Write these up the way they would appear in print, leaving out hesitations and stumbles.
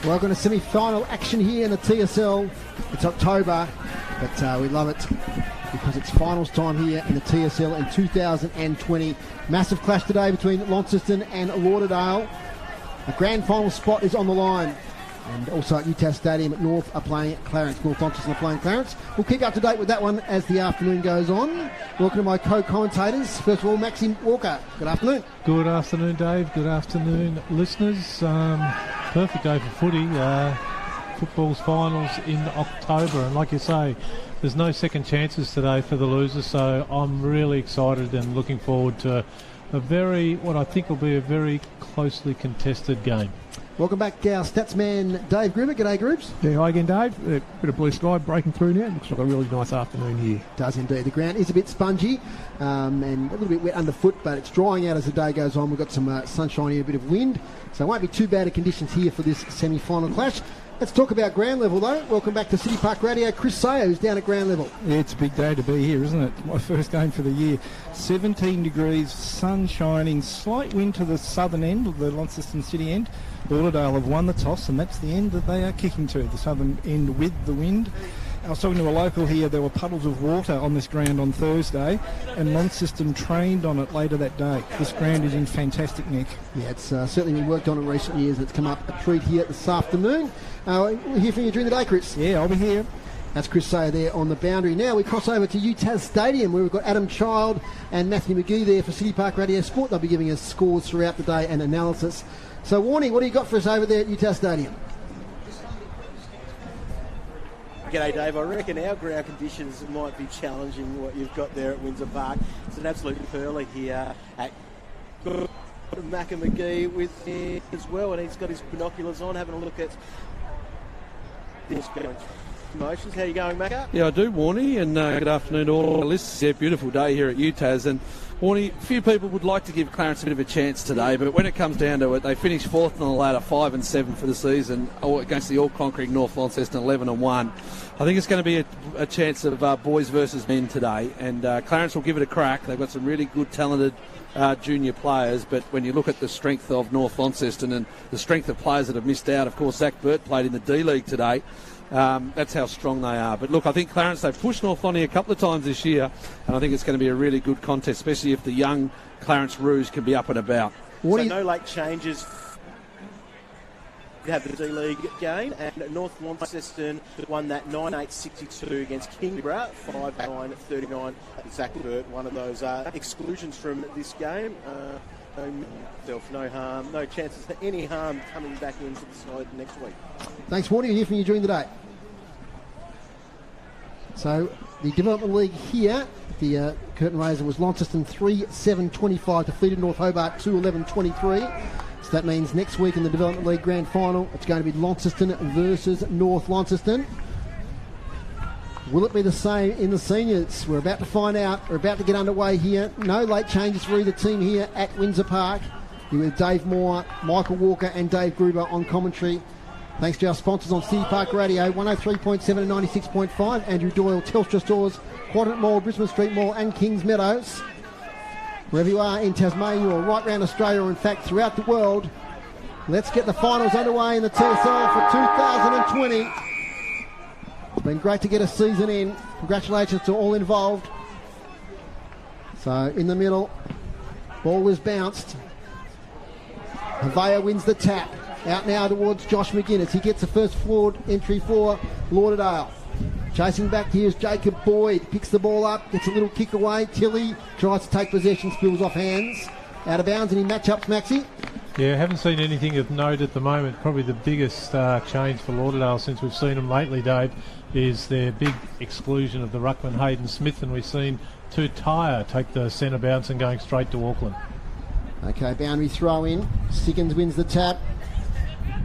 Welcome to semi-final action here in the TSL. It's October, but we love it because it's finals time here in the TSL in 2020. Massive clash today between Launceston and Lauderdale. A grand final spot is on the line. And also at UTAS Stadium at North are playing Clarence. North Launceston are playing Clarence. We'll keep you up to date with that one as the afternoon goes on. Welcome to my co-commentators. First of all, Maxime Walker. Good afternoon. Good afternoon, Dave. Good afternoon, listeners. Perfect day for footy. Football's finals in October. And like you say, there's no second chances today for the losers. So I'm really excited and looking forward to what I think will be a very closely contested game. Welcome back, our stats man, Dave Gruber. G'day, Grooves. Yeah, hi again, Dave. A bit of blue sky breaking through now. Looks like a really nice afternoon here. Does indeed. The ground is a bit spongy and a little bit wet underfoot, but it's drying out as the day goes on. We've got some sunshine here, a bit of wind, so it won't be too bad of conditions here for this semi-final clash. Let's talk about ground level, though. Welcome back to City Park Radio. Chris Sayer, who's down at ground level. Yeah, it's a big day to be here, isn't it? My first game for the year. 17 degrees, sun shining, slight wind to the southern end of the Launceston City end. Lauderdale have won the toss, and that's the end that they are kicking to, the southern end with the wind. I was talking to a local here. There were puddles of water on this ground on Thursday, and Launceston trained on it later that day. This ground is in fantastic nick. Yeah, it's certainly been worked on in recent years. It's come up a treat here this afternoon. We'll hear from you during the day, Chris. Yeah, I'll be here. That's Chris Sayer there on the boundary. Now we cross over to UTAS Stadium, where we've got Adam Child and Matthew McGee there for City Park Radio Sport. They'll be giving us scores throughout the day and analysis. So, Warnie, what do you got for us over there at UTAS Stadium? G'day, Dave. I reckon our ground conditions might be challenging what you've got there at Windsor Park. It's an absolute pearler here at Mac and McGee with him as well, and he's got his binoculars on, having a look at this emotions. How are you going, Macca? Yeah, I do, Warnie, and good afternoon to all our listeners. Yeah, beautiful day here at UTAS, and Warnie, a few people would like to give Clarence a bit of a chance today, but when it comes down to it, they finished fourth on the ladder, 5-7 for the season, against the all-conquering North Launceston, 11-1. I think it's going to be a chance of boys versus men today, and Clarence will give it a crack. They've got some really good, talented junior players, but when you look at the strength of North Launceston and the strength of players that have missed out, of course, Zach Burt played in the D-League today. That's how strong they are. But look, I think Clarence, they've pushed North Lonnie a couple of times this year, and I think it's going to be a really good contest, especially if the young Clarence Roos can be up and about. So no late changes. You have the D-League game, and North Launceston won that 9-8-62 against Kingborough, 5-9-39. Zach Burt, one of those exclusions from this game. No harm, no chances for any harm coming back into the side next week. Thanks, Warnie. We'll hear from you during the day. So, the Development League here, the curtain raiser was Launceston 3-7-25, defeated North Hobart 2-11-23. So that means next week in the Development League Grand Final, it's going to be Launceston versus North Launceston. Will it be the same in the seniors? We're about to find out. We're about to get underway here. No late changes for either team here at Windsor Park. You're with Dave Moore, Michael Walker and Dave Gruber on commentary. Thanks to our sponsors on City Park Radio, 103.7 and 96.5. Andrew Doyle, Telstra Stores, Quadrant Mall, Brisbane Street Mall and Kings Meadows. Wherever you are in Tasmania or right around Australia, or in fact throughout the world, let's get the finals underway in the TSL for 2020. It's been great to get a season in. Congratulations to all involved. So in the middle, ball is bounced. Havea wins the tap. Out now towards Josh McGuinness. He gets the first forward entry for Lauderdale. Chasing back, here's Jacob Boyd. Picks the ball up, gets a little kick away. Tilly tries to take possession, spills off hands. Out of bounds, any matchups, Maxie? Yeah, haven't seen anything of note at the moment. Probably the biggest change for Lauderdale since we've seen them lately, Dave, is their big exclusion of the ruckman Hayden Smith, and we've seen Tutai take the centre bounce and going straight to Auckland. Okay, boundary throw in. Siggins wins the tap.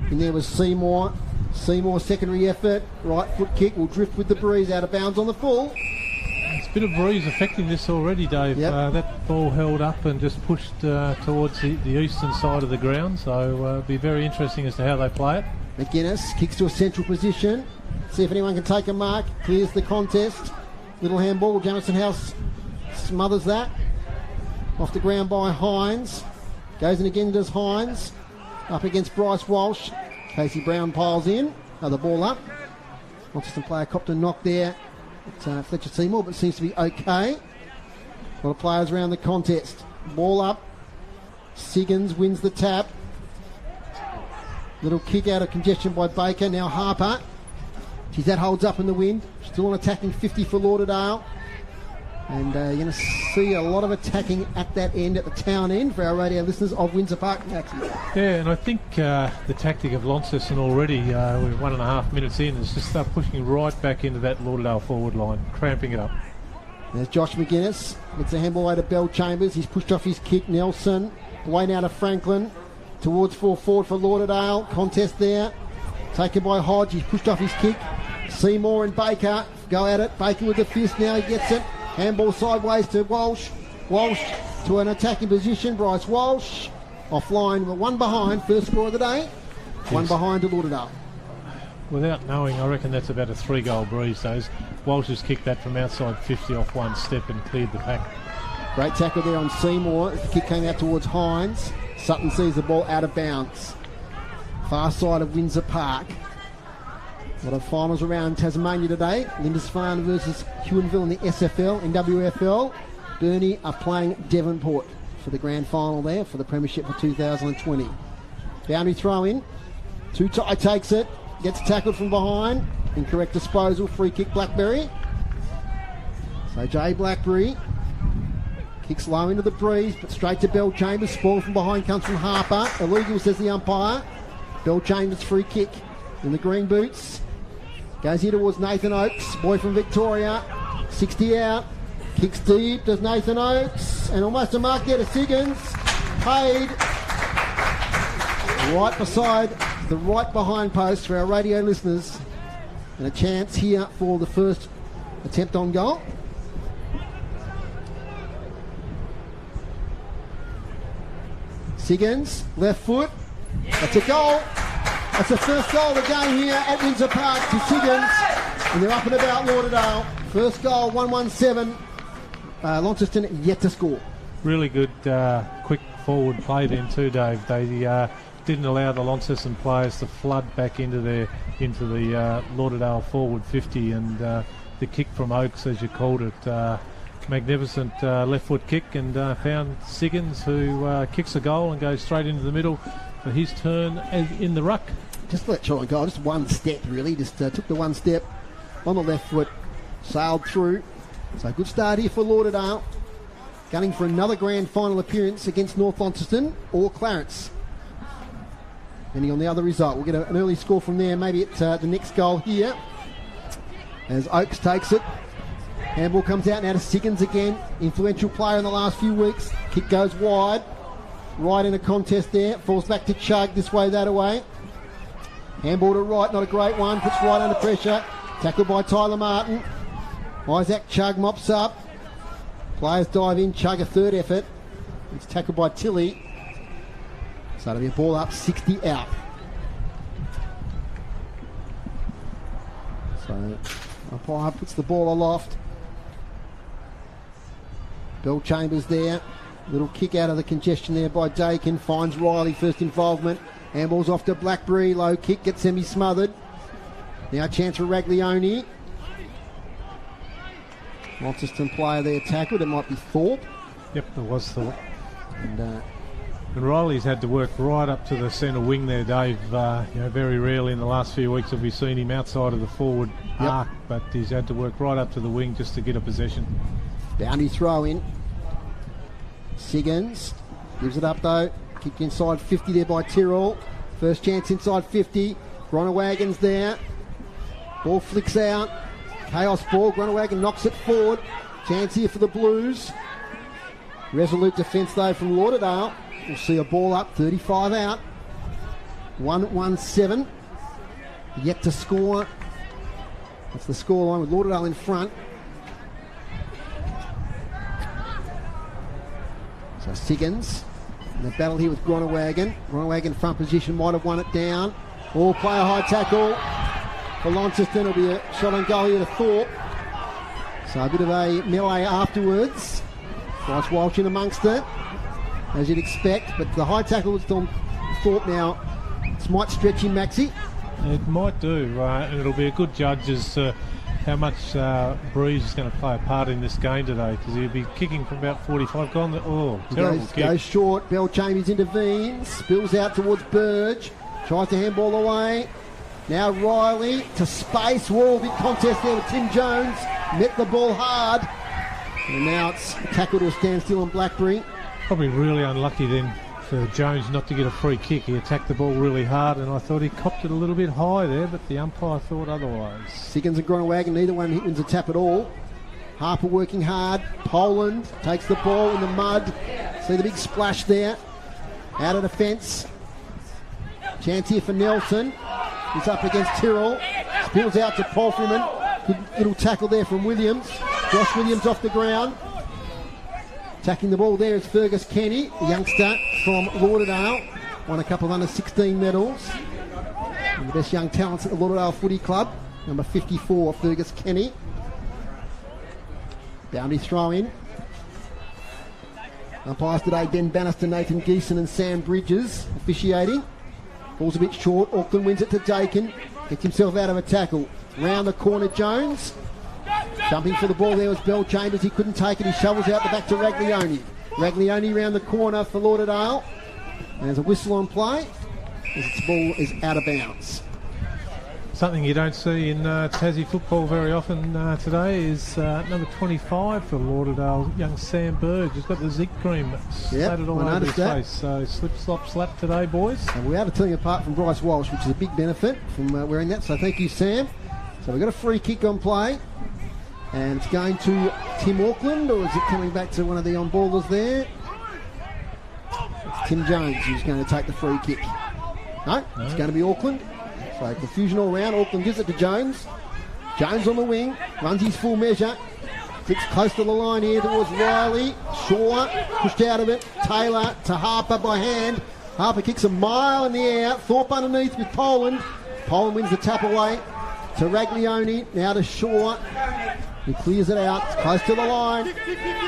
In there was Seymour. Seymour secondary effort. Right foot kick will drift with the breeze, out of bounds on the full. It's a bit of breeze affecting this already, Dave. Yep. That ball held up and just pushed towards the eastern side of the ground, so it'll be very interesting as to how they play it. McGuinness kicks to a central position. See if anyone can take a mark. Clears the contest. Little handball. Jamison House smothers that. Off the ground by Hines. Goes in again, does Hines. Up against Bryce Walsh. Casey Brown piles in. The ball up. Launceston player copped a knock there. It's Fletcher Seymour, but seems to be okay. A lot of players around the contest. Ball up. Siggins wins the tap. Little kick out of congestion by Baker. Now Harper. Geez, that holds up in the wind. Still on attacking 50 for Lauderdale. And you're going to see a lot of attacking at that end, at the town end, for our radio listeners of Windsor Park, Maxie. Yeah, and I think the tactic of Launceston already, we're 1.5 minutes in, is just start pushing right back into that Lauderdale forward line, cramping it up. There's Josh McGuinness. Gets a handball away to Bell Chambers. He's pushed off his kick. Nelson. Away now to Franklin. Towards full forward for Lauderdale. Contest there. Taken by Hodge. He's pushed off his kick. Seymour and Baker go at it. Baker with the fist now. He gets it. Handball sideways to Walsh. Walsh to an attacking position. Bryce Walsh. Offline, but one behind. First score of the day. One behind to Lauderdale. Without knowing, I reckon that's about a 3-goal breeze. Those Walsh has kicked that from outside 50 off one step and cleared the pack. Great tackle there on Seymour. The kick came out towards Hines. Sutton sees the ball out of bounds. Far side of Windsor Park. A lot of finals around Tasmania today. Lindisfarne versus Huonville in the SFL. In WFL, Burnie are playing Devonport for the grand final there for the premiership for 2020. Boundary throw in. Tutai takes it. Gets tackled from behind. Incorrect disposal. Free kick Blackberry. So Jay Blackberry kicks low into the breeze, but straight to Bell Chambers. Spoil from behind comes from Harper. Illegal, says the umpire. Bell Chambers free kick in the green boots. Goes here towards Nathan Oakes. Boy from Victoria. 60 out. Kicks deep. Does Nathan Oakes. And almost a mark there to Siggins. Paid. Right beside the right behind post for our radio listeners. And a chance here for the first attempt on goal. Siggins, left foot. That's a goal. That's the first goal of the game here at Windsor Park to Siggins. And they're up and about Lauderdale. First goal, 1-1-7. Launceston yet to score. Really good quick forward play then too, Dave. They didn't allow the Launceston players to flood back into the Lauderdale forward 50, and the kick from Oakes, as you called it, magnificent left foot kick, and found Siggins, who kicks a goal and goes straight into the middle for his turn in the ruck. Just let try and go, just one step really, just took the one step on the left foot, sailed through. So good start here for Lauderdale, gunning for another grand final appearance against North Launceston or Clarence. Depending on the other result, we'll get an early score from there, maybe at the next goal here, as Oakes takes it. Handball comes out now to Siggins again, influential player in the last few weeks. Kick goes wide, right in a contest there, falls back to Chug, this way, that away. Handball to right, not a great one, puts right under pressure. Tackled by Tyler Martin. Isaac Chug mops up. Players dive in, Chug a third effort. It's tackled by Tilly. So it'll be a ball up, 60 out. So umpire puts the ball aloft. Bell Chambers there. Little kick out of the congestion there by Dakin. Finds Riley, first involvement. Handball's off to Blackberry. Low kick, gets semi-smothered. Now chance for Raglione. Launceston player there tackled. It might be Thorpe. Yep, it was Thorpe. And Riley's had to work right up to the centre wing there, Dave. Very rarely in the last few weeks have we seen him outside of the forward arc, but he's had to work right up to the wing just to get a possession. Boundary throw in. Siggins gives it up though. Kicked inside 50 there by Tyrrell. First chance inside 50. Gronewagen's there. Ball flicks out. Chaos ball. Gronewagen knocks it forward. Chance here for the Blues. Resolute defence though from Lauderdale. We'll see a ball up, 35 out. 1-1-7. Yet to score. That's the scoreline with Lauderdale in front. So Siggins in the battle here with Gronewagen. Gronewagen front position, might have won it down. All player high tackle for Launceston. It'll be a shot on goal here to Thorpe. So a bit of a melee afterwards. Bryce Walsh in amongst it, as you'd expect, but the high tackle was on Thorpe now. It's might stretch him, Maxi. It might do, and it'll be a good judge as to how much Breeze is going to play a part in this game today, because he'll be kicking from about 45. Terrible kick. Goes short. Bell Chambers intervenes. Spills out towards Burge. Tries to handball away. Now Riley to space. Big contest there with Tim Jones. Met the ball hard. And now it's tackled to a standstill on Blackberry. Probably really unlucky then for Jones not to get a free kick. He attacked the ball really hard, and I thought he copped it a little bit high there, but the umpire thought otherwise. Siggins and Gronewagon, neither one wins a tap at all. Harper working hard. Poland takes the ball in the mud. See the big splash there. Out of the fence. Chance here for Nelson. He's up against Tyrrell. Spills out to Paul Freeman. Good little tackle there from Williams. Josh Williams off the ground. Attacking the ball there is Fergus Kenny, a youngster from Lauderdale. Won a couple of under-16 medals. And the best young talents at the Lauderdale Footy Club. Number 54, Fergus Kenny. Boundary throw in. Umpires today, Ben Bannister, Nathan Geeson and Sam Bridges officiating. Ball's a bit short. Auckland wins it to Dakin. Gets himself out of a tackle. Round the corner, Jones. Jumping for the ball there was Bell Chambers. He couldn't take it. He shovels out the back to Raglione. Raglione round the corner for Lauderdale. And there's a whistle on play as its ball is out of bounds. Something you don't see in Tassie football very often today is number 25 for Lauderdale, young Sam Burge. He's got the Zik cream splattered all over his face. So slip, slop, slap today, boys. And we're able to tell you apart from Bryce Walsh, which is a big benefit from wearing that. So thank you, Sam. So we've got a free kick on play. And it's going to Tim Auckland, or is it coming back to one of the on-ballers there? It's Tim Jones who's going to take the free kick. No, it's going to be Auckland. So confusion all round. Auckland gives it to Jones. Jones on the wing, runs his full measure. Sits close to the line here towards Riley. Shaw pushed out of it. Taylor to Harper by hand. Harper kicks a mile in the air. Thorpe underneath with Poland. Poland wins the tap away to Raglione. Now to Shaw. He clears it out. It's close to the line.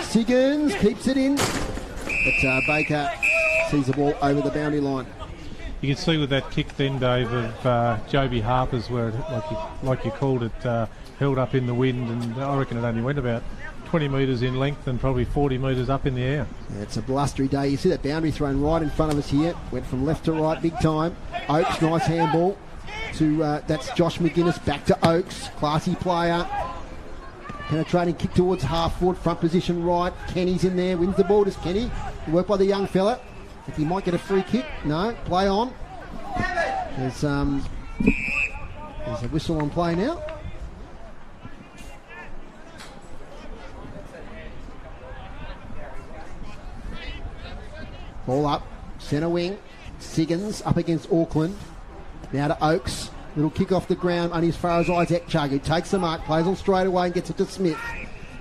Siggins keeps it in. But Baker sees the ball over the boundary line. You can see with that kick then, Dave, of Joby Harper's, where it, like you called it, held up in the wind, and I reckon it only went about 20 metres in length and probably 40 metres up in the air. Yeah, it's a blustery day. You see that boundary thrown right in front of us here. Went from left to right, big time. Oakes, nice handball to, that's Josh McGuinness, back to Oakes, classy player. Penetrating kick towards half forward, front position right. Kenny's in there, wins the ball. Does Kenny? Work by the young fella. If he might get a free kick. No, play on. There's a whistle on play now. Ball up, centre wing. Siggins up against Auckland. Now to Oakes. Little kick off the ground, only as far as Isaac Chug, who takes the mark, plays on straight away and gets it to Smith.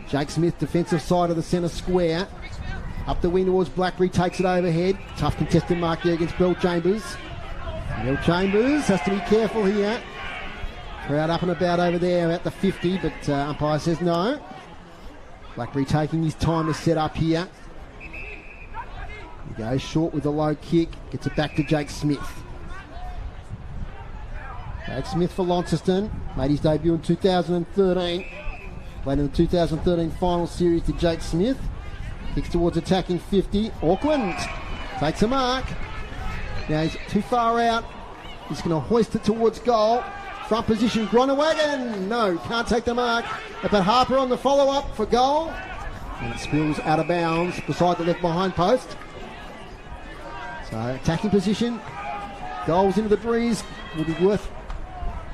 Jake Smith, defensive side of the centre square. Up the wing towards Blackberry, takes it overhead. Tough contested mark there against Bell Chambers. Bell Chambers has to be careful here. Crowd up and about over there at the 50, but umpire says no. Blackberry taking his time to set up here. He goes short with a low kick, gets it back to Jake Smith. Jake Smith for Launceston, made his debut in 2013. Played in the 2013 final series to Jake Smith. Kicks towards attacking 50. Auckland takes a mark. Now he's too far out. He's going to hoist it towards goal. Front position, Gronewagon. No, can't take the mark. But Harper on the follow-up for goal. And it spills out of bounds beside the left behind post. So attacking position. Goals into the breeze will be worth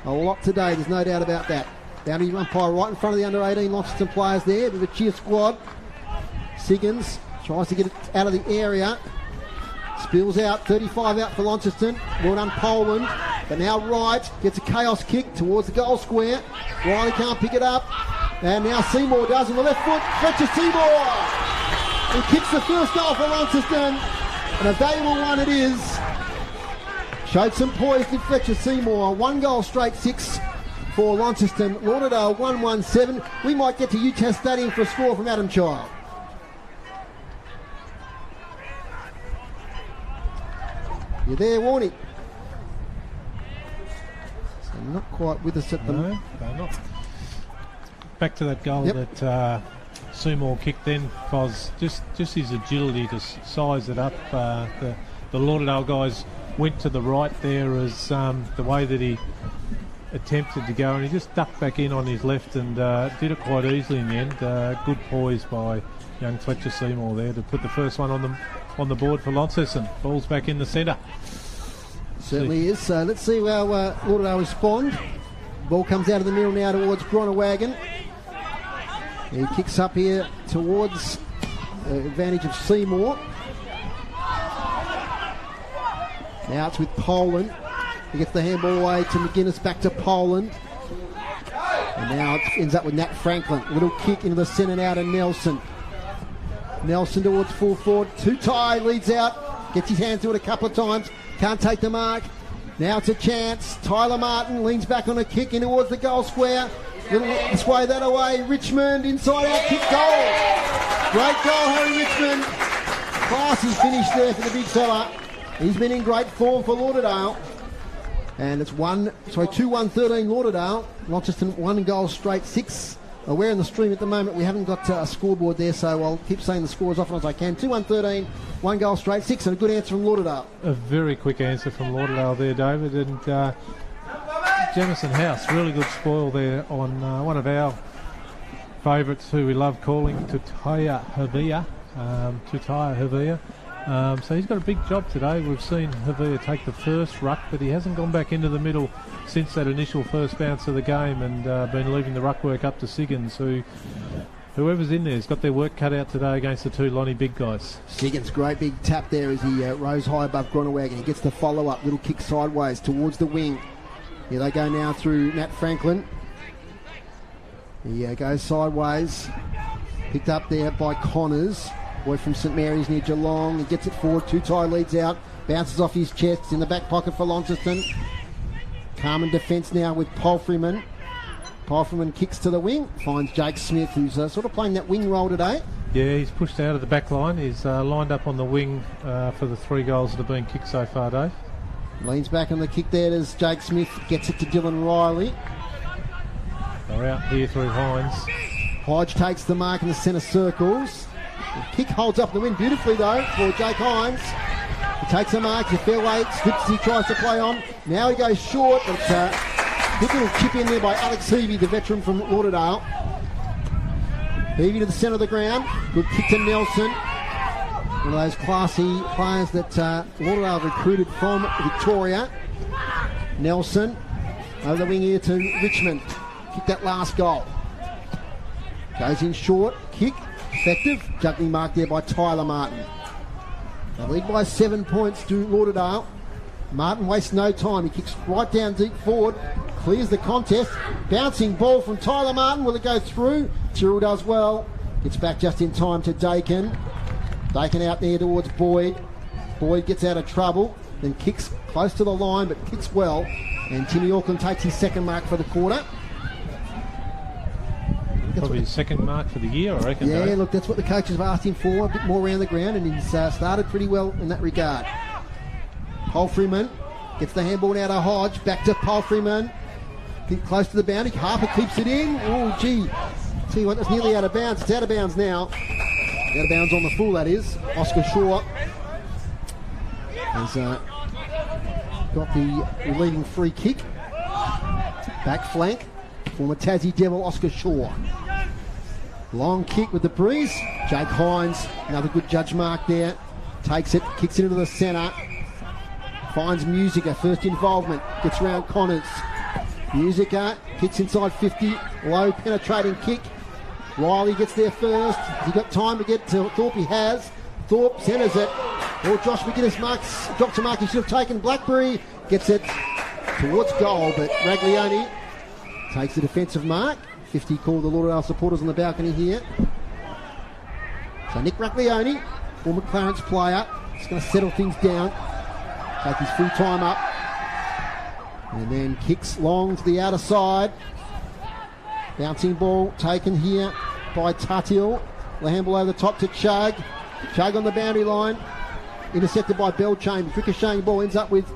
a lot today. There's no doubt about that. Boundary umpire right in front of the under-18 Launceston players there with a cheer squad. Siggins tries to get it out of the area. Spills out, 35 out for Launceston. Well done, Poland. But now Wright gets a chaos kick towards the goal square. Riley can't pick it up. And now Seymour does on the left foot. Fletcher Seymour! He kicks the first goal for Launceston. And a valuable one it is. Showed some poise to Fletcher Seymour. 1 goal straight 6 for Launceston. Lauderdale 1-1-7. We might get to UTAS Stadium for a score from Adam Child. You there, Warnie? Not quite with us at the moment. No, they're not. Back to that goal Yep. that Seymour kicked then, Foz. Just his agility to size it up. The Lauderdale guys went to the right there as the way that he attempted to go, and he just ducked back in on his left and did it quite easily in the end. Good poise by young Fletcher Seymour there to put the first one on the board for Launceston. Ball's back in the centre. Certainly is. So let's see how Lauderdale respond. Ball comes out of the middle now towards Gronawagon. He kicks up here towards advantage of Seymour. Now it's with Poland. He gets the handball away to McGuinness, back to Poland. And now it ends up with Nat Franklin. Little kick into the centre now to Nelson. Nelson towards full forward. Tutai leads out. Gets his hands to it a couple of times. Can't take the mark. Now it's a chance. Tyler Martin leans back on a kick in towards the goal square. Little this way, that away. Richmond inside out kick, goal. Great goal, Harry Richmond. Classy finish there for the big fella. He's been in great form for Lauderdale. And it's 2-1-13 Lauderdale. Launceston 1 goal straight, 6. We're in the stream at the moment. We haven't got a scoreboard there, so I'll keep saying the score as often as I can. 2-1-13, 1 goal straight, 6, and a good answer from Lauderdale. A very quick answer from Lauderdale there, David. And Jamison House, really good spoil there on one of our favourites who we love calling Tutaya Havia. So he's got a big job today. We've seen Havia take the first ruck, but he hasn't gone back into the middle since that initial first bounce of the game, and been leaving the ruck work up to Siggins, whoever's in there has got their work cut out today against the two Lonnie big guys. Siggins, great big tap there as he rose high above Gronawagon. He gets the follow-up, little kick sideways towards the wing. Here they go now through Nat Franklin. He goes sideways. Picked up there by Connors. Boy from St Mary's near Geelong. He gets it forward. Tutai leads out. Bounces off his chest. It's in the back pocket for Launceston. Carmen defence now with Palfreyman. Palfreyman kicks to the wing. Finds Jake Smith, who's sort of playing that wing role today. Yeah, he's pushed out of the back line. He's lined up on the wing for the 3 goals that have been kicked so far, Dave. Leans back on the kick there as Jake Smith gets it to Dylan Riley. They're out here through Hines. Hodge takes the mark in the centre circles. The kick holds up the wind beautifully though for Jake Hines. He takes a mark, he's fair weight, slips as he tries to play on. Now he goes short, but it's a good little chip in there by Alex Heavey, the veteran from Lauderdale. Heavey to the centre of the ground. Good kick to Nelson. One of those classy players that Lauderdale recruited from Victoria. Nelson over the wing here to Richmond. Kick that last goal. Goes in short, kick, effective. Juggling mark there by Tyler Martin. They lead by 7 points to Lauderdale. Martin wastes no time. He kicks right down deep forward, clears the contest. Bouncing ball from Tyler Martin. Will it go through? Tyrrell does well. Gets back just in time to Dakin. Dakin out there towards Boyd. Boyd gets out of trouble, then kicks close to the line, but kicks well. And Timmy Auckland takes his second mark for the quarter. Probably his second mark for the year, I reckon. Yeah, Dave. look, that's what the coaches have asked him for, a bit more around the ground, and he's started pretty well in that regard. Palfreyman gets the handball out of Hodge, back to Palfreyman. Keep close to the boundary, Harper keeps it in. Oh, gee. See what, that's nearly out of bounds. It's out of bounds now. Out of bounds on the full, that is. Oscar Shaw has got the leading free kick. Back flank. Former Tassie Devil, Oscar Shaw. Long kick with the breeze. Jake Hines, another good judge mark there. Takes it, kicks it into the centre. Finds Musica, first involvement. Gets around Connors. Musica kicks inside 50. Low penetrating kick. Riley gets there first. Has he got time to get to Thorpe? He has. Thorpe centres it. Or Josh McGuinness drops a mark he should have taken. Blackberry gets it towards goal, but Raglione takes the defensive mark. 50 called the Lauderdale supporters on the balcony here. So Nick Raglione, former Clarence player, is going to settle things down. Take his full time up. And then kicks long to the outer side. Bouncing ball taken here by Tutil. The handball over the top to Chug. Chug on the boundary line. Intercepted by Belchamber. Ricocheting ball ends up with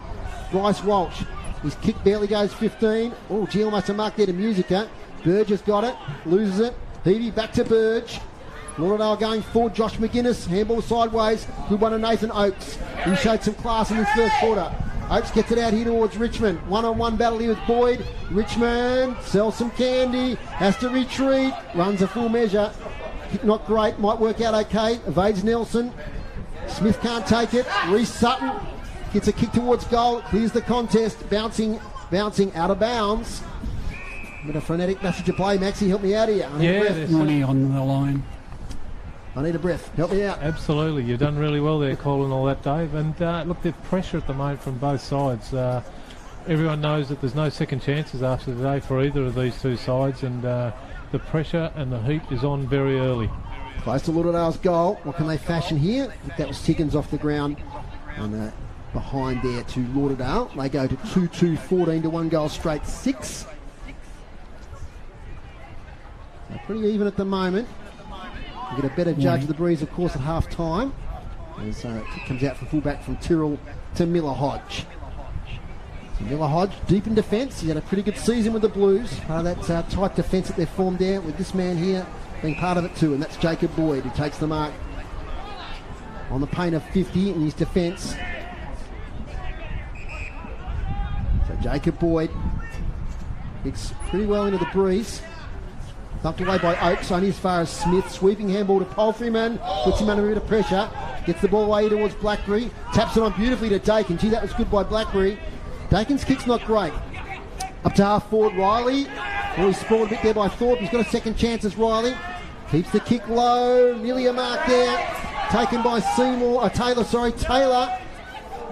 Bryce Walsh. His kick barely goes 15. Oh, gee, almost a mark there to Musica. Burge has got it, loses it. Heavey back to Burge. Lauderdale going forward. Josh McGuinness, handball sideways. Good one to Nathan Oakes. He showed some class in his first quarter. Oakes gets it out here towards Richmond. One-on-one battle here with Boyd. Richmond sells some candy. Has to retreat. Runs a full measure. Kick not great. Might work out okay. Evades Nelson. Smith can't take it. Reece Sutton gets a kick towards goal. Clears the contest. Bouncing out of bounds. A bit of frenetic message to play. Maxie, help me out here. I need a breath. Money on the line. I need a breath. Help me out. Absolutely. You've done really well there calling all that, Dave. And look, there's pressure at the moment from both sides. Everyone knows that there's no second chances after today for either of these two sides, and the pressure and the heat is on very early. Close to Lauderdale's goal. What can they fashion here? I think that was Tiggins off the ground. And behind there to Lauderdale. They go to 2-2, 14 to 1 goal straight 6. So pretty even at the moment. We get a better judge of the breeze, of course, at half time. As it comes out from fullback from Tyrrell to Miller Hodge. So Miller Hodge deep in defence. He's had a pretty good season with the Blues. Part of that tight defence that they've formed there, with this man here being part of it too, and that's Jacob Boyd, who takes the mark on the paint of 50 in his defence. So Jacob Boyd kicks pretty well into the breeze. Thumped away by Oakes, only as far as Smith. Sweeping handball to Palfreyman. Puts him under a bit of pressure. Gets the ball away towards Blackberry. Taps it on beautifully to Dakin. Gee, that was good by Blackberry. Dakin's kick's not great. Up to half forward, Riley. Oh, he's spoiled a bit there by Thorpe. He's got a second chance as Riley. Keeps the kick low. Nearly a mark there. Taken by Taylor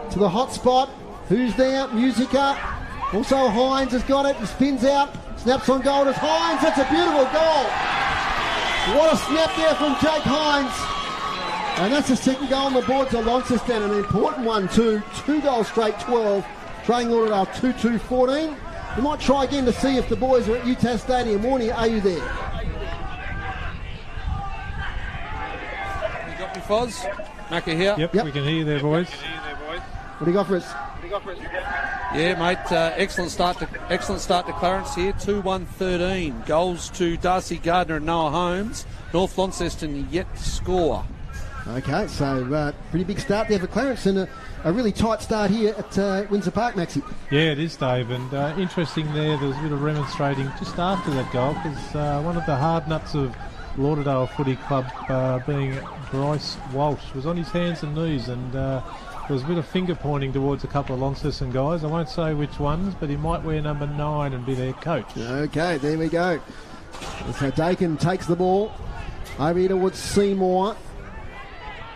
to the hot spot. Who's there? Musica. Also Hines has got it. He spins out. Snaps on goal as Hines. That's a beautiful goal. What a snap there from Jake Hines. And that's the second goal on the board to Launceston. An important one too. 2 goals straight 12. Trailing Lauderdale 2-2, 14. We might try again to see if the boys are at UTAS Stadium. Warnie, are you there? You got me, Foz? Macca here. Yep, we can hear you there, boys. What do you got for us? Yeah, mate. Excellent start to Clarence here. 2-1-13. Goals to Darcy Gardner and Noah Holmes. North Launceston yet to score. Okay, so pretty big start there for Clarence, and a really tight start here at Windsor Park, Maxie. Yeah, it is, Dave, and interesting there was a bit of remonstrating just after that goal, because one of the hard nuts of Lauderdale Footy Club, being Bryce Walsh, was on his hands and knees, and there was a bit of finger pointing towards a couple of Launceston guys. I won't say which ones, but he might wear number 9 and be their coach. Okay, there we go. So Dakin takes the ball over here towards Seymour.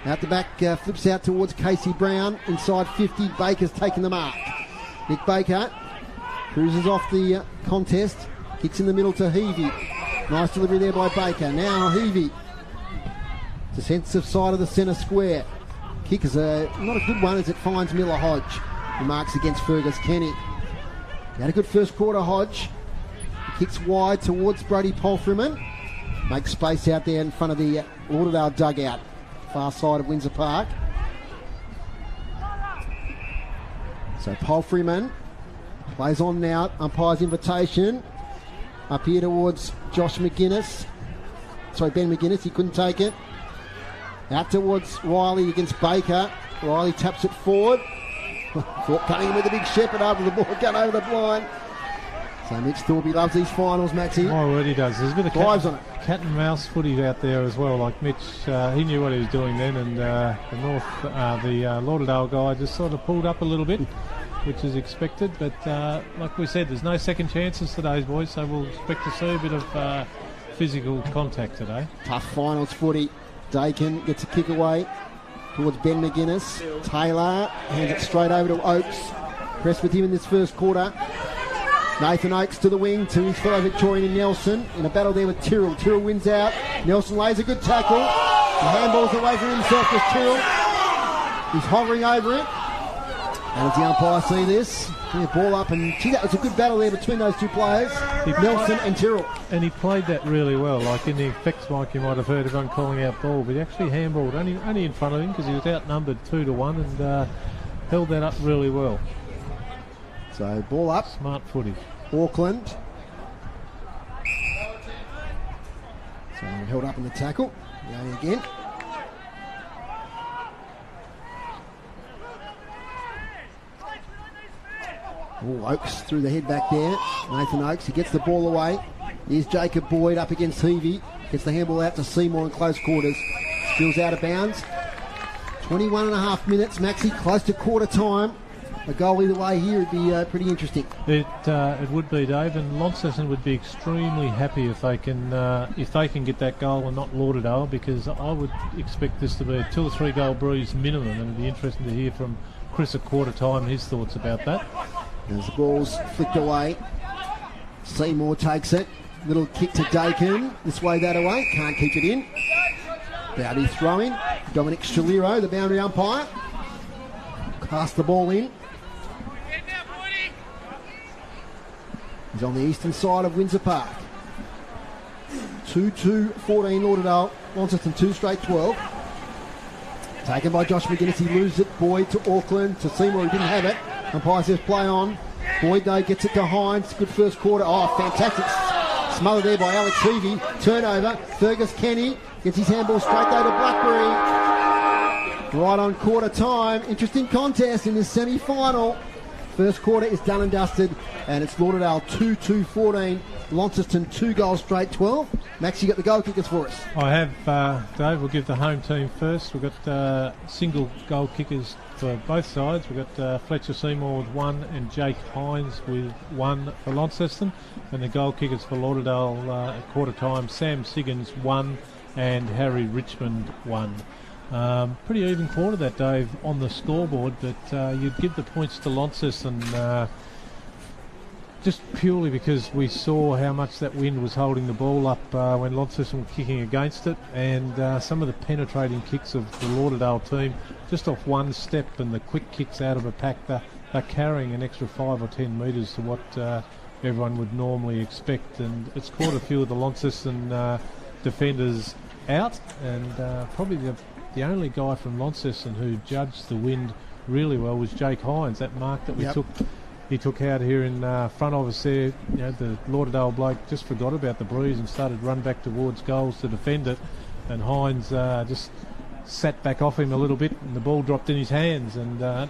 Out the back, flips out towards Casey Brown. Inside 50, Baker's taking the mark. Nick Baker cruises off the contest. Kicks in the middle to Heavey. Nice delivery there by Baker. Now Heavey. Defensive side of the centre square. Kick is not a good one as it finds Miller Hodge. He marks against Fergus Kenny. He had a good first quarter, Hodge. He kicks wide towards Brody Palfreyman. Makes space out there in front of the Lauderdale dugout. Far side of Windsor Park. So Palfreyman plays on now. Umpire's invitation. Up here towards Josh McGuinness. Sorry, Ben McGuinness. He couldn't take it. Out towards Riley against Baker. Riley taps it forward. Thorpe coming in with a big shepherd over the ball. Gun over the blind. So Mitch Thorpe loves these finals, Maxie. My word, he does. There's a bit of cat and mouse footy out there as well. Like Mitch, he knew what he was doing then, and the Lauderdale guy just sort of pulled up a little bit, which is expected. But like we said, there's no second chances today, boys, so we'll expect to see a bit of physical contact today. Tough finals footy. Dakin gets a kick away towards Ben McGuinness. Taylor hands it straight over to Oakes. Pressed with him in this first quarter. Nathan Oakes to the wing to his fellow Victorian Nelson in a battle there with Tyrrell. Tyrrell wins out. Nelson lays a good tackle. The handball's away from himself with Tyrrell. He's hovering over it. And as the umpire see this, ball up, and gee, that was a good battle there between those two players, Nelson and Tyrrell. And he played that really well. Like in the effects mic, you might have heard everyone calling out ball, but he actually handballed only in front of him because he was outnumbered 2-1 and held that up really well. So ball up. Smart footy. Auckland. So held up in the tackle. Going again. Oakes through the head back there. Nathan Oakes, he gets the ball away. Here's Jacob Boyd up against Heavey. Gets the handball out to Seymour in close quarters. Spills out of bounds. 21 and a half minutes, Maxie, close to quarter time. A goal either way here would be pretty interesting. It would be, Dave, and Launceston would be extremely happy if they can get that goal and not Lauderdale, because I would expect this to be a 2 or 3 goal breeze minimum, and it'd be interesting to hear from Chris at quarter time his thoughts about that. As the ball's flicked away, Seymour takes it. Little kick to Dakin. This way, that away. Can't keep it in. Bowdy throwing. Dominic Shaliro, the boundary umpire. Cast the ball in. He's on the eastern side of Windsor Park. 2-2-14 Lauderdale. Launceston 2 straight 12. Taken by Josh McGuinness. He loses it. Boyd to Auckland. To Seymour, who didn't have it. Umpire says play on. Boyd, though, gets it to Hines. Good first quarter. Oh, fantastic. Smothered there by Alex Heavey. Turnover. Fergus Kenny gets his handball straight though to Blackberry. Right on quarter time. Interesting contest in this semi-final. First quarter is done and dusted, and it's Lauderdale 2-2-14. Launceston 2 goals straight 12. Max, you got the goal kickers for us. I have, Dave. We'll give the home team first. We've got single goal kickers for both sides. We've got Fletcher Seymour with 1 and Jake Hines with 1 for Launceston. And the goal kickers for Lauderdale at quarter time, Sam Siggins 1 and Harry Richmond 1. Pretty even quarter that, Dave, on the scoreboard, but you'd give the points to Launceston just purely because we saw how much that wind was holding the ball up when Launceston were kicking against it, and some of the penetrating kicks of the Lauderdale team just off one step, and the quick kicks out of a pack, they're carrying an extra 5 or 10 metres to what everyone would normally expect, and it's caught a few of the Launceston defenders out, and probably the only guy from Launceston who judged the wind really well was Jake Hines. That mark that we took out here in front of us there, you know, the Lauderdale bloke just forgot about the breeze and started run back towards goals to defend it, and Hines just sat back off him a little bit, and the ball dropped in his hands, and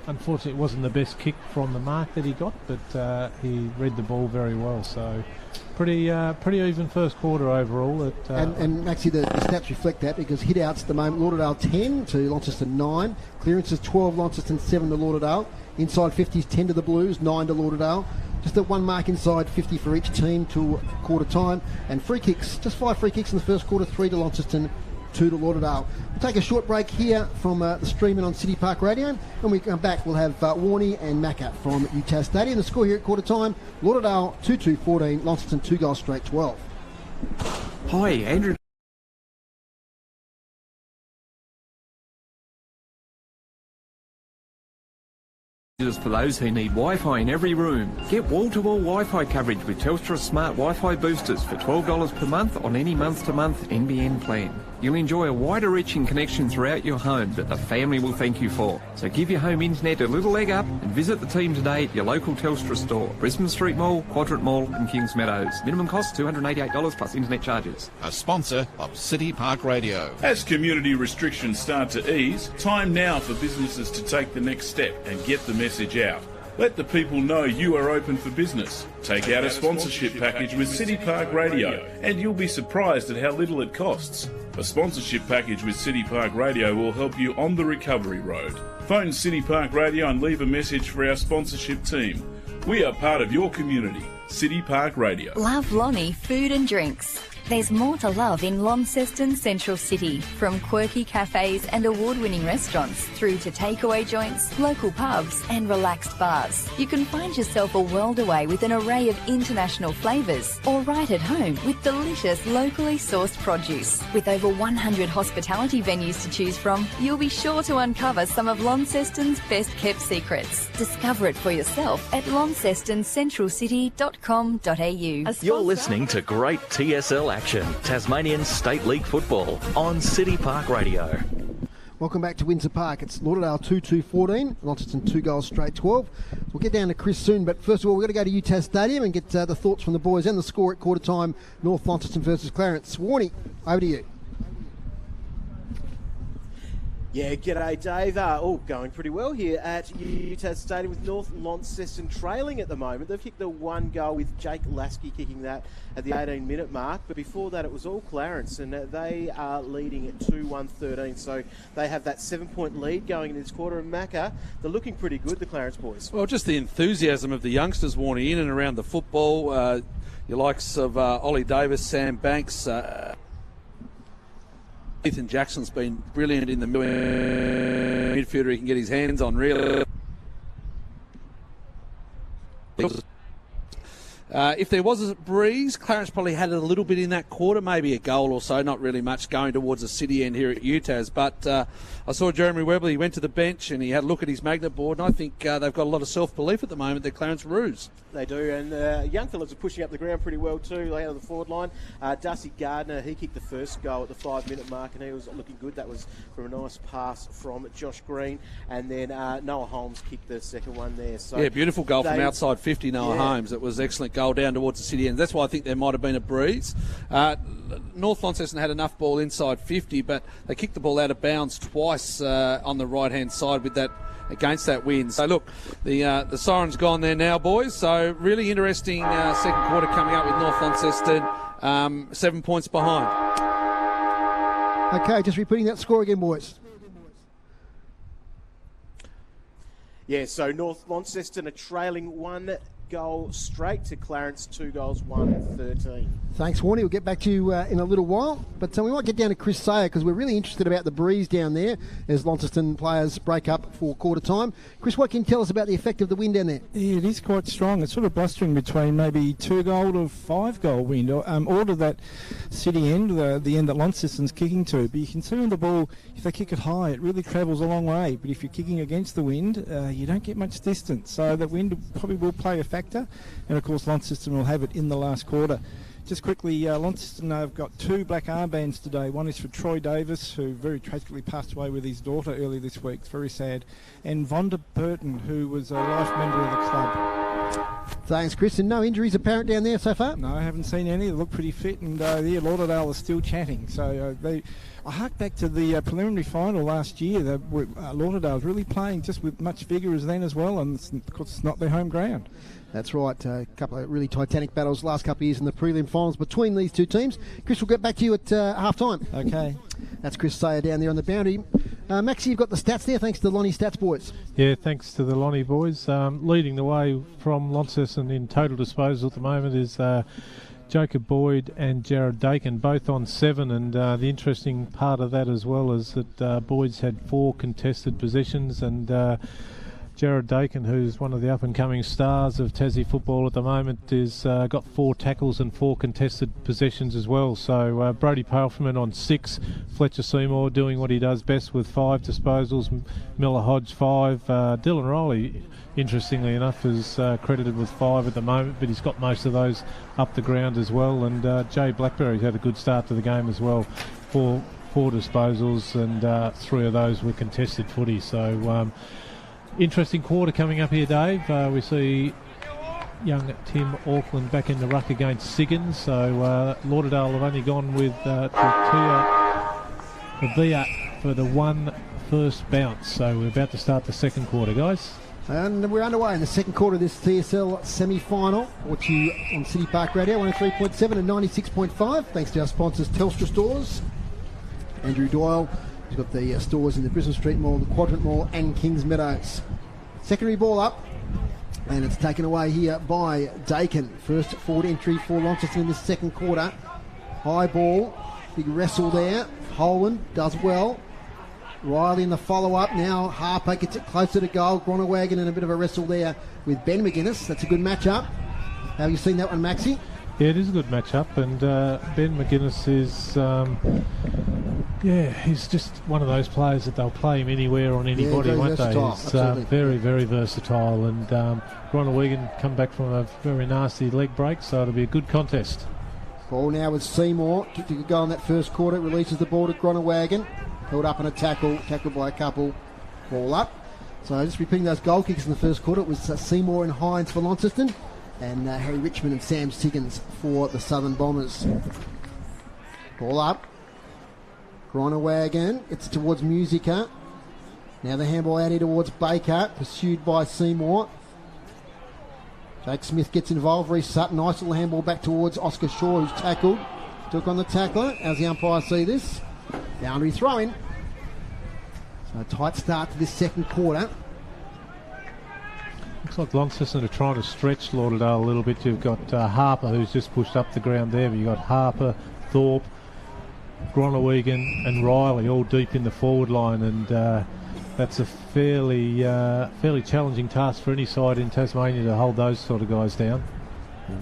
unfortunately it wasn't the best kick from the mark that he got, but he read the ball very well. So pretty even first quarter overall. And Maxie, the stats reflect that, because hit-outs at the moment, Lauderdale 10 to Launceston 9. Clearances 12, Launceston 7 to Lauderdale. Inside 50s 10 to the Blues, 9 to Lauderdale. Just that 1 mark inside 50 for each team till quarter time. And free kicks, just 5 free kicks in the first quarter, 3 to Launceston, 2 to Lauderdale. We'll take a short break here from the streaming on City Park Radio. When we come back, we'll have Warney and Macca from UTAS Stadium. The score here at quarter time, Lauderdale 2-2-14, Launceston 2 goals straight 12. Hi, Andrew. For those who need Wi-Fi in every room, get wall-to-wall Wi-Fi coverage with Telstra Smart Wi-Fi boosters for $12 per month on any month-to-month NBN plan. You'll enjoy a wider reaching connection throughout your home that the family will thank you for. So give your home internet a little leg up and visit the team today at your local Telstra store, Brisbane Street Mall, Quadrant Mall and Kings Meadows. Minimum cost $288 plus internet charges. A sponsor of City Park Radio. As community restrictions start to ease, time now for businesses to take the next step and get the message out. Let the people know you are open for business. Take out a sponsorship package with City Park Radio and you'll be surprised at how little it costs. A sponsorship package with City Park Radio will help you on the recovery road. Phone City Park Radio and leave a message for our sponsorship team. We are part of your community. City Park Radio. Love Lonnie Food and Drinks. There's more to love in Launceston Central City, from quirky cafes and award-winning restaurants through to takeaway joints, local pubs and relaxed bars. You can find yourself a world away with an array of international flavours, or right at home with delicious locally sourced produce. With over 100 hospitality venues to choose from, you'll be sure to uncover some of Launceston's best-kept secrets. Discover it for yourself at launcestoncentralcity.com.au. You're listening to great TSL action, Tasmanian State League football, on City Park Radio. Welcome back to Windsor Park. It's Lauderdale 2-2-14, Launceston 2 goals straight 12. We'll get down to Chris soon, but first of all, we've got to go to UTAS Stadium and get the thoughts from the boys and the score at quarter time, North Launceston versus Clarence. Warnie, over to you. Yeah, g'day Dave. All going pretty well here at UTAS Stadium with North Launceston trailing at the moment. They've kicked the one goal with Jake Lasky kicking that at the 18-minute mark. But before that, it was all Clarence, and they are leading at 2-1-13. So they have that 7-point lead going into this quarter. And Macca, they're looking pretty good, the Clarence boys. Well, just the enthusiasm of the youngsters, Warnie, in and around the football. Your likes of Ollie Davis, Sam Banks, Ethan Jackson's been brilliant in the midfielder. He can get his hands on, really. If there was a breeze, Clarence probably had it a little bit in that quarter, maybe a goal or so, not really much going towards the city end here at UTAS. But I saw Jeremy Webley, he went to the bench and he had a look at his magnet board, and I think they've got a lot of self-belief at the moment, the Clarence Roos. They do, and young fellas are pushing up the ground pretty well too. They out of the forward line. Darcy Gardner, he kicked the first goal at the 5-minute mark, and he was looking good. That was from a nice pass from Josh Green, and then Noah Holmes kicked the second one there. So yeah, beautiful goal from outside 50, Noah Holmes. It was excellent goal down towards the city end. That's why I think there might have been a breeze. North Launceston had enough ball inside 50, but they kicked the ball out of bounds twice on the right-hand side with that against that wind. So look, the siren's gone there now, boys. So really interesting second quarter coming up with North Launceston 7 points behind. Okay, just repeating that score again, boys. Yeah, so North Launceston are trailing 1 goal straight to Clarence, 2 goals, 1-13. Thanks, Warnie. We'll get back to you in a little while. But we might get down to Chris Sayer because we're really interested about the breeze down there as Launceston players break up for quarter time. Chris, what can you tell us about the effect of the wind down there? Yeah, it is quite strong. It's sort of blustering between maybe 2 goal to 5 goal wind, or to that city end, the end that Launceston's kicking to. But you can see on the ball, if they kick it high, it really travels a long way. But if you're kicking against the wind, you don't get much distance. So that wind probably will play a factor. And of course, Launceston will have it in the last quarter. Just quickly, Launceston have got 2 black armbands today. One is for Troy Davis, who very tragically passed away with his daughter early this week. It's very sad. And Vonda Burton, who was a life member of the club. Thanks, Chris. And no injuries apparent down there so far? No, I haven't seen any. They look pretty fit. And Lauderdale is still chatting. So I hark back to the preliminary final last year. Lauderdale was really playing just with much vigour as then as well. And of course, it's not their home ground. That's right. A couple of really titanic battles last couple of years in the prelim finals between these two teams. Chris, we'll get back to you at half-time. Okay. That's Chris Sayer down there on the boundary. Maxie, you've got the stats there. Thanks to the Lonnie Stats boys. Yeah, thanks to the Lonnie boys. Leading the way from Launceston in total disposal at the moment is Jacob Boyd and Jared Dakin, both on 7. And the interesting part of that as well is that Boyd's had 4 contested possessions, and Jared Dakin, who's one of the up-and-coming stars of Tassie football at the moment, is got 4 tackles and 4 contested possessions as well. So Brody Palfman on 6, Fletcher Seymour doing what he does best with 5 disposals, Miller Hodge 5, Dylan Riley, interestingly enough, is credited with 5 at the moment, but he's got most of those up the ground as well. And Jay Blackberry's had a good start to the game as well, 4 disposals, and 3 of those were contested footy. So interesting quarter coming up here, Dave. We see young Tim Auckland back in the ruck against Siggins. So Lauderdale have only gone with Villa for the 1 first bounce. So we're about to start the second quarter, guys. And we're underway in the second quarter of this TSL semi-final. Brought you on City Park Radio, 103.7 and 96.5. Thanks to our sponsors, Telstra Stores, Andrew Doyle. We've got the stores in the Brisbane Street Mall, the Quadrant Mall and Kings Meadows. Secondary ball up, and it's taken away here by Dakin. First forward entry for Launceston in the second quarter. High ball, big wrestle there. Holland does well. Riley in the follow-up. Now Harper gets it closer to goal. Gronewagen and a bit of a wrestle there with Ben McGuinness. That's a good matchup. Have you seen that one, Maxie? Yeah, it is a good matchup, and Ben McGuinness is, he's just one of those players that they'll play him anywhere on anybody, won't they? He's very, very versatile, and Gronewagen come back from a very nasty leg break, so it'll be a good contest. Ball now with Seymour. Kicked a good goal in that first quarter. Releases the ball to Gronewagen. held up in a tackle, tackled by a couple, ball up. So just repeating those goal kicks in the first quarter, it was Seymour and Hines for Launceston, and Harry Richmond and Sam Siggins for the Southern Bombers. Ball up. Gronewagen, it's towards Musica. Now the handball out here towards Baker, pursued by Seymour. Jake Smith gets involved, Reece Sutton, nice little handball back towards Oscar Shaw, who's tackled. Took on the tackler. How's the umpire see this? Boundary throw-in. So a tight start to this second quarter. Looks like Launceston are trying to stretch Lauderdale a little bit. You've got Harper, who's just pushed up the ground there, but you've got Harper, Thorpe, Gronewagen and Riley all deep in the forward line, and that's a fairly challenging task for any side in Tasmania to hold those sort of guys down.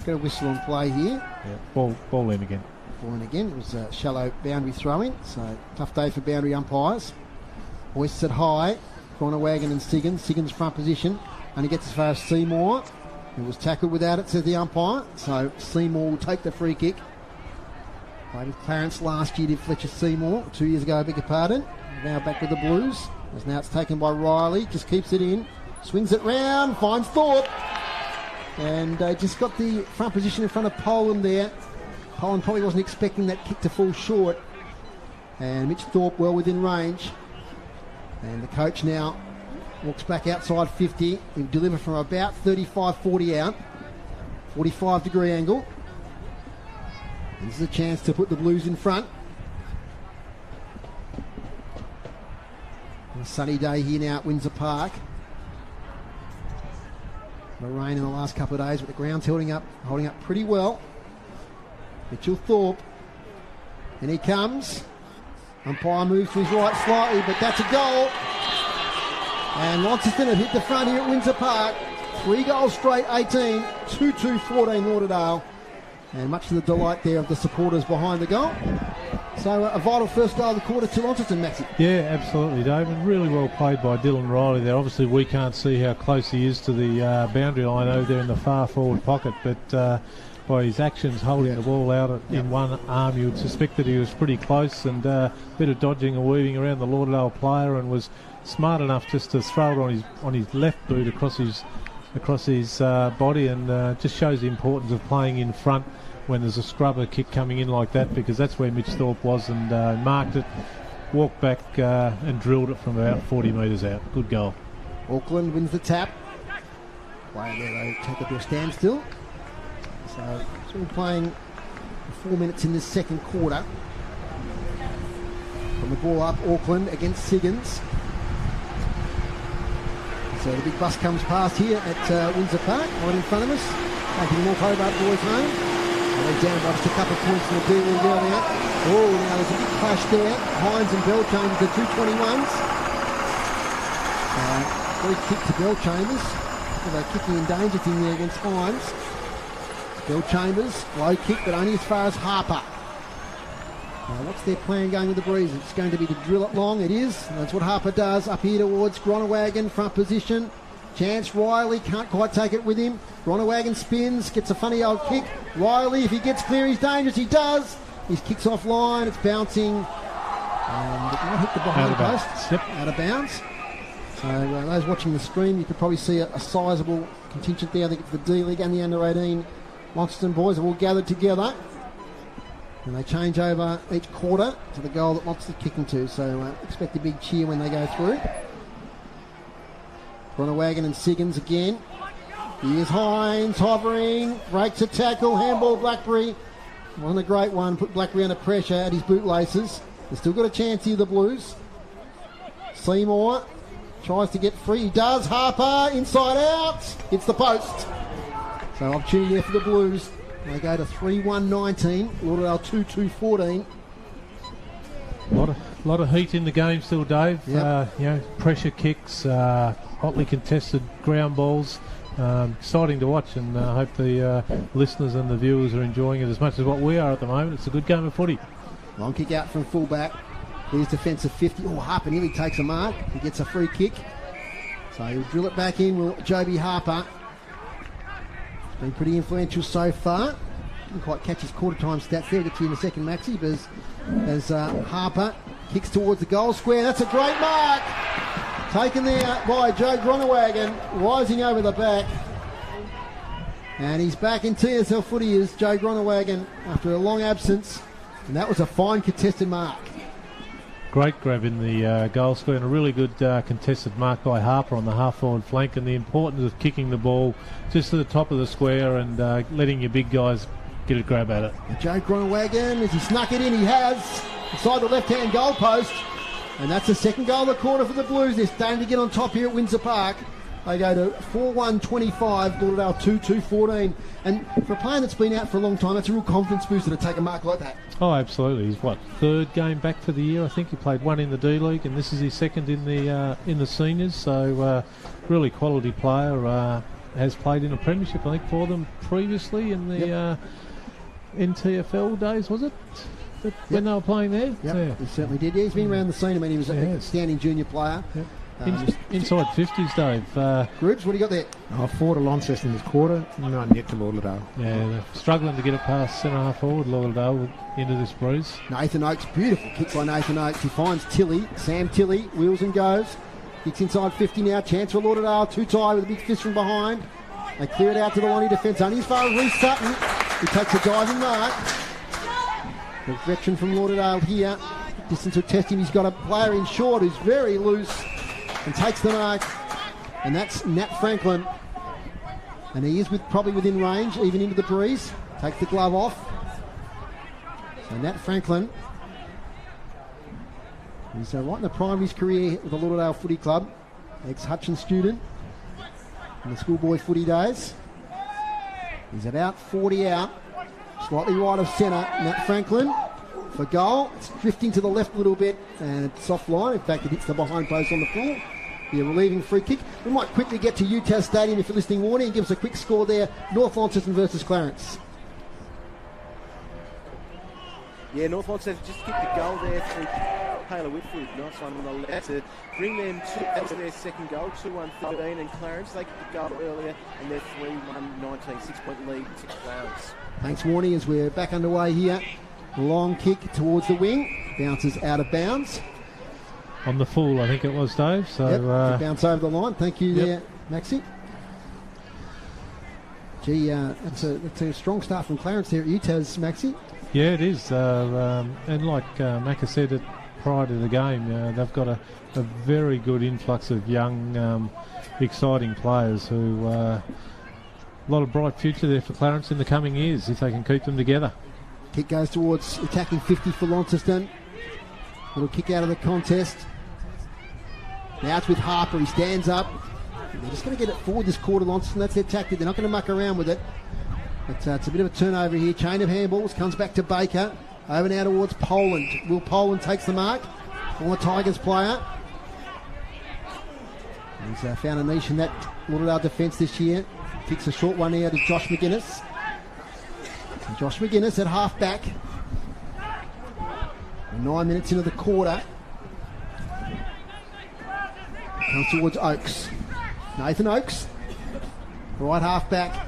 Got a whistle on play here. Yeah, ball in again. Ball in again. It was a shallow boundary throw-in, so tough day for boundary umpires. Hoists it high. Gronewagen and Siggins. Siggins front position. Only gets as far as Seymour. It was tackled without it, says the umpire. So Seymour will take the free kick. Played with Clarence last year, did Fletcher Seymour. 2 years ago, I beg your pardon. Now back with the Blues. As now it's taken by Riley. Just keeps it in. Swings it round. Finds Thorpe. And just got the front position in front of Poland there. Poland probably wasn't expecting that kick to fall short. And Mitch Thorpe well within range. And the coach now walks back outside 50. He'll deliver from about 35-40 out. 45-degree angle. And this is a chance to put the Blues in front. On a sunny day here now at Windsor Park. The rain in the last couple of days, but the ground's holding up pretty well. Mitchell Thorpe. And he comes. Umpire moves to his right slightly, but that's a goal. And Launceston have hit the front here at Windsor Park. 3 goals straight, 18. 2-2-14 Lauderdale. And much to the delight there of the supporters behind the goal. So a vital first goal of the quarter to Launceston, Maxie. Yeah, absolutely, Dave. And really well played by Dylan Riley there. Obviously, we can't see how close he is to the boundary line over there in the far forward pocket, but by his actions holding the ball out in one arm, you would suspect that he was pretty close, and a bit of dodging and weaving around the Lauderdale player, and was smart enough just to throw it on his left boot across his body, and just shows the importance of playing in front when there's a scrubber kick coming in like that, because that's where Mitch Thorpe was, and marked it, walked back and drilled it from about 40 metres out. Good goal. Auckland wins the tap. Player there, they take it to a standstill. So we're playing 4 minutes in this second quarter. From the ball up, Auckland against Siggins. So the big bus comes past here at Windsor Park, right in front of us, taking the North Hobart boys home. And they're down by just a couple of points in the D-League earlier. Oh, now there's a big clash there. Hines and Bellchambers, the 221s. Free kick to Bellchambers. A kicking in danger thing there against Hines. Bellchambers, low kick, but only as far as Harper. Now, what's their plan going with the Breeze? It's going to be to drill it long. It is. That's what Harper does. Up here towards Gronewagen, front position. Chance Riley, can't quite take it with him. Gronewagen spins, gets a funny old kick. Riley, if he gets clear, he's dangerous. He does. His kick's offline. It's bouncing. And it might hit the behind post. Yep. Out of bounds. So those watching the stream, you could probably see a sizable contingent there. I think it's the D-League and the Under-18 Launceston boys are all gathered together. And they change over each quarter to the goal that Launceston kicking to. So expect a big cheer when they go through. Gronewagen and Siggins again. Here's Hines hovering, breaks a tackle, handball Blackberry. Wasn't a great one, put Blackberry under pressure at his bootlaces. They've still got a chance here, the Blues. Seymour tries to get free, he does. Harper, inside out, hits the post. So opportunity there for the Blues. They go to 3-1-19, Lauderdale 2-2-14. Lot of heat in the game still, Dave. Yep. Pressure kicks, hotly contested ground balls. Exciting to watch, and I hope the listeners and the viewers are enjoying it as much as what we are at the moment. It's a good game of footy. Long kick out from fullback. Here's defensive 50. Oh, Harper nearly takes a mark. He gets a free kick. So he'll drill it back in, will Joby Harper. He's been pretty influential so far. Didn't quite catch his quarter time stats there. We'll get to you in a second, Maxie, but as Harper Kicks towards the goal square. That's a great mark. Taken there by Joe Gronewagen, rising over the back. And he's back in TSL footy as Joe Gronewagen after a long absence. And that was a fine contested mark. Great grab in the goal square and a really good contested mark by Harper on the half-forward flank, and the importance of kicking the ball just to the top of the square and letting your big guys get a grab at it. And Joe Gronewagen, as he snuck it in, he has inside the left-hand goal post. And that's the second goal of the quarter for the Blues. They're starting to get on top here at Windsor Park. They go to 4-1-25, Lauderdale 2-2-14. And for a player that's been out for a long time, that's a real confidence booster to take a mark like that. Oh, absolutely. He's, third game back for the year. I think he played one in the D-League, and this is his second in the seniors. So, really quality player. Has played in a premiership, I think, for them previously in the NTFL days, was it? When they were playing there? Yeah, he certainly did. Yeah, he's been around the scene. I mean, he was a standing junior player. Yep. Inside 50s, Dave. Groups, what do you got there? 4 to Launceston this quarter, 9 yet to Lauderdale. Yeah, they're struggling to get it past centre-half forward, Lauderdale, into this breeze. Nathan Oakes, beautiful kicks by Nathan Oakes. He finds Tilly, Sam Tilly, wheels and goes. Kicks inside 50 now, chance for Lauderdale, too tight with a big fist from behind. They clear it out to the Lonnie defence, only as far as Reece Sutton, who takes a diving mark. The veteran from Lauderdale here, distance will test him. He's got a player in short who's very loose and takes the mark, and that's Nat Franklin. And he is probably within range, even into the breeze. Takes the glove off. So Nat Franklin, he's right in the prime of his career with the Lauderdale Footy Club, ex-Hutchins student in the schoolboy footy days. He's about 40 out, slightly right of centre. Nat Franklin for goal. It's drifting to the left a little bit, and it's soft line. In fact, it hits the behind post on the full. Be a relieving free kick. We might quickly get to UTAS Stadium if you're listening, Warnie, and give us a quick score there. North Launceston versus Clarence. Yeah, North Launceston just kicked the goal there through Taylor Whitfield. Nice one on the left to bring them to their second goal, 2-1-13, and Clarence, they kicked the goal earlier, and they're 3-1-19, 6-point lead to Clarence. Thanks, Warnie, as we're back underway here. Long kick towards the wing, bounces out of bounds. On the full, I think it was, Dave. So bounce over the line. Thank you there, Maxie. Gee, that's a strong start from Clarence there at UTAS, Maxie. Yeah, it is. And like Macca said prior to the game, they've got a very good influx of young, exciting players who... a lot of bright future there for Clarence in the coming years if they can keep them together. Kick goes towards attacking 50 for Launceston. Little kick out of the contest. Now it's with Harper. He stands up. They're just going to get it forward this quarter, Launceston. That's their tactic. They're not going to muck around with it. But it's a bit of a turnover here. Chain of handballs comes back to Baker. Over now towards Poland. Will Poland takes the mark. Former Tigers player. He's found a niche in that Lauderdale defence this year. Kicks a short one here to Josh McGuinness. And Josh McGuinness at half back. 9 minutes into the quarter. Comes towards Oakes. Nathan Oakes. Right half back.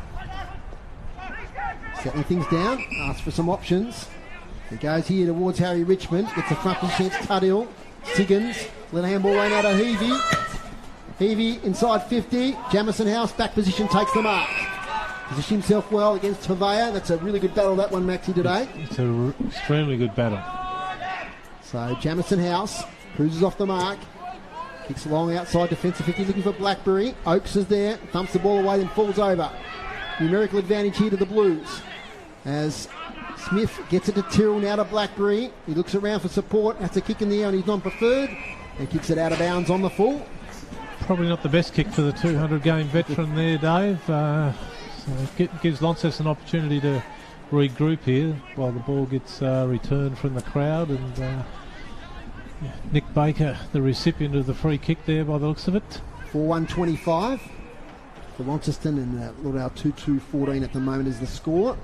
Settling things down. Asks for some options. He goes here towards Harry Richmond. Gets the front chance. Tudill. Tiggins. Little handball ran out of Heavey. Heavey inside 50. Jamison House back position takes the mark. Positions himself well against Tavea. That's a really good battle, that one, Maxie, today. It's an extremely good battle. So Jamison House cruises off the mark. Kicks along outside defensive 50, looking for Blackberry. Oakes is there. Thumps the ball away, then falls over. Numerical advantage here to the Blues. As Smith gets it to Tyrrell, now to Blackberry. He looks around for support. That's a kick in the air on his non-preferred. And kicks it out of bounds on the full. Probably not the best kick for the 200-game veteran there, Dave. So it gives Launceston an opportunity to regroup here while the ball gets returned from the crowd. And Nick Baker, the recipient of the free kick there by the looks of it. 4-1-25 for Launceston, and Lauderdale 2-2-14 at the moment is the score.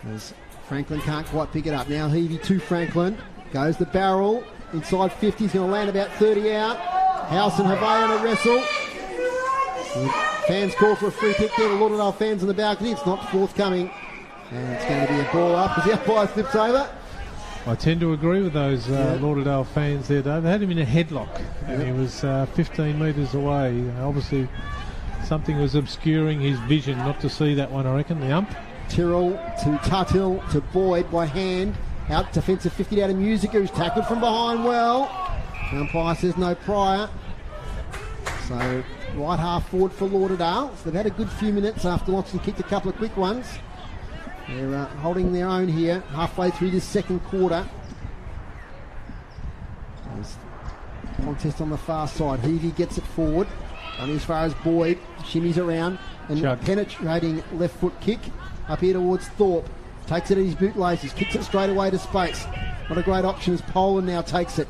As Franklin can't quite pick it up. Now Heavey to Franklin. Goes the barrel. Inside 50, he's going to land about 30 out. House and Havay on a wrestle. And fans call for a free kick there. The Lauderdale fans on the balcony. It's not forthcoming. And it's going to be a ball up as the umpire flips over. I tend to agree with those Lauderdale fans there, Dave. They had him in a headlock, and he was 15 metres away. Obviously, something was obscuring his vision not to see that one, I reckon, the ump. Tyrrell to Tuthill to Boyd by hand. Out defensive 50 out of Music, who's tackled from behind well. The umpire says no prior. So right half forward for Lauderdale. So they've had a good few minutes after Launceston kicked a couple of quick ones. They're holding their own here halfway through this second quarter. There's contest on the far side. Heavey gets it forward. Only as far as Boyd. Shimmies around. And penetrating left foot kick up here towards Thorpe. Takes it at his bootlaces. Kicks it straight away to space. Not a great option as Poland now takes it.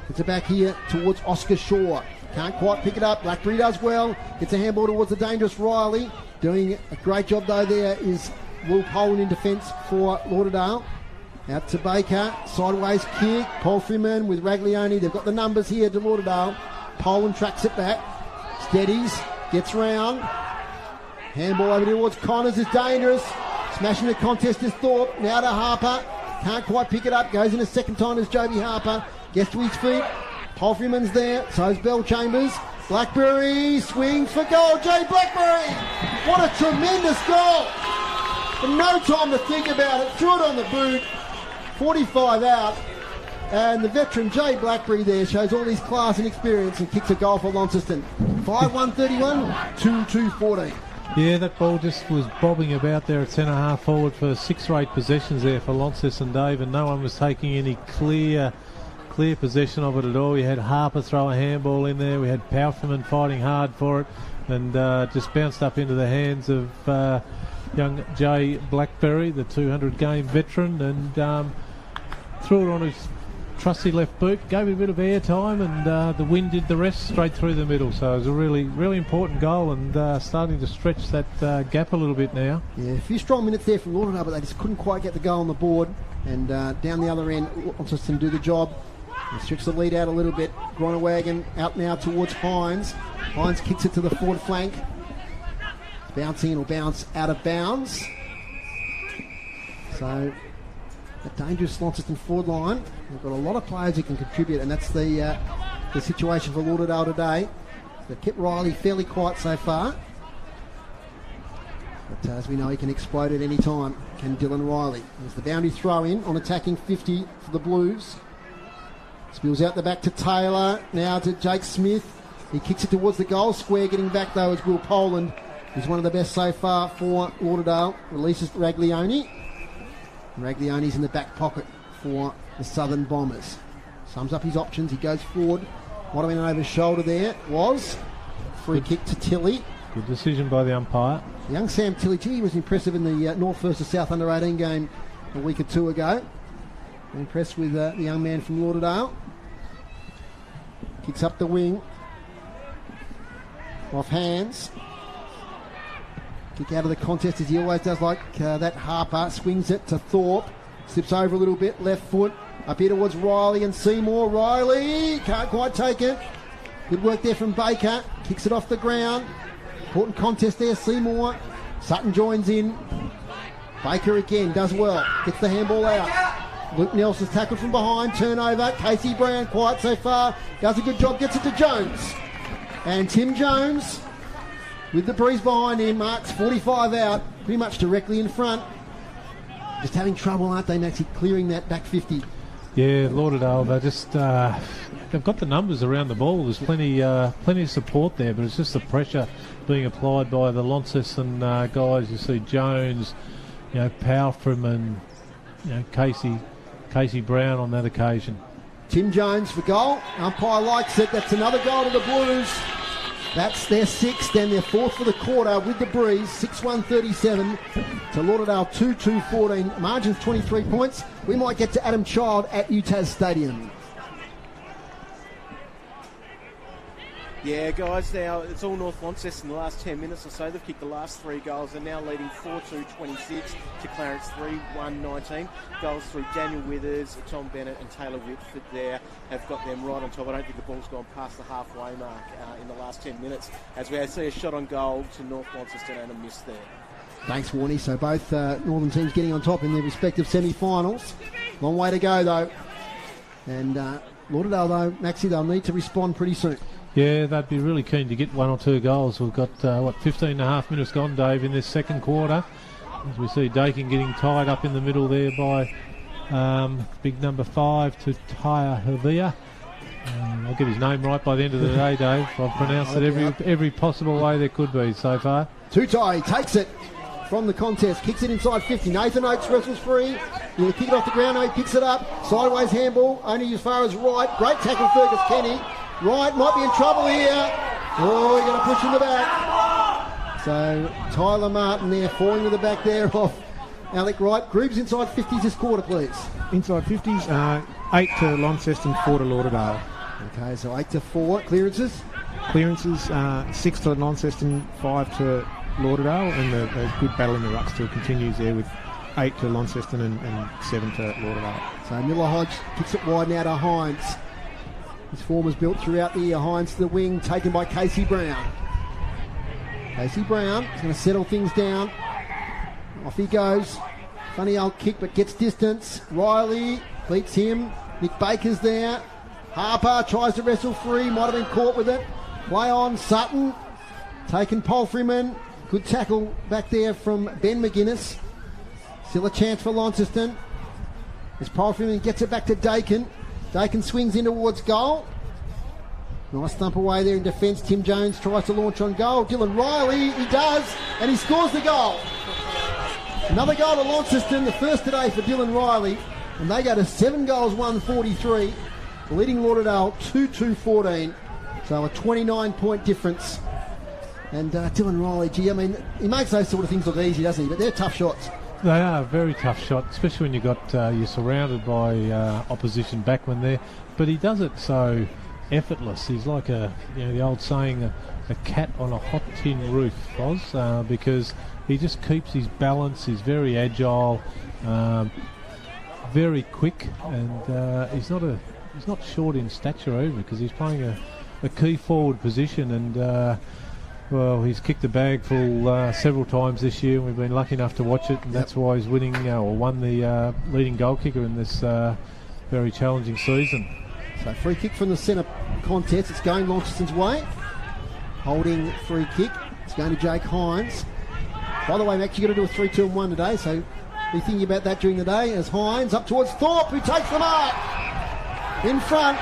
It's it back here towards Oscar Shaw. Can't quite pick it up. Blackberry does well. Gets a handball towards the dangerous Riley. Doing a great job though there is Will Poland in defence for Lauderdale. Out to Baker. Sideways kick. Paul Freeman with Raglione. They've got the numbers here to Lauderdale. Poland tracks it back. Steadies. Gets round. Handball over towards Connors is dangerous. Smashing the contest is Thorpe. Now to Harper. Can't quite pick it up. Goes in a second time as Joby Harper. Gets to his feet. Paul Freeman's there. So's Bell Chambers. Blackberry swings for goal. Jay Blackberry. What a tremendous goal. And no time to think about it. Threw it on the boot. 45 out. And the veteran Jay Blackberry there shows all his class and experience and kicks a goal for Launceston. 5-1-31, 2-2-14. Yeah, that ball just was bobbing about there at centre-half forward for 6 or 8 possessions there for Launceston, Dave, and no one was taking any clear possession of it at all. You had Harper throw a handball in there. We had Powerfulman fighting hard for it, and just bounced up into the hands of young Jay Blackberry, the 200-game veteran, and threw it on his trusty left boot, gave it a bit of air time, and the wind did the rest straight through the middle. So it was a really, really important goal, and starting to stretch that gap a little bit now. Yeah, a few strong minutes there from Lauderdale, but they just couldn't quite get the goal on the board. And down the other end, Launceston do the job. They stretch the lead out a little bit. Groenewagen out now towards Hines. Hines kicks it to the forward flank. Bouncing, it'll bounce out of bounds. So a dangerous Launceston forward line. They've got a lot of players who can contribute, and that's the situation for Lauderdale today. They've kept Riley fairly quiet so far, but as we know, he can explode at any time. Can Dylan Riley? There's the boundary throw in on attacking 50 for the Blues. Spills out the back to Taylor, now to Jake Smith. He kicks it towards the goal square. Getting back though is Will Poland, who's one of the best so far for Lauderdale. Releases Raglione. Raglione's in the back pocket for the Southern Bombers. Sums up his options. He goes forward. What went over his shoulder there was free kick to Tilley. Good decision by the umpire. Young Sam Tilley, he was impressive in the North versus South under-18 game a week or two ago. Impressed with the young man from Lauderdale. Kicks up the wing. Off hands. Kick out of the contest as he always does, like that Harper. Swings it to Thorpe. Slips over a little bit, left foot. Up here towards Riley and Seymour. Riley can't quite take it. Good work there from Baker. Kicks it off the ground. Important contest there, Seymour. Sutton joins in. Baker again, does well. Gets the handball out. Luke Nelson's tackled from behind. Turnover. Casey Brown, quiet so far. Does a good job, gets it to Jones. And Tim Jones, with the breeze behind him, marks 45 out, pretty much directly in front. Just having trouble, aren't they, Maxie, clearing that back 50? Yeah, Lauderdale, they're just, they've got the numbers around the ball. There's plenty of support there, but it's just the pressure being applied by the Launceston guys. You see Jones, Powerful and Casey Brown on that occasion. Tim Jones for goal. Umpire likes it. That's another goal to the Blues. That's their 6th and their 4th for the quarter with the breeze. 6-1-37 to Lauderdale 2-2-14. Margins 23 points. We might get to Adam Child at UTAS Stadium. Yeah, guys, now it's all North Launceston in the last 10 minutes or so. They've kicked the last 3 goals. They're now leading 4-2-26 to Clarence 3-1-19. Goals through Daniel Withers, Tom Bennett and Taylor Whitford there have got them right on top. I don't think the ball's gone past the halfway mark in the last 10 minutes as we see a shot on goal to North Launceston and a miss there. Thanks, Warnie. So both northern teams getting on top in their respective semi-finals. Long way to go, though. And Lauderdale, though, Maxie, they'll need to respond pretty soon. Yeah, they'd be really keen to get 1 or 2 goals. We've got, 15 and a half minutes gone, Dave, in this second quarter. As we see Dakin getting tied up in the middle there by big number 5 to Tyre Hervia. I'll get his name right by the end of the day, Dave. I've pronounced it every possible way there could be so far. Tutai takes it from the contest, kicks it inside 50. Nathan Oates wrestles free. He'll kick it off the ground. He picks it up. Sideways handball, only as far as right. Great tackle, Fergus Kenny. Right, might be in trouble here. Oh, you're going to push in the back. So Tyler Martin there, falling to the back there off Alec Wright. Groups inside 50s this quarter, please. Inside 50s, 8 to Launceston, 4 to Lauderdale. Okay, so 8 to 4. Clearances? Clearances, 6 to Launceston, 5 to Lauderdale, and the good battle in the ruck still continues there with 8 to Launceston and 7 to Lauderdale. So Miller Hodge kicks it wide now to Hines. His form was built throughout the year. Hines to the wing, taken by Casey Brown. Casey Brown is going to settle things down. Off he goes. Funny old kick, but gets distance. Riley beats him. Nick Baker's there. Harper tries to wrestle free. Might have been caught with it. Play on. Sutton. Taken Palfreyman. Good tackle back there from Ben McGuinness. Still a chance for Launceston. As Palfreyman gets it back to Dakin. Dakin swings in towards goal. Nice thump away there in defence. Tim Jones tries to launch on goal. Dylan Riley, he does, and he scores the goal. Another goal to Launceston, the first today for Dylan Riley, and they go to 7 goals, 143, leading Lauderdale 2-2-14. So a 29-point difference. And Dylan Riley, gee, I mean, he makes those sort of things look easy, doesn't he? But they're tough shots. They are very tough shots, especially when you're surrounded by opposition backmen there. But he does it so effortless. He's like the old saying, a cat on a hot tin roof, Oz, because he just keeps his balance. He's very agile, very quick, and he's not short in stature either, because he's playing a key forward position. And well, he's kicked the bag full several times this year, and we've been lucky enough to watch it, and that's why he's won the leading goal kicker in this very challenging season. So free kick from the centre contest. It's going Launceston's way. Holding free kick. It's going to Jake Hines. By the way, Max, you've got to do a 3-2-1 today, so be thinking about that during the day. As Hines up towards Thorpe, who takes the mark. In front.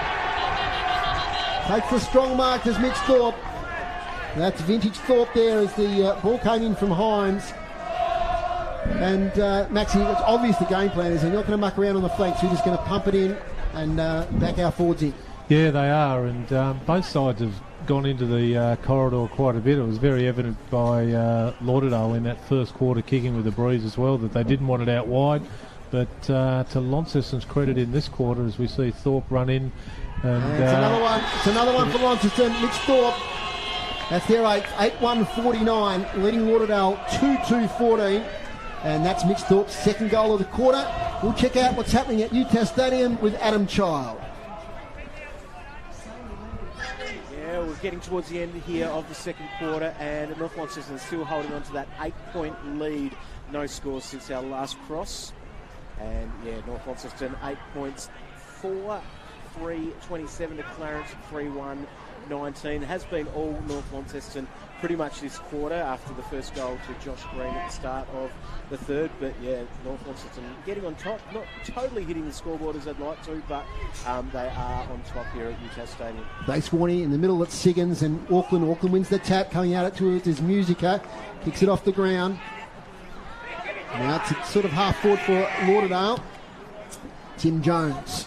Takes the strong mark as Mitch Thorpe. That's vintage Thorpe there as the ball came in from Hines. And Maxie, it's obvious the game plan is they're not going to muck around on the flanks. We're just going to pump it in and back our forwards in. Yeah, they are, and both sides have gone into the corridor quite a bit. It was very evident by Lauderdale in that first quarter, kicking with the breeze as well, that they didn't want it out wide. But to Launceston's credit in this quarter, as we see Thorpe run in. And it's another one. It's another one for Launceston. Mitch Thorpe. That's their 8-1-49, leading Lauderdale 2-2-14. And that's Mitch Thorpe's second goal of the quarter. We'll check out what's happening at UTAS Stadium with Adam Child. Yeah, we're getting towards the end here of the second quarter, and North Launceston is still holding on to that 8-point lead. No scores since our last cross. And yeah, North Launceston 8 points, 4-3-27 to Clarence, 3-1-19. It has been all North Launceston pretty much this quarter after the first goal to Josh Green at the start of the third. But yeah, North Launceston getting on top, not totally hitting the scoreboard as they'd like to, but they are on top here at UTAS Stadium. They Swanee in the middle at Siggins, and Auckland wins the tap, coming out to it is Musica, kicks it off the ground. Now it's sort of half forward for Lauderdale. Tim Jones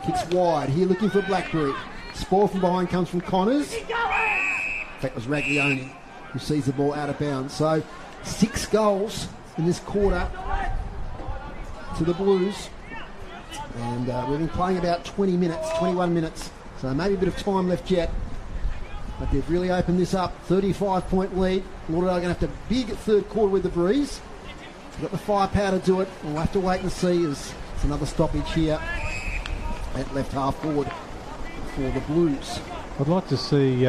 kicks wide here, looking for Blackberry. Spoil from behind comes from Connors. In fact, it was Raglioni who sees the ball out of bounds. So 6 goals in this quarter to the Blues. And we've been playing about 21 minutes. So maybe a bit of time left yet. But they've really opened this up. 35-point lead. Lauderdale are going to have to big third quarter with the breeze. They've got the firepower to do it. We'll have to wait and see as it's another stoppage here at left half forward for the Blues. I'd like to see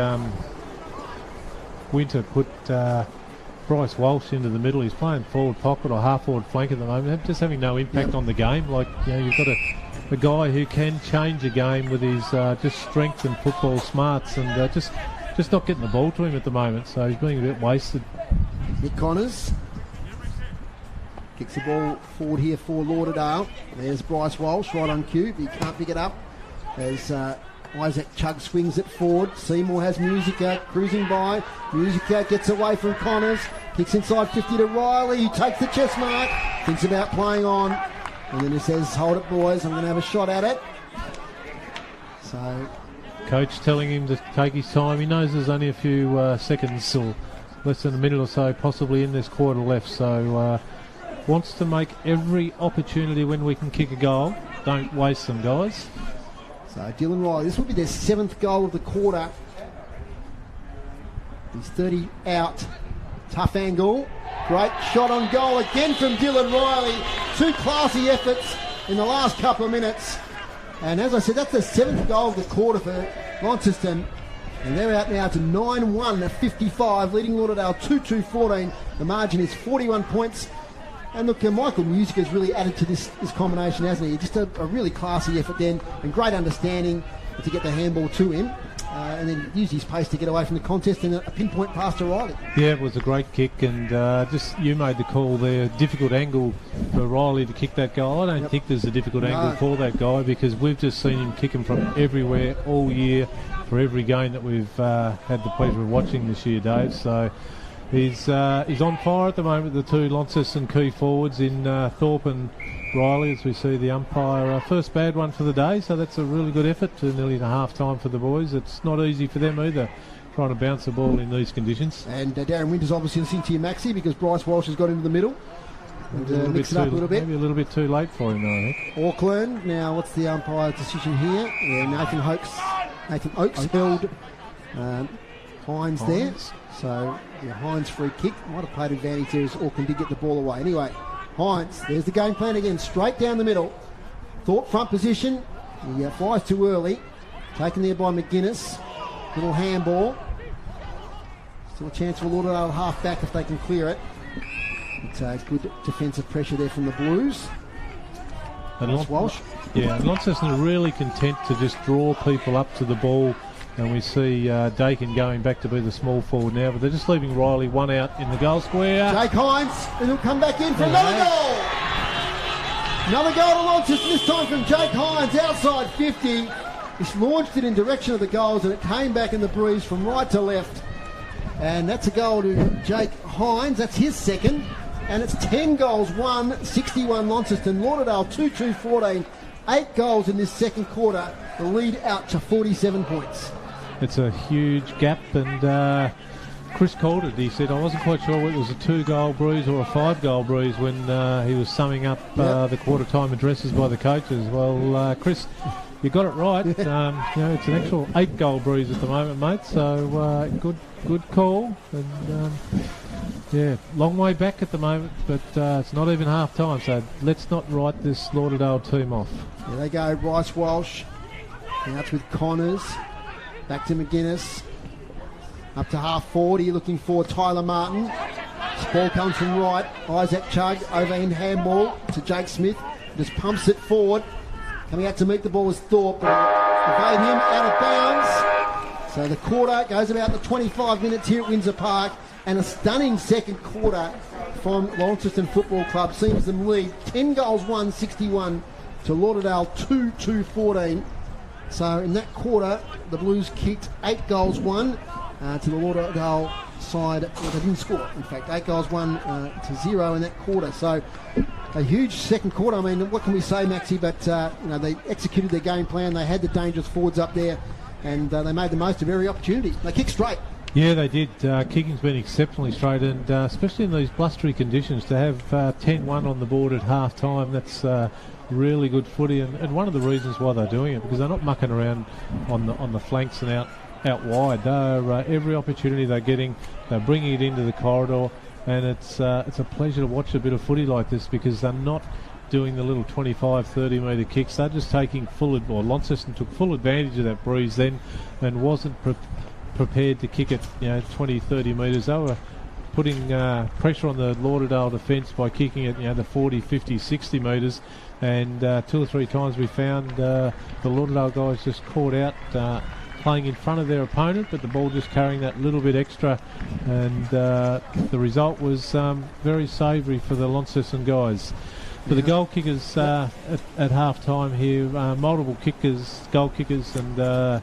Winter put Bryce Walsh into the middle. He's playing forward pocket or half forward flank at the moment, just having no impact on the game. Like, you've got a guy who can change a game with his just strength and football smarts, and just not getting the ball to him at the moment. So he's being a bit wasted. Nick Connors kicks the ball forward here for Lauderdale. There's Bryce Walsh right on cue, but he can't pick it up as Isaac Chugg swings it forward. Seymour has Musica cruising by. Musica gets away from Connors, kicks inside 50 to Riley, who takes the chest mark, thinks about playing on, and then he says, hold it boys, I'm going to have a shot at it. So coach telling him to take his time. He knows there's only a few seconds or less than a minute or so possibly in this quarter left, so wants to make every opportunity when we can kick a goal. Don't waste them, guys. So Dylan Riley, this will be their 7th goal of the quarter. He's 30 out. Tough angle. Great shot on goal again from Dylan Riley. 2 classy efforts in the last couple of minutes. And as I said, that's the 7th goal of the quarter for Launceston. And they're out now to 9-1 at 55, leading Lauderdale 2-2-14. The margin is 41 points. And look, Michael Music has really added to this combination, hasn't he? Just a really classy effort then, and great understanding to get the handball to him. And then use his pace to get away from the contest, and a pinpoint pass to Riley. Yeah, it was a great kick, and just you made the call there. Difficult angle for Riley to kick that goal. I don't think there's a difficult angle for that guy, because we've just seen him kick him from everywhere all year for every game that we've had the pleasure of watching this year, Dave. So he's on fire at the moment, the two Launceston key forwards in Thorpe and Riley, as we see the umpire. First bad one for the day, so that's a really good effort to nearly to half time for the boys. It's not easy for them either, trying to bounce the ball in these conditions. And Darren Winters obviously listening to you, Maxie, because Bryce Walsh has got into the middle. And mixed it up a little bit. Maybe a little bit too late for him, though, I think. Auckland, now what's the umpire's decision here? Yeah, Nathan Oakes held Hines there. So, Hines free kick. Might have played advantage there as Auckland did get the ball away. Anyway, Hines, there's the game plan again, straight down the middle. Thorpe front position. He flies too early. Taken there by McGuinness. Little handball. Still a chance for Lauderdale half back if they can clear it. It's good defensive pressure there from the Blues. And Walsh. Yeah, and Launceston are really content to just draw people up to the ball. And we see Dakin going back to be the small forward now, but they're just leaving Riley one out in the goal square. Jake Hines, and he'll come back in for another goal. Another goal to Launceston, this time from Jake Hines, outside 50. He's launched it in direction of the goals, and it came back in the breeze from right to left. And that's a goal to Jake Hines. That's his second. And it's 10 goals, 61 Launceston. Lauderdale 2-2-14. 8 goals in this second quarter. The lead out to 47 points. It's a huge gap, and Chris called it. He said, I wasn't quite sure whether it was a 2-goal breeze or a 5-goal breeze when he was summing up the quarter-time addresses by the coaches. Well, Chris, you got it right. It's an actual 8-goal breeze at the moment, mate. So good call. And long way back at the moment, but it's not even half time. So let's not write this Lauderdale team off. There they go, Bryce Walsh. Out with Connors. Back to McGuinness. Up to half 40, looking for Tyler Martin. This ball comes from right. Isaac Chugg, overhand handball to Jake Smith. Just pumps it forward. Coming out to meet the ball is Thorpe, but evade him out of bounds. So the quarter goes about the 25 minutes here at Windsor Park, and a stunning second quarter from Launceston Football Club sees them lead 10 goals, 61 to Lauderdale 2-2-14. So in that quarter, the Blues kicked 8 goals, 1 to the Lauderdale side. Well, they didn't score, in fact. 8 goals, 1 to 0 in that quarter. So a huge second quarter. I mean, what can we say, Maxie? But they executed their game plan. They had the dangerous forwards up there, and they made the most of every opportunity. They kicked straight. Yeah, they did. Kicking's been exceptionally straight, and especially in these blustery conditions, to have 10-1 on the board at half time, that's really good footy, and one of the reasons why they're doing it, because they're not mucking around on the flanks and out wide. They're every opportunity they're getting, they're bringing it into the corridor, and it's a pleasure to watch a bit of footy like this, because they're not doing the little 25-30 metre kicks. They're just taking Launceston took full advantage of that breeze then, and wasn't prepared to kick it 20-30 metres. They were putting pressure on the Lauderdale defence by kicking it, the 40, 50, 60 metres. And 2 or 3 times we found the Lauderdale guys just caught out playing in front of their opponent, but the ball just carrying that little bit extra. And the result was very savoury for the Launceston guys. For the goal kickers at half-time here, multiple goal kickers, and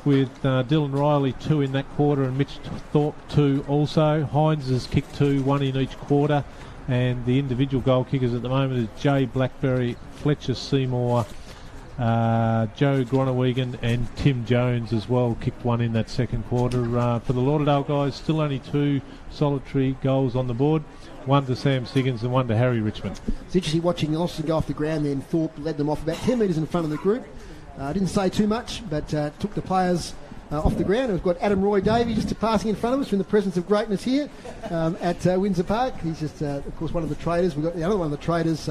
with Dylan Riley 2 in that quarter and Mitch Thorpe 2 also. Hines has kicked 2, 1 in each quarter, and the individual goal kickers at the moment is Jay Blackberry, Fletcher Seymour, Joe Gronewegan and Tim Jones as well kicked 1 in that second quarter. For the Lauderdale guys, still only 2 solitary goals on the board, 1 to Sam Siggins and 1 to Harry Richmond. It's interesting watching Launceston go off the ground then. Thorpe led them off about 10 metres in front of the group. Didn't say too much, but took the players off the ground. We've got Adam Roy Davey just passing in front of us from the presence of greatness here at Windsor Park. He's just, of course, one of the traders. We've got the other one of the traders,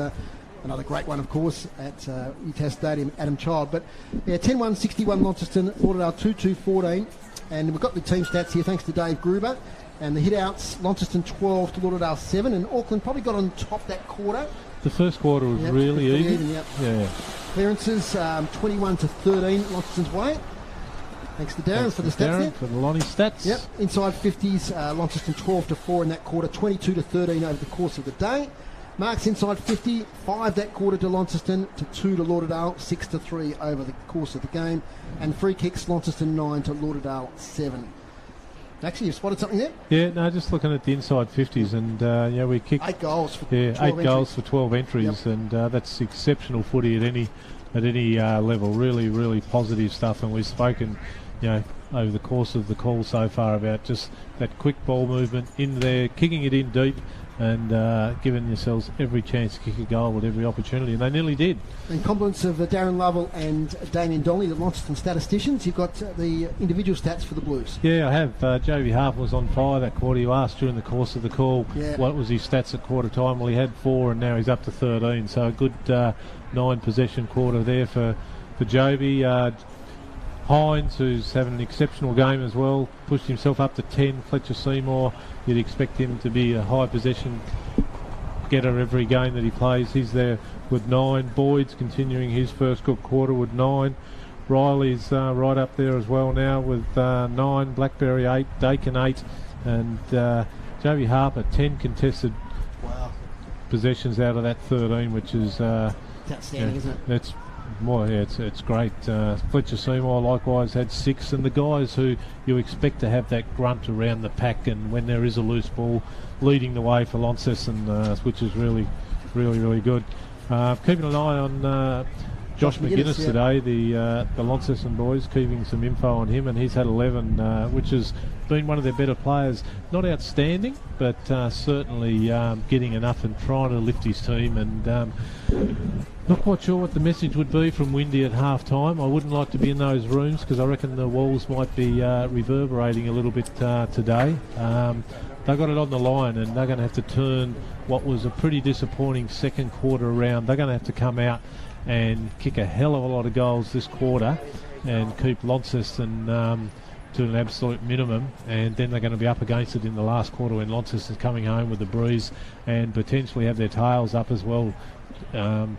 another great one, of course, at UTAS Stadium, Adam Child. But, 10-1, 61 Launceston, Lauderdale 2-2, 14. And we've got the team stats here, thanks to Dave Gruber. And the hit-outs, Launceston 12 to Lauderdale 7. And Auckland probably got on top that quarter. The first quarter was really even. Yeah. Clearances 21 to 13 Launceston's way. Thanks to Darren for the stats there. For the Lonnie stats. Yep. Inside 50s, Launceston 12 to 4 in that quarter, 22 to 13 over the course of the day. Marks inside 50, 5 that quarter to Launceston, to 2 to Lauderdale, 6 to 3 over the course of the game. And free kicks, Launceston 9 to Lauderdale 7. Actually, you've spotted something there? Yeah, no, just looking at the inside 50s, and we kicked 8 goals for 8 goals for 12 entries, and that's exceptional footy at any level. Really, really positive stuff. And we've spoken, over the course of the call so far about just that quick ball movement in there, kicking it in deep, and giving yourselves every chance to kick a goal with every opportunity, and they nearly did. In compliments of Darren Lovell and Damien Donnelly, the Launceston statisticians, you've got the individual stats for the Blues. Yeah, I have. Jovi Harper was on fire that quarter. You asked during the course of the call what was his stats at quarter time. Well, he had 4 and now he's up to 13, so a good 9 possession quarter there for Jovi. Hines, who's having an exceptional game as well, pushed himself up to 10. Fletcher Seymour, you'd expect him to be a high possession getter every game that he plays. He's there with 9. Boyd's continuing his first good quarter with 9. Riley's right up there as well now with 9. Blackberry 8. Dakin 8. And Jovi Harper 10 contested possessions out of that 13, which is outstanding, isn't it? That's more, it's great. Fletcher Seymour likewise had 6, and the guys who you expect to have that grunt around the pack, and when there is a loose ball, leading the way for Launceston, which is really, really, really good. Keeping an eye on Josh McGuinness today, the Launceston boys, keeping some info on him, and he's had 11, which has been one of their better players. Not outstanding, but certainly getting enough and trying to lift his team. And not quite sure what the message would be from Windy at half-time. I wouldn't like to be in those rooms because I reckon the walls might be reverberating a little bit today. They've got it on the line, and they're going to have to turn what was a pretty disappointing second quarter around. They're going to have to come out and kick a hell of a lot of goals this quarter and keep Launceston to an absolute minimum, and then they're going to be up against it in the last quarter when Launceston's coming home with the breeze and potentially have their tails up as well. It'll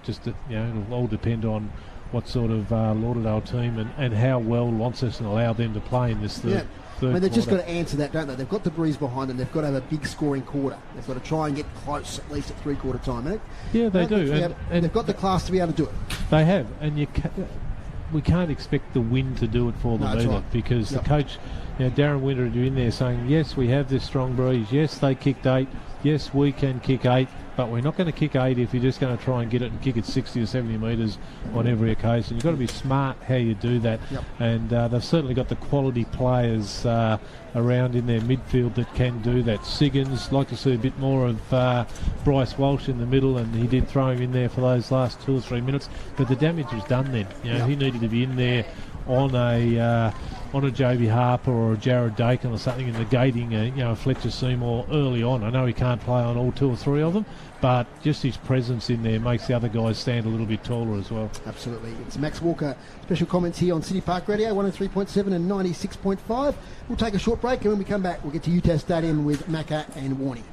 all depend on what sort of Lauderdale team and how well Launceston allow them to play in this third they've just got to answer that, don't they? They've got the breeze behind them. They've got to have a big scoring quarter. They've got to try and get close, at least at three-quarter time. Yeah, they do. And they've got the class to be able to do it. They have, and we can't expect the wind to do it for them either, because the coach, Darren Winter, are in there saying, yes, we have this strong breeze. Yes, they kicked 8. Yes, we can kick 8, but we're not going to kick 8 if you're just going to try and get it and kick it 60 or 70 metres on every occasion. You've got to be smart how you do that. And they've certainly got the quality players around in their midfield that can do that. Siggins, like to see a bit more of Bryce Walsh in the middle, and he did throw him in there for those last 2 or 3 minutes, but the damage was done then. He needed to be in there on a JB Harper or a Jared Dakin or something and negating a Fletcher Seymour early on. I know he can't play on all two or three of them, but just his presence in there makes the other guys stand a little bit taller as well. Absolutely. It's Max Walker. Special comments here on City Park Radio, 103.7 and 96.5. We'll take a short break, and when we come back, we'll get to UTAS Stadium with Macca and Warney.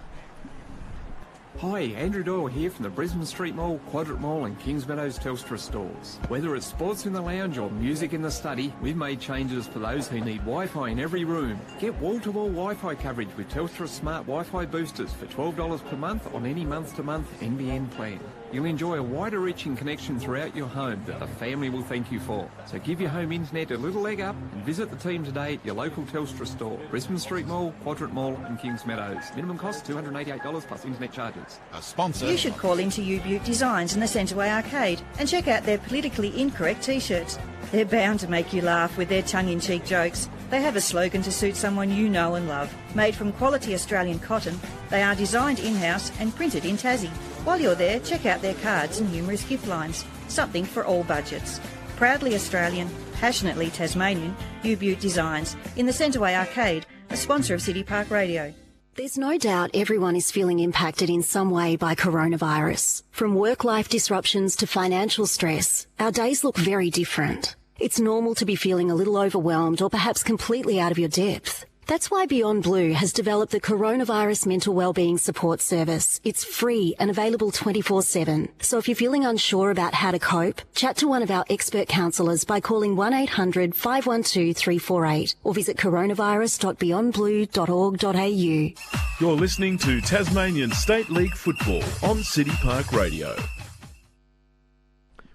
Hi, Andrew Doyle here from the Brisbane Street Mall, Quadrant Mall and Kings Meadows Telstra stores. Whether it's sports in the lounge or music in the study, we've made changes for those who need Wi-Fi in every room. Get wall-to-wall Wi-Fi coverage with Telstra Smart Wi-Fi boosters for $12 per month on any month-to-month NBN plan. You'll enjoy a wider reaching connection throughout your home that the family will thank you for. So give your home internet a little leg up and visit the team today at your local Telstra store. Brisbane Street Mall, Quadrant Mall and Kings Meadows. Minimum cost $288 plus internet charges. A sponsor. You should call into U-Butte Designs in the Centreway Arcade and check out their politically incorrect t-shirts. They're bound to make you laugh with their tongue-in-cheek jokes. They have a slogan to suit someone you know and love. Made from quality Australian cotton, they are designed in-house and printed in Tassie. While you're there, check out their cards and humorous gift lines. Something for all budgets. Proudly Australian, passionately Tasmanian, U-Butte Designs in the Centreway Arcade, a sponsor of City Park Radio. There's no doubt everyone is feeling impacted in some way by coronavirus. From work-life disruptions to financial stress, our days look very different. It's normal to be feeling a little overwhelmed or perhaps completely out of your depth. That's why Beyond Blue has developed the Coronavirus Mental Wellbeing Support Service. It's free and available 24/7. So if you're feeling unsure about how to cope, chat to one of our expert counsellors by calling 1-800-512-348 or visit coronavirus.beyondblue.org.au. You're listening to Tasmanian State League Football on City Park Radio.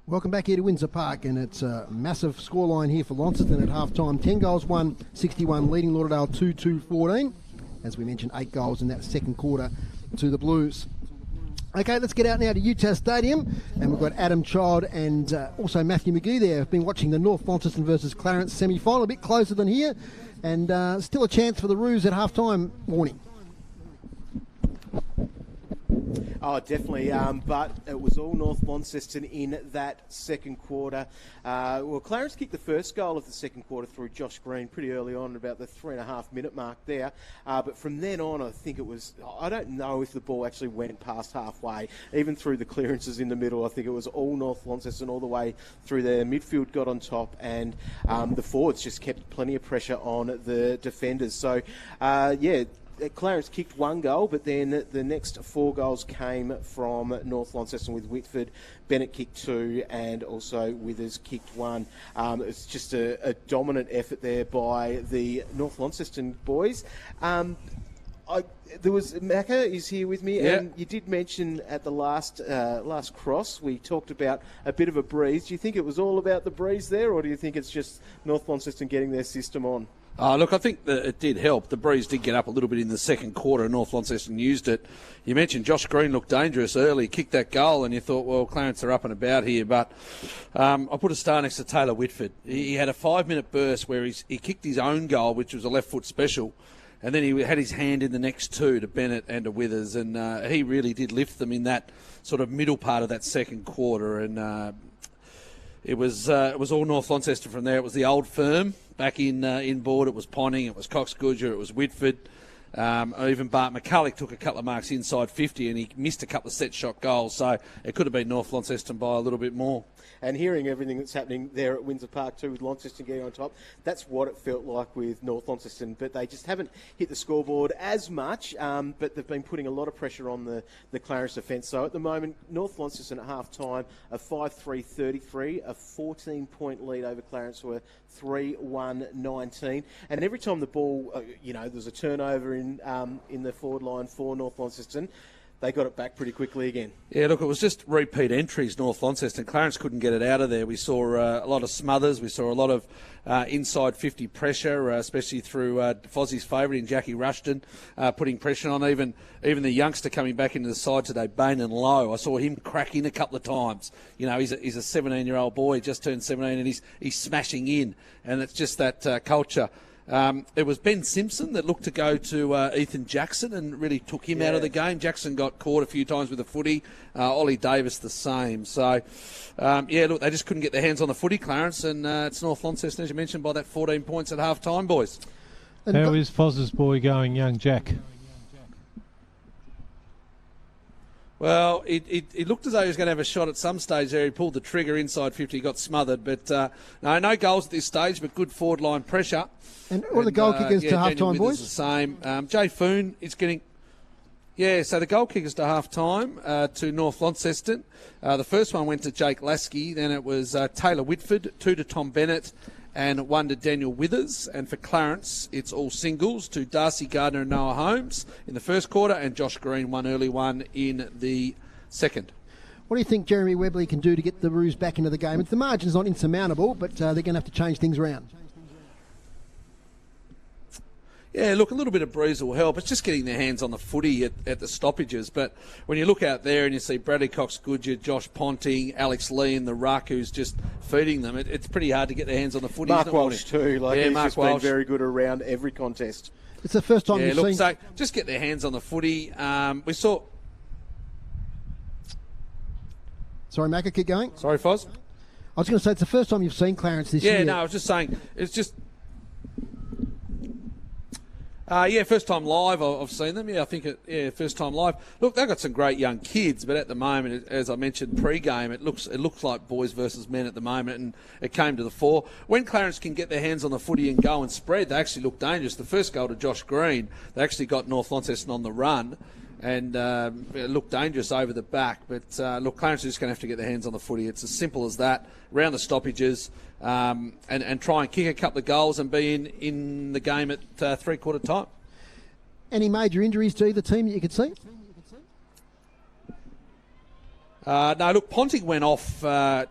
Welcome back here to Windsor Park, and it's a massive scoreline here for Launceston at half-time. 10 goals won, 61, leading Lauderdale 2-2-14. As we mentioned, 8 goals in that second quarter to the Blues. Okay, let's get out now to UTAS Stadium, and we've got Adam Child and also Matthew McGee there. I've been watching the North Launceston versus Clarence semi-final, a bit closer than here, and still a chance for the Roos at half-time. Warning. Oh, definitely, but it was all North Launceston in that second quarter. Clarence kicked the first goal of the second quarter through Josh Green pretty early on, about the 3.5-minute mark there. But from then on, I think it was, I don't know if the ball actually went past halfway, even through the clearances in the middle. I think it was all North Launceston all the way through there. Midfield got on top, and the forwards just kept plenty of pressure on the defenders. So, Clarence kicked 1 goal, but then the next 4 goals came from North Launceston with Whitford. Bennett kicked 2, and also Withers kicked 1. It's just a dominant effort there by the North Launceston boys. There was Macca is here with me, and you did mention at the last cross we talked about a bit of a breeze. Do you think it was all about the breeze there, or do you think it's just North Launceston getting their system on? Look, I think that it did help. The breeze did get up a little bit in the second quarter, and North Launceston used it. You mentioned Josh Green looked dangerous early, kicked that goal, and you thought, well, Clarence are up and about here. But I put a star next to Taylor Whitford. He had a 5-minute burst where he kicked his own goal, which was a left foot special, and then he had his hand in the next 2 to Bennett and to Withers, and he really did lift them in that sort of middle part of that second quarter. And it was all North Launceston from there. It was the old firm back in board. It was Ponting, it was Cox Goodger, it was Whitford. Even Bart McCulloch took a couple of marks inside 50, and he missed a couple of set shot goals. So it could have been North Launceston by a little bit more. And hearing everything that's happening there at Windsor Park too, with Launceston getting on top, that's what it felt like with North Launceston. But they just haven't hit the scoreboard as much, but they've been putting a lot of pressure on the Clarence defence. So at the moment, North Launceston at half-time, a 5-3-33, a 14-point lead over Clarence, who are 3-1-19. And every time the ball, there's a turnover in the forward line for North Launceston, they got it back pretty quickly again. Yeah, look, it was just repeat entries, North Launceston. Clarence couldn't get it out of there. We saw a lot of smothers. We saw a lot of inside 50 pressure, especially through Fozzie's favourite in Jackie Rushton, putting pressure on. Even the youngster coming back into the side today, Bain and Lowe. I saw him crack in a couple of times. He's a 17-year-old boy, just turned 17, and he's smashing in. And it's just that culture It was Ben Simpson that looked to go to Ethan Jackson and really took him out of the game. Jackson got caught a few times with the footy. Ollie Davis the same. So, look, they just couldn't get their hands on the footy, Clarence, and it's North Launceston, as you mentioned, by that 14 points at half-time, boys. How is Foz's boy going, young Jack? Well, it looked as though he was going to have a shot at some stage there. He pulled the trigger inside 50, got smothered. But no goals at this stage, but good forward line pressure. And all the goal kickers to half-time, boys? The same. Jay Foon is getting... Yeah, so the goal kickers to half-time to North Launceston. The first one went to Jake Lasky. Then it was Taylor Whitford, 2 to Tom Bennett, and 1 to Daniel Withers. And for Clarence, it's all singles to Darcy Gardner and Noah Holmes in the first quarter, and Josh Green, 1 early one in the second. What do you think Jeremy Webley can do to get the Roos back into the game? The margin's not insurmountable, but they're going to have to change things around. Yeah, look, a little bit of breeze will help. It's just getting their hands on the footy at the stoppages. But when you look out there and you see Bradley Cox-Goodyear, Josh Ponting, Alex Lee in the ruck who's just feeding them, it's pretty hard to get their hands on the footy. Mark Walsh too. He's Mark just been very good around every contest. It's the first time you've seen... So just get their hands on the footy. We saw... Sorry, Macca, keep going. Sorry, Foz. I was going to say, it's the first time you've seen Clarence this year. Yeah, no, I was just saying, it's just... first time live, I've seen them. Yeah, I think first time live. Look, they've got some great young kids, but at the moment, as I mentioned pre-game, it looks like boys versus men at the moment, and it came to the fore. When Clarence can get their hands on the footy and go and spread, they actually look dangerous. The first goal to Josh Green, they actually got North Launceston on the run, and it looked dangerous over the back. But look, Clarence is just going to have to get their hands on the footy. It's as simple as that. Round the stoppages, and try and kick a couple of goals and be in the game at three-quarter time. Any major injuries to either team that you could see? No, look, Ponting went off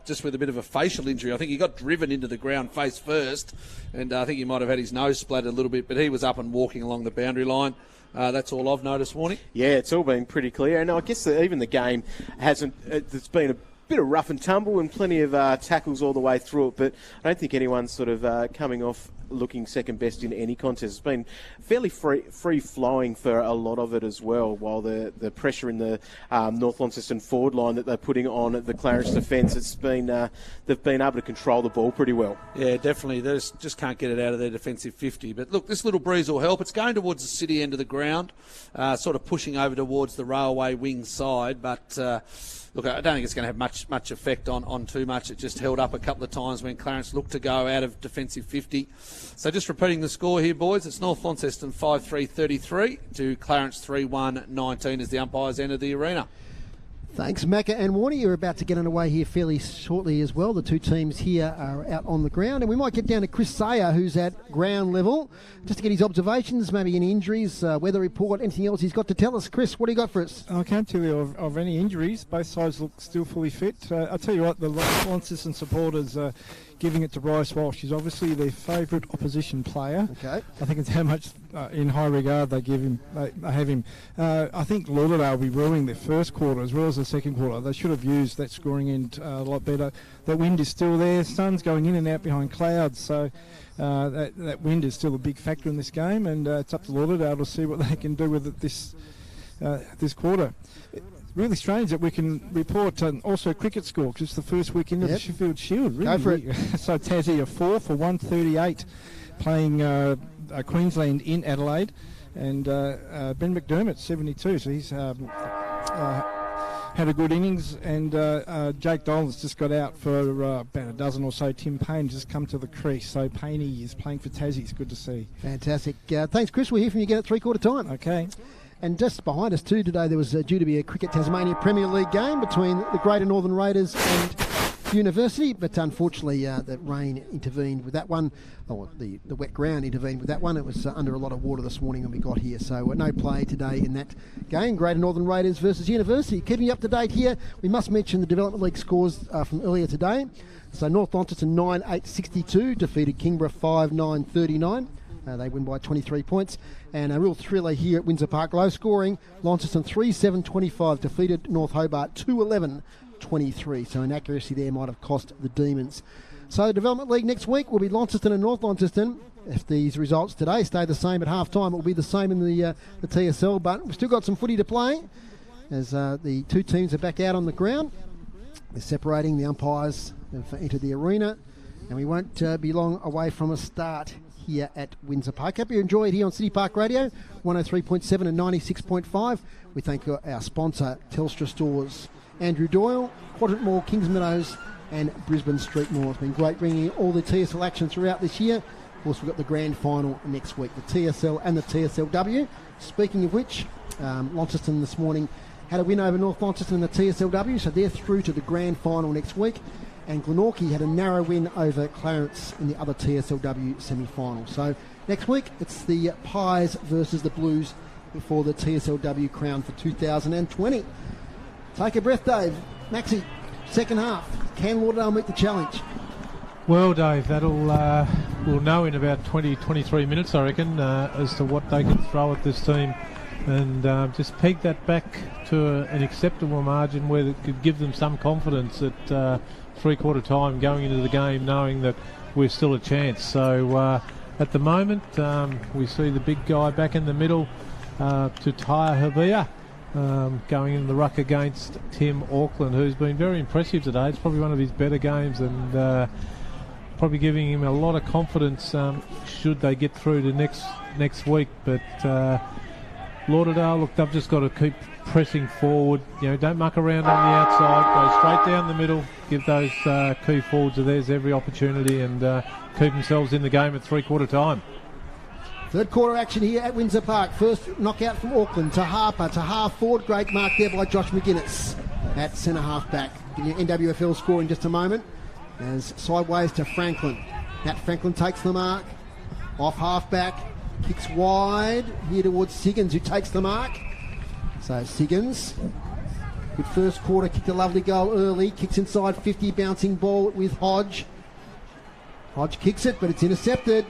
just with a bit of a facial injury. I think he got driven into the ground face first, and I think he might have had his nose splattered a little bit, but he was up and walking along the boundary line. That's all I've noticed, Warnie. Yeah, it's all been pretty clear. And I guess that even the game hasn't... It's been a bit of rough and tumble and plenty of tackles all the way through it, but I don't think anyone's sort of coming off looking second best in any contest. It's been fairly free-flowing for a lot of it as well, while the pressure in the North Launceston forward line that they're putting on at the Clarence defence, it's been they've been able to control the ball pretty well. Yeah, definitely. They just can't get it out of their defensive 50. But look, this little breeze will help. It's going towards the city end of the ground, sort of pushing over towards the railway wing side, but... Look, I don't think it's going to have much effect on too much. It just held up a couple of times when Clarence looked to go out of defensive 50. So just repeating the score here, boys. It's North Launceston 5-3-33 to Clarence 3-1-19 as the umpires enter the arena. Thanks, Macca and Warnie. You're about to get underway here fairly shortly as well. The two teams here are out on the ground, and we might get down to Chris Sayer, who's at ground level, just to get his observations, maybe any injuries, weather report, anything else he's got to tell us. Chris, what do you got for us? I can't tell you of any injuries. Both sides look still fully fit. I'll tell you what, the Launceston supporters giving it to Bryce Walsh. He's obviously their favourite opposition player. Okay. I think it's how much in high regard they give him. They have him. I think Lauderdale will be ruining their first quarter as well as the second quarter. They should have used that scoring end a lot better. The wind is still there. Sun's going in and out behind clouds, so that wind is still a big factor in this game, and it's up to Lauderdale to see what they can do with it this quarter. Really strange that we can report also cricket score, because it's the first week into the Sheffield Shield. Really, go for it. So Tassie are 4 for 138, playing Queensland in Adelaide, and Ben McDermott 72, so he's had a good innings, and Jake Dolan's just got out for about a dozen or so. Tim Payne just come to the crease, so Payne is playing for Tassie. It's good to see. Fantastic. Thanks, Chris. We'll hear from you again at three-quarter time. Okay. And just behind us too today, there was due to be a Cricket Tasmania Premier League game between the Greater Northern Raiders and University, but unfortunately the rain intervened with that one, or the wet ground intervened with that one. It was under a lot of water this morning when we got here, so no play today in that game. Greater Northern Raiders versus University. Keeping you up to date here, we must mention the Development League scores from earlier today. So North Launceston 9-8-62 defeated Kingborough 5-9-39. They win by 23 points. And a real thriller here at Windsor Park. Low scoring, Launceston 3-7-25 defeated North Hobart 2-11-23. So inaccuracy there might have cost the Demons. So the Development League next week will be Launceston and North Launceston. if these results today stay the same at half-time, it will be the same in the TSL, but we've still got some footy to play as the two teams are back out on the ground. They're separating, the umpires have entered the arena, and we won't be long away from a start here at Windsor Park. Hope you enjoy it here on City Park Radio, 103.7 and 96.5. We thank our sponsor, Telstra Stores, Andrew Doyle, Quadrant Mall, Kings Meadows, and Brisbane Street Mall. It's been great bringing all the TSL action throughout this year. Of course, we've got the grand final next week, the TSL and the TSLW. Speaking of which, Launceston this morning had a win over North Launceston in the TSLW, so they're through to the grand final next week. And Glenorchy had a narrow win over Clarence in the other TSLW semi-final. So next week, it's the Pies versus the Blues before the TSLW crown for 2020. Take a breath, Dave. Maxie, second half. Can Lauderdale meet the challenge? Well, Dave, we'll know in about 20-23 minutes, I reckon, as to what they can throw at this team, and just peg that back to an acceptable margin where it could give them some confidence at three-quarter time going into the game, knowing that we're still a chance. So at the moment, we see the big guy back in the middle to Tyre Havia, going in the ruck against Tim Auckland, who's been very impressive today. It's probably one of his better games, and probably giving him a lot of confidence should they get through to next week. But Lauderdale, look, they've just got to keep pressing forward. Don't muck around on the outside. Go straight down the middle. Give those key forwards of theirs every opportunity, and keep themselves in the game at three-quarter time. Third quarter action here at Windsor Park. First knockout from Auckland to Harper to half forward. Great mark there by Josh McGuinness at centre half back. Give you NWFL score in just a moment. As sideways to Franklin. Nat Franklin takes the mark. Off half back. Kicks wide here towards Siggins, who takes the mark. So Siggins, good first quarter, kicked a lovely goal early. Kicks inside 50, bouncing ball with Hodge. Hodge kicks it, but it's intercepted.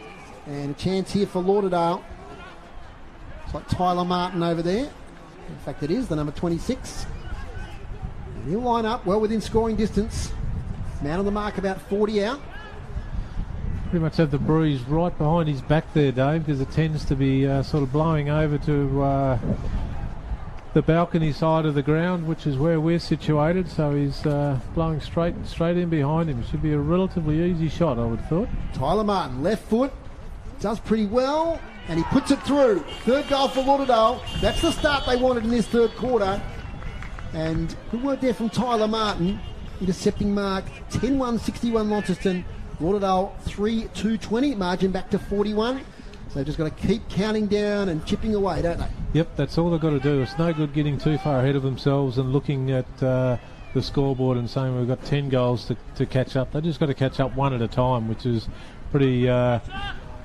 And a chance here for Lauderdale. It's like Tyler Martin over there. In fact, it is the number 26. And he'll line up well within scoring distance. Man on the mark, about 40 out. Pretty much have the breeze right behind his back there, Dave, because it tends to be sort of blowing over to the balcony side of the ground, which is where we're situated. So he's blowing straight in behind him. Should be a relatively easy shot, I would have thought. Tyler Martin, left foot, does pretty well, and he puts it through. Third goal for Lauderdale. That's the start they wanted in this third quarter. And good work there from Tyler Martin. Intercepting mark, 10-1, 61 Launceston. Lauderdale 3-2-20, margin back to 41. So they've just got to keep counting down and chipping away, don't they? Yep, that's all they've got to do. It's no good getting too far ahead of themselves and looking at the scoreboard and saying we've got 10 goals to catch up. They've just got to catch up one at a time, which is pretty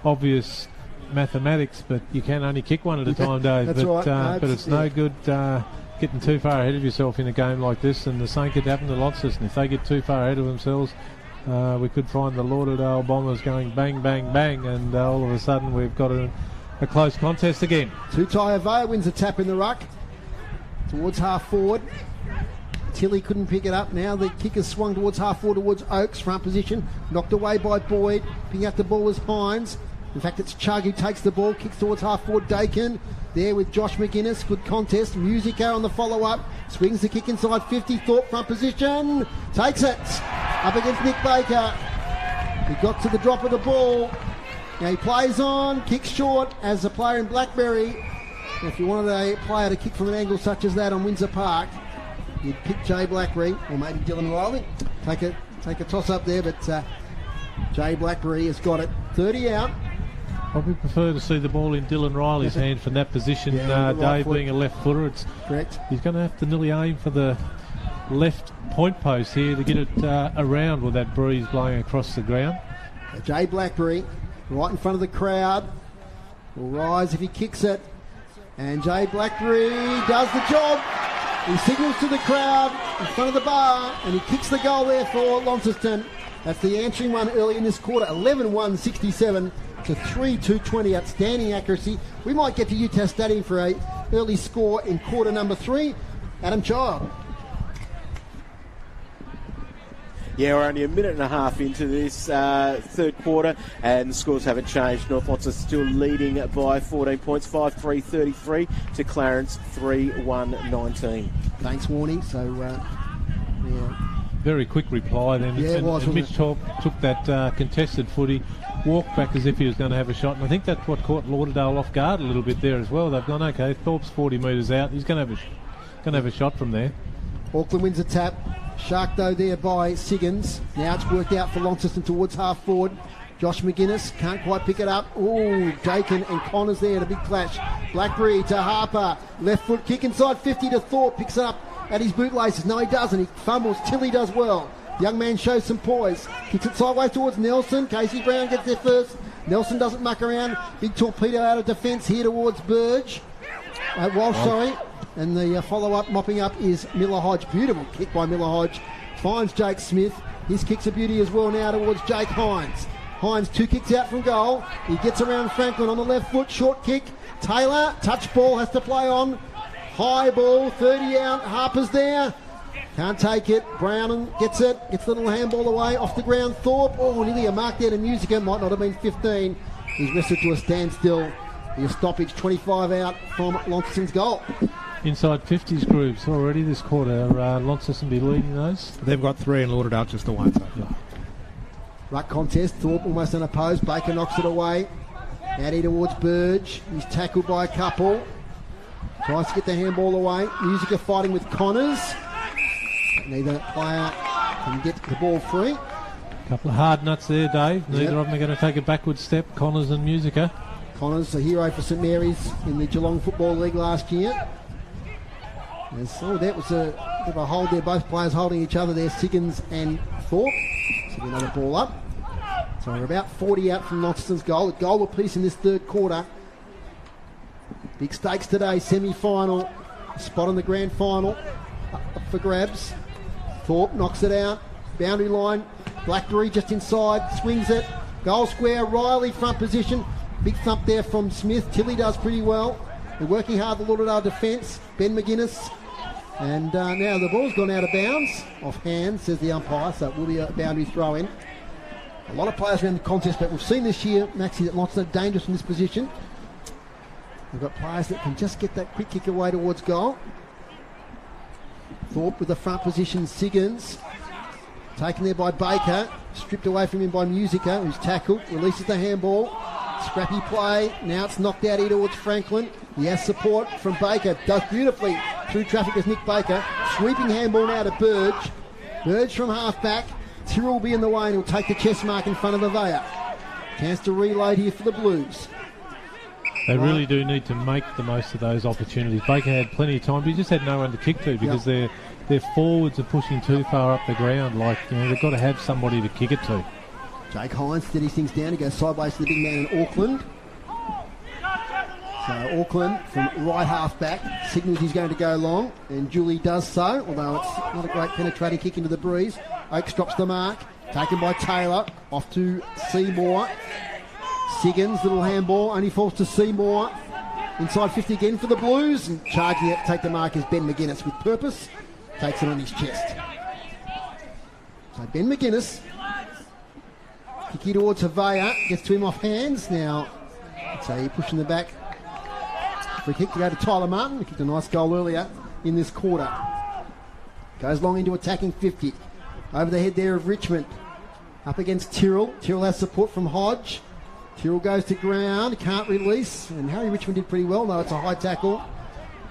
obvious mathematics, but you can only kick one at a time, Dave. That's right. But it's no good getting too far ahead of yourself in a game like this, and the same could happen to Launceston. If they get too far ahead of themselves, we could find the Lauderdale Bombers going bang, bang, bang, and all of a sudden we've got a close contest again. Tutai Avea wins a tap in the ruck towards half forward. Tilly couldn't pick it up. Now the kick is swung towards half forward towards Oakes, front position, knocked away by Boyd. Picking up the ball is Hines. In fact, it's Chug who takes the ball, kicks towards half forward. Dakin there with Josh McGuinness. Good contest. Musica on the follow-up. Swings the kick inside 50. Thorpe front position. Takes it. Up against Nick Baker. He got to the drop of the ball. Now he plays on. Kicks short as a player in Blackberry. If you wanted a player to kick from an angle such as that on Windsor Park, you'd pick Jay Blackberry or maybe Dylan Riley. Take a toss-up there, but Jay Blackberry has got it. 30 out. Probably prefer to see the ball in Dylan Riley's hand from that position, Dave, being a left footer. It's correct. He's going to have to nearly aim for the left point post here to get it around with that breeze blowing across the ground. Jay Blackberry, right in front of the crowd, will rise if he kicks it. And Jay Blackberry does the job. He signals to the crowd in front of the bar, and he kicks the goal there for Launceston. That's the answering one early in this quarter, 11-1, 67 to 3-2-20. Outstanding accuracy. We might get to UTAS Stadium for an early score in quarter number 3. Adam Child. Yeah, we're only a minute and a half into this third quarter, and the scores haven't changed. North Launceston still leading by 14 points, 5-3-33 to Clarence 3-1-19. Thanks, Warnie. So, yeah. Very quick reply then. Yeah, it was, and Mitch took that contested footy, walked back as if he was going to have a shot, and I think that's what caught Lauderdale off guard a little bit there as well. They've gone, okay, Thorpe's 40 metres out. He's going to have a shot from there. Auckland wins a tap. Shark though there by Siggins. Now it's worked out for Launceston towards half forward. Josh McGuinness can't quite pick it up. Oh, Dakin and Connors there at a big clash. Blackberry to Harper. Left foot kick inside 50 to Thorpe. Picks it up at his bootlaces. No, he doesn't. He fumbles. Tilly does well. The young man shows some poise. Kicks it sideways towards Nelson. Casey Brown gets there first. Nelson doesn't muck around. Big torpedo out of defence here towards Burge. Walsh, sorry. And the follow-up, mopping up, is Miller Hodge. Beautiful kick by Miller Hodge. Finds Jake Smith. His kick's a beauty as well now towards Jake Hines. Hines, 2 kicks out from goal. He gets around Franklin on the left foot. Short kick. Taylor, touch ball, has to play on. High ball, 30 out. Harper's there. Can't take it. Brown gets it. Gets the little handball away. Off the ground, Thorpe. Oh, nearly a mark there to Musica. Might not have been 15. He's rested to a standstill. The stoppage, 25 out from Launceston's goal. Inside 50s groups already this quarter. Launceston be leading those. They've got 3 and Lauderdale just the 1. So. Yeah. Ruck contest. Thorpe almost unopposed. Baker knocks it away. Addy towards Burge. He's tackled by a couple. Tries to get the handball away. Musica fighting with Connors. Neither player can get the ball free. A couple of hard nuts there, Dave. Neither of them are going to take a backward step. Connors and Musica. Connors, a hero for St Mary's in the Geelong Football League last year. That was a bit of a hold there. Both players holding each other there, Siggins and Thorpe. So another ball up. So we're about 40 out from Launceston's goal. A goal apiece in this third quarter. Big stakes today, semi-final. Spot in the grand final up for grabs. Thorpe knocks it out. Boundary line. Blackberry just inside. Swings it. Goal square. Riley front position. Big thump there from Smith. Tilly does pretty well. They're working hard, the Lauderdale defence. Ben McGuinness. And now the ball's gone out of bounds. Off hand, says the umpire, so it will be a boundary throw in. A lot of players around the contest, but we've seen this year, Maxie, that Launceston are dangerous in this position. We've got players that can just get that quick kick away towards goal. Thorpe with the front position, Siggins. Taken there by Baker. Stripped away from him by Musica, who's tackled. Releases the handball. Scrappy play. Now it's knocked out here towards Franklin. He has support from Baker. Does beautifully through traffic as Nick Baker. Sweeping handball now to Burge. Burge from half-back. Tyrrell will be in the way and he'll take the chest mark in front of Avea. Chance to reload here for the Blues. They really do need to make the most of those opportunities. Baker had plenty of time, but he just had no one to kick to because their forwards are pushing too far up the ground. They've got to have somebody to kick it to. Jake Hines steadies things down. He goes sideways to the big man in Auckland. So Auckland from right half back signals he's going to go long, and Julie does so, although it's not a great penetrating kick into the breeze. Oakes drops the mark, taken by Taylor, off to Seymour. Siggins, little handball, only falls to Seymour. Inside 50 again for the Blues, and charging it to take the mark is Ben McGuinness with purpose. Takes it on his chest. So Ben McGuinness, kicky towards Havea, gets to him off hands. Now, so you're pushing the back. Free kick to go to Tyler Martin, who kicked a nice goal earlier in this quarter. Goes long into attacking 50. Over the head there of Richmond. Up against Tyrrell. Tyrrell has support from Hodge. Tyrrell goes to ground, can't release, and Harry Richmond did pretty well, though it's a high tackle.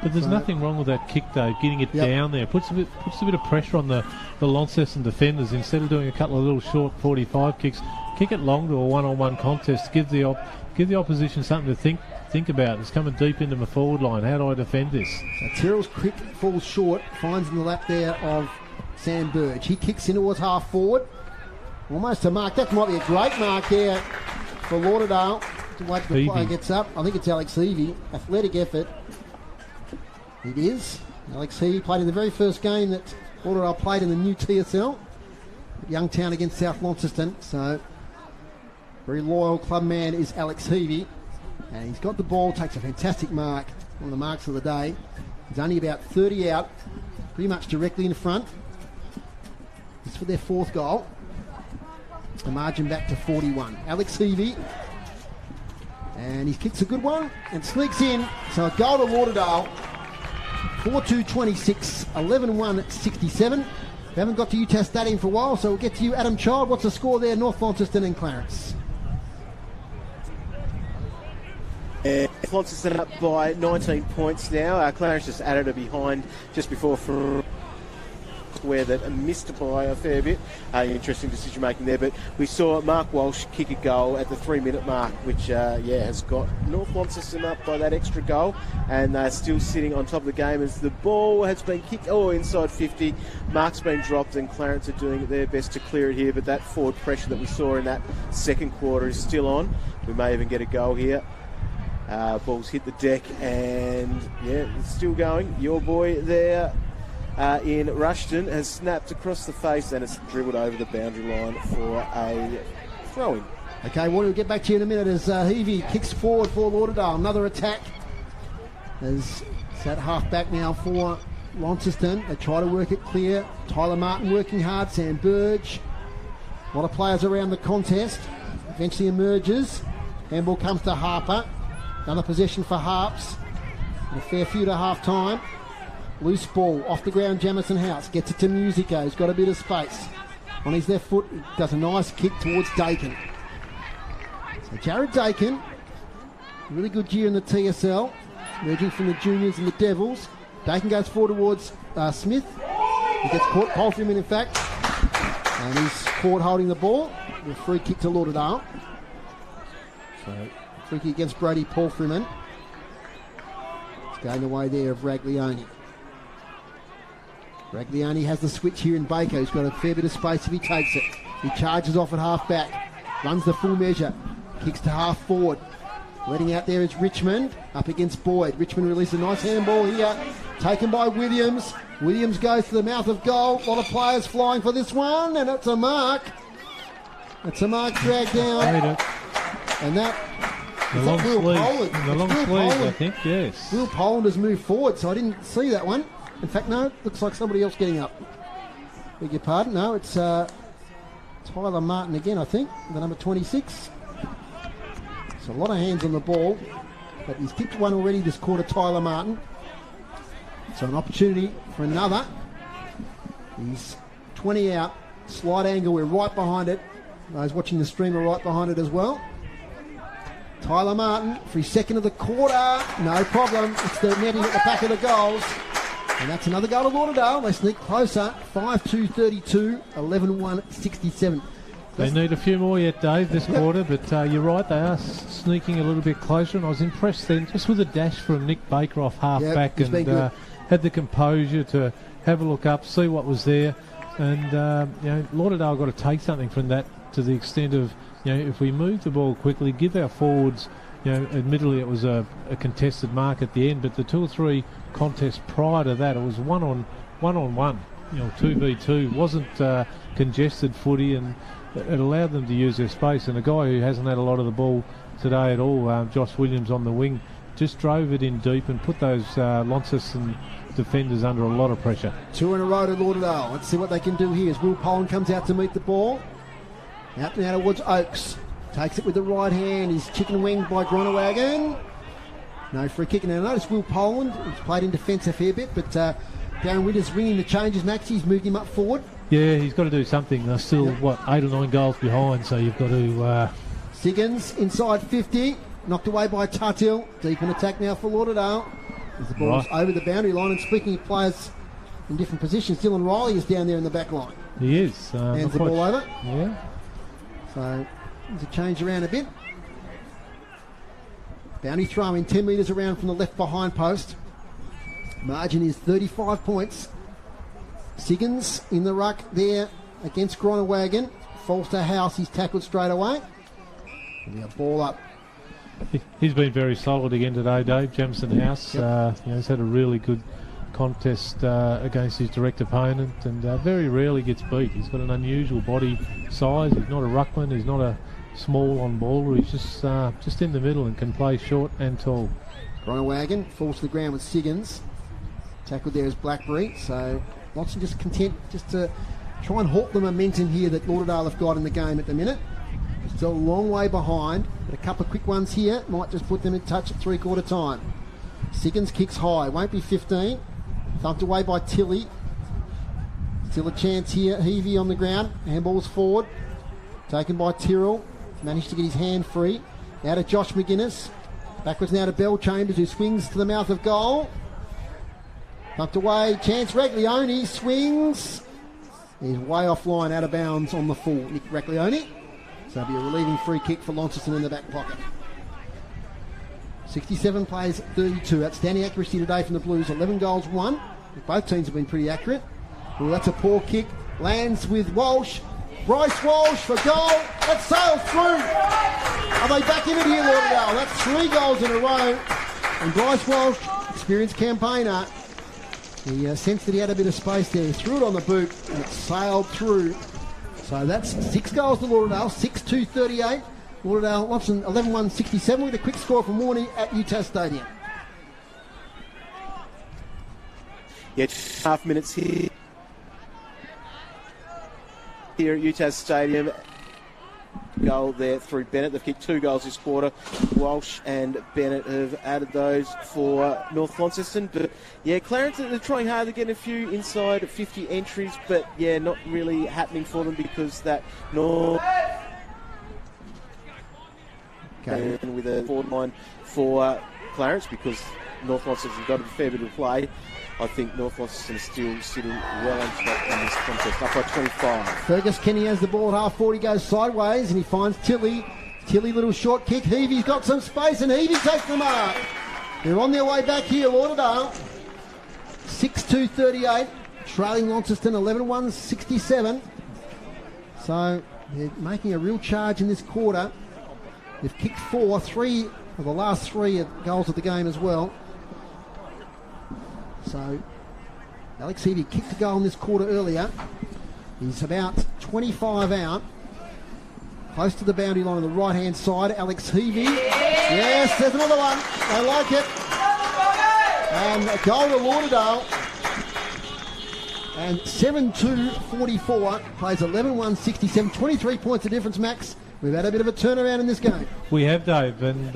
But there's nothing wrong with that kick, Dave, getting it down there. Puts a bit of pressure on the Launceston defenders. Instead of doing a couple of little short 45 kicks, kick it long to a one-on-one contest. Give the opposition something to think about. It's coming deep into my forward line. How do I defend this? So Tyrrell's quick falls short, finds in the lap there of Sam Burge. He kicks in towards half forward. Almost a mark. That might be a great mark there for Lauderdale. To wait till the player gets up. I think it's Alex Heavey. Athletic effort. It is. Alex Heavey played in the very first game that Lauderdale played in the new TSL. At Youngtown against South Launceston. So, very loyal club man is Alex Heavey. And he's got the ball, takes a fantastic mark. One of the marks of the day. He's only about 30 out. Pretty much directly in front. for their fourth goal. The margin back to 41. Alex Heavey. And he kicks a good one and sneaks in. So a goal to Lauderdale. 4-2-26, 11-1-67. We haven't got to UTAS Stadium for a while, so we'll get to you, Adam Child. What's the score there, North Launceston and Clarence? Launceston up by 19 points now. Clarence just added a behind just before for where that missed by a fair bit. Interesting decision making there, but we saw Mark Walsh kick a goal at the 3-minute mark, which has got North Launceston up by that extra goal, and they're still sitting on top of the game as the ball has been kicked inside 50. Mark's been dropped and Clarence are doing their best to clear it here, but that forward pressure that we saw in that second quarter is still on. We may even get a goal here. Ball's hit the deck and it's still going. Your boy there in Rushton has snapped across the face and it's dribbled over the boundary line for a throw-in. Okay, we'll get back to you in a minute as Heavey kicks forward for Lauderdale. Another attack as it's at half back now for Launceston. They try to work it clear. Tyler Martin working hard. Sam Burge. A lot of players around the contest. Eventually emerges. Handball comes to Harper. Another possession for Harps. And a fair few to half time. Loose ball off the ground. Jamison House gets it to Musico. He's got a bit of space. On his left foot, he does a nice kick towards Dakin. So Jared Dakin, really good year in the TSL, emerging from the juniors and the Devils. Dakin goes forward towards Smith. He gets caught, Polfreeman in fact, and he's caught holding the ball. A free kick to Lauderdale. So free kick against Brody Polfreeman. It's going the way there of Raglione. Raglione has the switch here in Baker. He's got a fair bit of space if he takes it. He charges off at half back, runs the full measure, kicks to half forward. Letting out there is Richmond up against Boyd. Richmond releases a nice handball here, taken by Williams. Williams goes to the mouth of goal. A lot of players flying for this one, and it's a mark. It's a mark dragged down. And that the long sleeve. The long sleeve, I think, yes. Will Poland has moved forward, so I didn't see that one. In fact, no, it looks like somebody else getting up. Beg your pardon. No, it's Tyler Martin again, I think, the number 26. So a lot of hands on the ball, but he's kicked one already this quarter, Tyler Martin. So an opportunity for another. He's 20 out, slight angle, we're right behind it. Those watching the stream are right behind it as well. Tyler Martin for his second of the quarter, no problem. It's the netting at the back of the goals. And that's another goal to Lauderdale. They sneak closer, 5-2-32, 11-1-67. They need a few more yet, Dave, this quarter, but you're right, they are sneaking a little bit closer, and I was impressed then just with a dash from Nick Baker off half-back, and had the composure to have a look up, see what was there, and Lauderdale got to take something from that to the extent of, if we move the ball quickly, give our forwards, admittedly it was a contested mark at the end, but the 2 or 3 contests prior to that, it was one-on-one, 2v2, wasn't congested footy, and it allowed them to use their space. And a guy who hasn't had a lot of the ball today at all, Josh Williams on the wing, just drove it in deep and put those Launceston defenders under a lot of pressure. 2 in a row to Lauderdale. Let's see what they can do here as Will Poland comes out to meet the ball. Out now towards Oakes. Takes it with the right hand. He's chicken winged by Gronewagen. No free kick. Now notice Will Poland, he's played in defence a fair bit, but Darren Winters ringing the changes. Maxie's moved him up forward. Yeah, he's got to do something. They're still, 8 or 9 goals behind, so you've got to... Siggins inside 50, knocked away by Tuthill. Deep in attack now for Lauderdale. As the ball's over the boundary line, and speaking of players in different positions, Dylan Riley is down there in the back line. He is. Hands the ball over. Yeah. So, there's a change around a bit. Boundary throw in 10 metres around from the left behind post. Margin is 35 points. Siggins in the ruck there against Gronewagen. Falls to House, he's tackled straight away. And a ball up. He's been very solid again today, Dave. Jamison House. He's had a really good contest against his direct opponent, and very rarely gets beat. He's got an unusual body size. He's not a ruckman. He's not a small on baller. He's just in the middle and can play short and tall. Gronewagen falls to the ground with Siggins. Tackled there is Blackberry. So Watson just content just to try and halt the momentum here that Lauderdale have got in the game at the minute. Still a long way behind, but a couple of quick ones here might just put them in touch at three-quarter time. Siggins kicks high, won't be 15. Thumped away by Tilly. Still a chance here. Heavey on the ground. Handball's forward. Taken by Tyrrell. Managed to get his hand free. Now to Josh McGuinness. Backwards now to Bell Chambers, who swings to the mouth of goal. Thumped away. Chance Raglione swings. He's way offline, out of bounds on the full. Nick Raglione. So it'll be a relieving free kick for Launceston in the back pocket. 67 plays 32. Outstanding accuracy today from the Blues. 11 goals won. Both teams have been pretty accurate. Well, that's a poor kick. Lands with Walsh. Bryce Walsh for goal. That sails through. Are they back in it here, Lauderdale? That's 3 goals in a row. And Bryce Walsh, experienced campaigner, he sensed that he had a bit of space there. He threw it on the boot and it sailed through. So that's 6 goals to Lauderdale. 6-2-38. Lauderdale, Launceston 11-1-67 with a quick score from Warney at UTAS Stadium. Yeah, 2.5 minutes here at UTAS Stadium. Goal there through Bennett. They've kicked 2 goals this quarter. Walsh and Bennett have added those for North Launceston. But yeah, Clarence, they're trying hard to get a few inside 50 entries, but yeah, not really happening for them because that North. Okay. And with a forward line for Clarence, because North Launceston's got a fair bit of play. I think North Launceston is still sitting well on top in this contest, up by 25. Fergus Kenny has the ball at half forward. He goes sideways and he finds Tilly. Tilly, little short kick. Heavey's got some space and Heavey takes the mark. They're on their way back here, Lauderdale. 6-2-38. Trailing Launceston 11-1-67. So they're making a real charge in this quarter. They've kicked 4, 3 of the last 3 goals of the game as well. So Alex Heavey kicked a goal in this quarter earlier. He's about 25 out. Close to the boundary line on the right-hand side. Alex Heavey. Yes, there's another one. They like it. And a goal to Lauderdale. And 7-2-44. Plays 11-1-67. 23 points of difference, Max. We've had a bit of a turnaround in this game. We have, Dave. And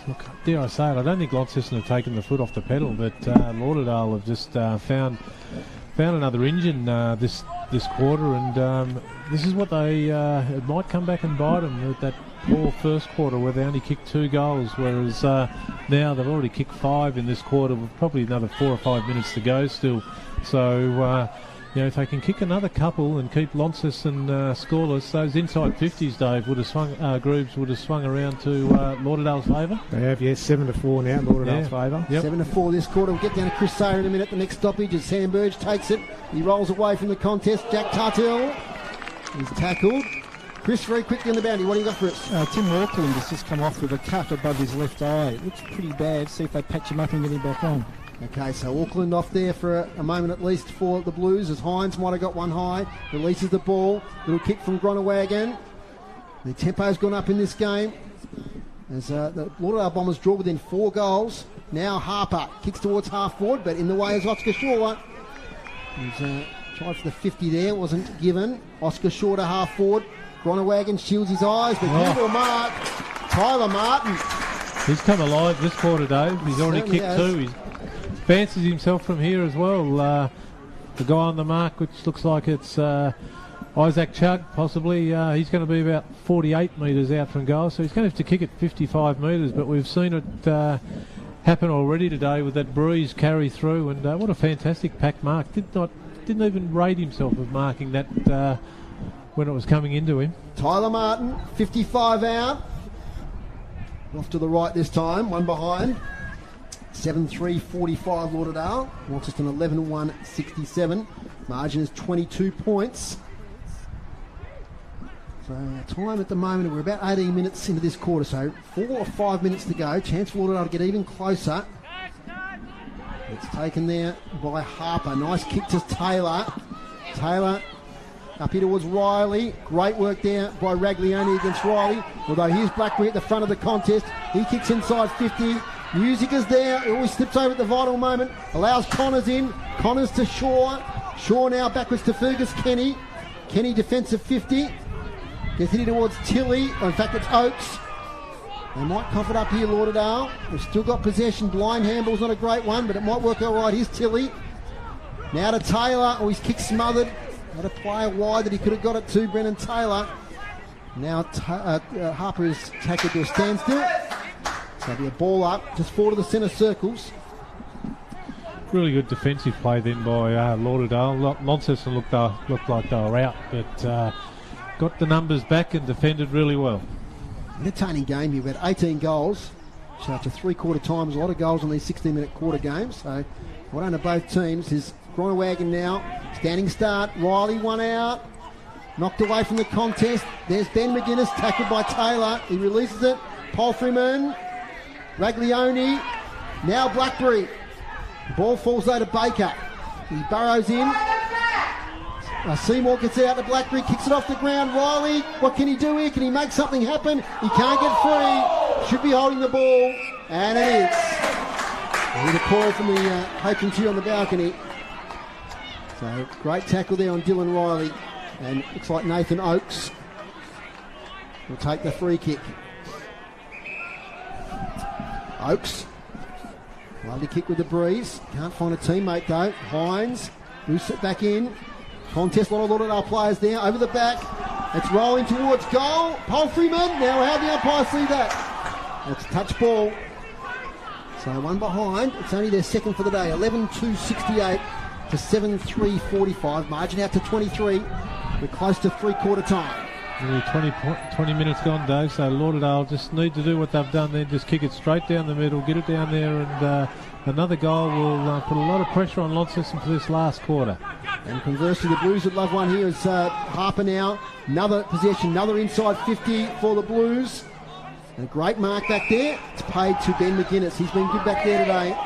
look, dare I say it, I don't think Launceston have taken the foot off the pedal, but Lauderdale have just found another engine this quarter, and this is what they it might come back and bite them with that poor first quarter where they only kicked 2 goals, whereas now they've already kicked 5 in this quarter with probably another 4 or 5 minutes to go still. So if they can kick another couple and keep Launceston scoreless, those inside 50s, Dave, would have swung. Grooves would have swung around to Lauderdale's favour. They have, yes, 7-4 now, Lauderdale's favour. Yep. 7-4 this quarter. We'll get down to Chris Sayer in a minute. The next stoppage as Sam Burge takes it. He rolls away from the contest. Jack Tartell. He's tackled. Chris, very quickly on the boundary. What do you got for us? Tim Auckland has just come off with a cut above his left eye. It looks pretty bad. See if they patch him up and get him back on. Okay, so Auckland off there for a moment at least for the Blues, as Hines might have got one high. Releases the ball. Little kick from Gronewagen. The tempo's gone up in this game as the Lauderdale Bombers draw within 4 goals. Now Harper kicks towards half forward, but in the way is Oscar Shaw. He's tried for the 50 there, wasn't given. Oscar Shaw to half forward. Gronewagen shields his eyes, but beautiful mark. Tyler Martin. He's come alive this quarter, Dave. He's already kicked 2. He's fancies himself from here as well. The guy on the mark, which looks like it's Isaac Chugg, possibly. He's going to be about 48 metres out from goal, so he's going to have to kick it 55 metres. But we've seen it happen already today with that breeze carry through, and what a fantastic pack mark. Didn't even rate himself of marking that when it was coming into him. Tyler Martin, 55 out. Off to the right this time, one behind. 7-3-45 Lauderdale. Launceston 11-1-67. Margin is 22 points. So time at the moment, we're about 18 minutes into this quarter, so 4 or 5 minutes to go. Chance for Lauderdale to get even closer. It's taken there by Harper. Nice kick to Taylor. Taylor up here towards Riley. Great work there by Raglione against Riley. Although here's Blackberry at the front of the contest. He kicks inside 50. Music is there. It always slips over at the vital moment. Allows Connors in. Connors to Shaw. Shaw now backwards to Fergus Kenny. Kenny defensive 50. Gets hit towards Tilly. In fact, it's Oakes. They might cough it up here, Lauderdale. They've still got possession. Blind handball's not a great one, but it might work all right. Here's Tilly. Now to Taylor. Oh, his kick smothered. Had a player wide that he could have got it to, Brennan Taylor. Now Harper is tackled to a standstill. So it'll be a ball up, just forward to the centre circles. Really good defensive play then by Lauderdale. Launceston looked like they were out, but got the numbers back and defended really well. Entertaining game here. We've had 18 goals. So after three-quarter times, a lot of goals in these 16-minute quarter games. So well done to both teams. Is Groenewegen now. Standing start. Riley one out. Knocked away from the contest. There's Ben McGuinness, tackled by Taylor. He releases it. Palfreyman. Raglione. Now Blackberry. The ball falls though to Baker. He burrows in. Seymour gets it out to Blackberry, kicks it off the ground. Riley, what can he do here? Can he make something happen? He can't get free. Should be holding the ball. And it is. With a call from the coaching cheer on the balcony. So great tackle there on Dylan Riley. And looks like Nathan Oakes will take the free kick. Oakes. Lovely kick with the breeze. Can't find a teammate though. Hines moves it back in. Contest, a lot of Lauderdale players there. Over the back. It's rolling towards goal. Palfreyman. Now how the umpire see that? It's touch ball. So one behind. It's only their second for the day. 11-2-68 to 7-3-45. Margin out to 23. We're close to three-quarter time. Nearly 20 minutes gone, Dave, so Lauderdale just need to do what they've done there, just kick it straight down the middle, get it down there, and another goal will put a lot of pressure on Launceston for this last quarter. And conversely, the Blues would love one here. Is Harper now. Another possession, another inside 50 for the Blues. And a great mark back there. It's paid to Ben McGuinness. He's been good back there today.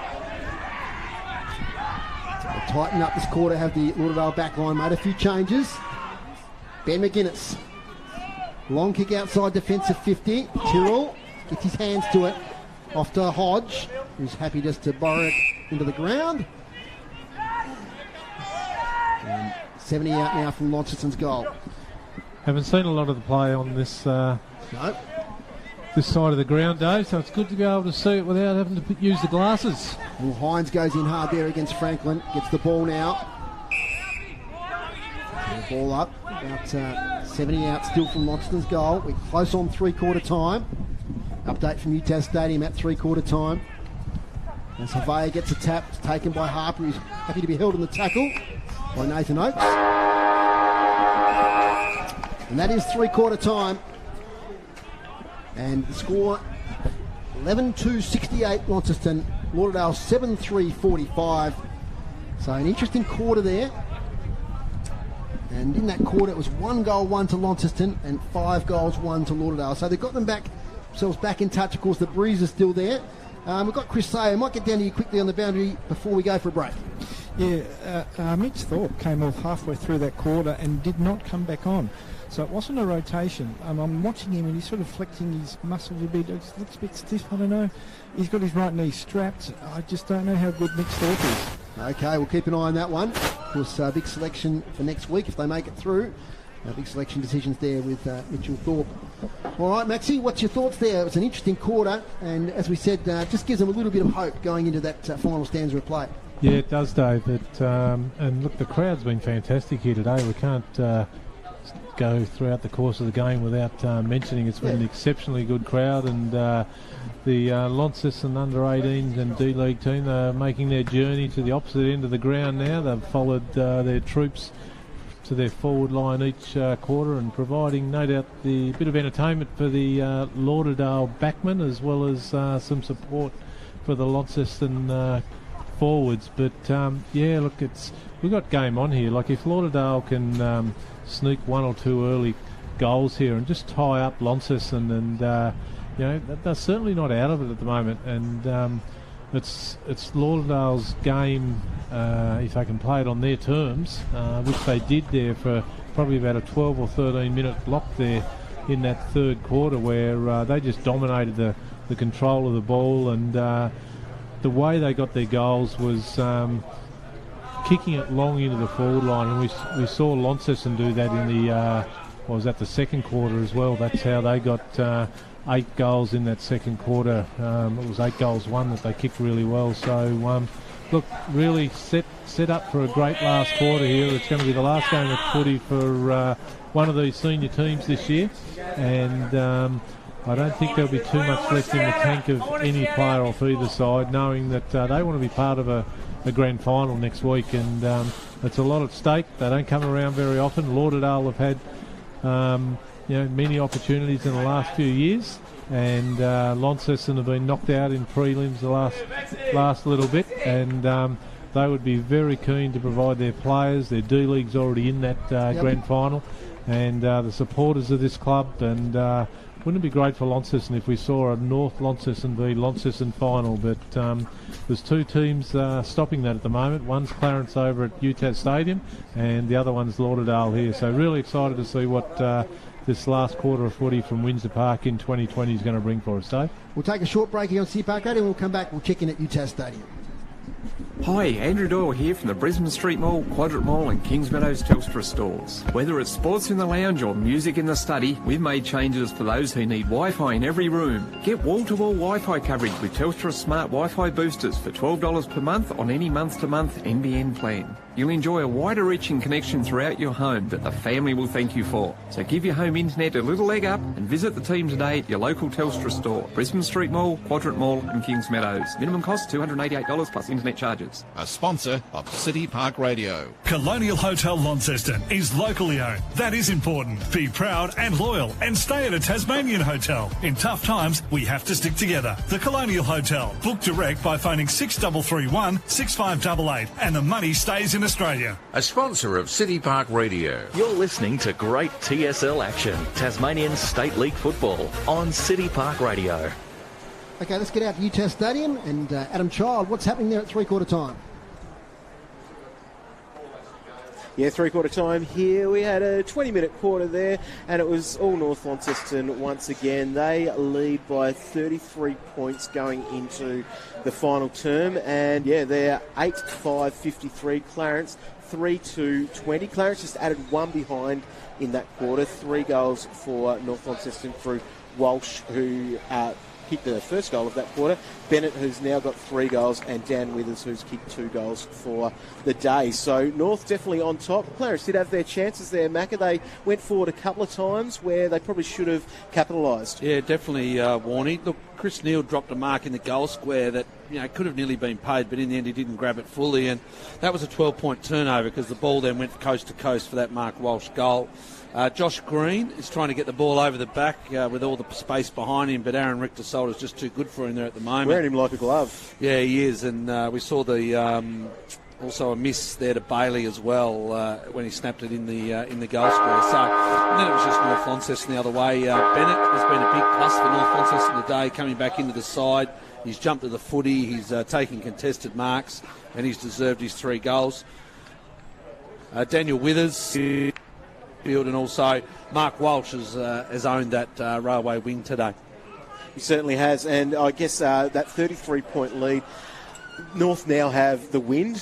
They'll tighten up this quarter, have the Lauderdale back line made a few changes. Ben McGuinness. Long kick outside defensive 50. Tyrrell gets his hands to it. Off to Hodge, who's happy just to borrow it into the ground. And 70 out now from Launceston's goal. Haven't seen a lot of the play on this this side of the ground, Dave, so it's good to be able to see it without having to use the glasses. Well, Hines goes in hard there against Franklin. Gets the ball now. The ball up. About 70 out still from Launceston's goal. We're close on three-quarter time. Update from UTAS Stadium at three-quarter time. And Surveyor gets a tap. It's taken by Harper, who's happy to be held in the tackle by Nathan Oakes. And that is three-quarter time. And the score 11-2-68 Launceston. Lauderdale 7-3-45. So an interesting quarter there. And in that quarter, it was 1 goal, 1 to Launceston, and 5 goals, 1 to Lauderdale. So they've got themselves back in touch. Of course, the breeze is still there. We've got Chris Sayer. I might get down to you quickly on the boundary before we go for a break. Yeah, Mitch Thorpe came off halfway through that quarter and did not come back on. So it wasn't a rotation. I'm watching him and he's sort of flexing his muscles a bit. It looks a bit stiff, I don't know. He's got his right knee strapped. I just don't know how good Mitch Thorpe is. Okay, we'll keep an eye on that one. Of course, big selection for next week if they make it through. Big selection decisions there with Mitchell Thorpe. All right, Maxie, what's your thoughts there? It's an interesting quarter, and as we said, just gives them a little bit of hope going into that final stanza of play. Yeah, it does, Dave. And look, the crowd's been fantastic here today. We can't go throughout the course of the game without mentioning it's been an exceptionally good crowd, and the Launceston under-18s and D-League team are making their journey to the opposite end of the ground now. They've followed their troops to their forward line each quarter and providing, no doubt, the bit of entertainment for the Lauderdale backmen as well as some support for the Launceston forwards. But yeah, look, we've got game on here. Like if Lauderdale can sneak 1 or 2 early goals here and just tie up Launceston, and you know, they're certainly not out of it at the moment, and it's Lauderdale's game if they can play it on their terms, which they did there for probably about a 12 or 13 minute block there in that third quarter, where they just dominated the control of the ball, and the way they got their goals was kicking it long into the forward line, and we saw Launceston do that in the second quarter as well. That's how they got 8 goals in that second quarter. It was 8 goals won that they kicked really well. So look, really set up for a great last quarter here. It's going to be the last game of footy for one of these senior teams this year, and I don't think there'll be too much left in the tank of any player off either side, knowing that they want to be part of a grand final next week, and it's a lot at stake. They don't come around very often. Lauderdale have had many opportunities in the last few years, and Launceston have been knocked out in prelims the last little bit, and they would be very keen to provide their players. Their D-League's already in that grand final, and the supporters of this club, and wouldn't it be great for Launceston if we saw a North Launceston v Launceston final? But there's 2 teams stopping that at the moment. One's Clarence over at UTAS Stadium, and the other one's Lauderdale here. So really excited to see what this last quarter of footy from Windsor Park in 2020 is going to bring for us, Dave. We'll take a short break here on City Park Radio, and we'll come back. We'll check in at UTAS Stadium. Hi, Andrew Doyle here from the Brisbane Street Mall, Quadrant Mall and Kings Meadows Telstra stores. Whether it's sports in the lounge or music in the study, we've made changes for those who need Wi-Fi in every room. Get wall-to-wall Wi-Fi coverage with Telstra Smart Wi-Fi boosters for $12 per month on any month-to-month NBN plan. You'll enjoy a wider reaching connection throughout your home that the family will thank you for. So give your home internet a little leg up and visit the team today at your local Telstra store. Brisbane Street Mall, Quadrant Mall and Kings Meadows. Minimum cost $288 plus internet charges. A sponsor of City Park Radio. Colonial Hotel Launceston is locally owned. That is important. Be proud and loyal and stay at a Tasmanian hotel. In tough times, we have to stick together. The Colonial Hotel. Book direct by phoning 6331 6588 and the money stays in Australia. A sponsor of City Park Radio. You're listening to great TSL action, Tasmanian State League football on City Park Radio. Okay, let's get out to UTAS Stadium, and Adam Child, what's happening there at three-quarter time? Yeah, three-quarter time here. We had a 20-minute quarter there, and it was all North Launceston once again. They lead by 33 points going into the final term, and yeah, they're 8-5-53. Clarence 3-2-20. Clarence just added 1 behind in that quarter. 3 goals for North Launceston through Walsh, who kicked the first goal of that quarter. Bennett, who's now got 3 goals, and Dan Withers, who's kicked 2 goals for the day. So North definitely on top. Clarence did have their chances there, Macca. They went forward a couple of times where they probably should have capitalised. Yeah, definitely, Warnie. Look, Chris Neal dropped a mark in the goal square that could have nearly been paid, but in the end he didn't grab it fully, and that was a 12-point turnover because the ball then went coast to coast for that Mark Walsh goal. Josh Green is trying to get the ball over the back with all the space behind him, but Aaron Richter-Sold is just too good for him there at the moment. Wearing him like a glove. Yeah, he is, and we saw the also a miss there to Bailey as well when he snapped it in the goal square. So, and then it was just North Launceston the other way. Bennett has been a big plus for North Launceston today, coming back into the side. He's jumped to the footy, he's taking contested marks, and he's deserved his 3 goals. Daniel Withers, and also Mark Walsh has owned that railway wing today. He certainly has, and I guess that 33-point lead, North now have the wind,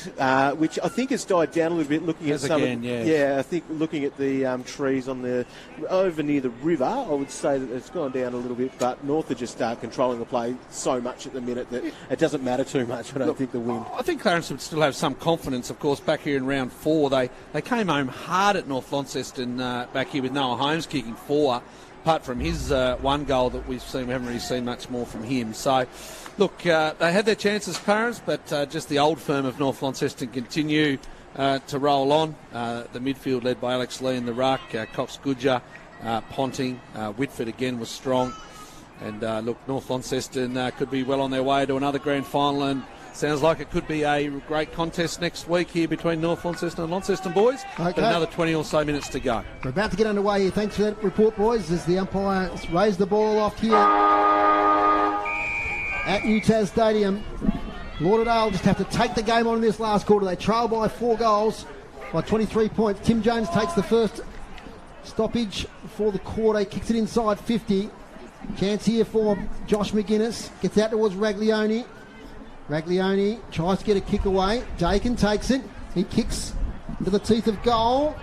which I think has died down a little bit. Looking at some, I think looking at the trees on over near the river, I would say that it's gone down a little bit. But North are just controlling the play so much at the minute that it doesn't matter too much. I don't think the wind. I think Clarence would still have some confidence. Of course, back here in round 4, they came home hard at North Launceston back here with Noah Holmes kicking 4. Apart from his 1 goal that we've seen, we haven't really seen much more from him. So, look, they had their chances, Clarence, but just the old firm of North Launceston continue to roll on. The midfield led by Alex Lee in the ruck, Cox Goodger, Ponting, Whitford again was strong. And look, North Launceston could be well on their way to another grand final, and sounds like it could be a great contest next week here between North Launceston and Launceston boys. Okay. But another 20 or so minutes to go. We're about to get underway here. Thanks for that report, boys, as the umpires raise the ball aloft here at UTAS Stadium. Lauderdale just have to take the game on in this last quarter. They trail by 4 goals by 23 points. Tim Jones takes the first stoppage for the quarter. He kicks it inside 50. Chance here for Josh McGuinness. Gets out towards Raglione. Raglione tries to get a kick away. Dakin takes it. He kicks into the teeth of goal.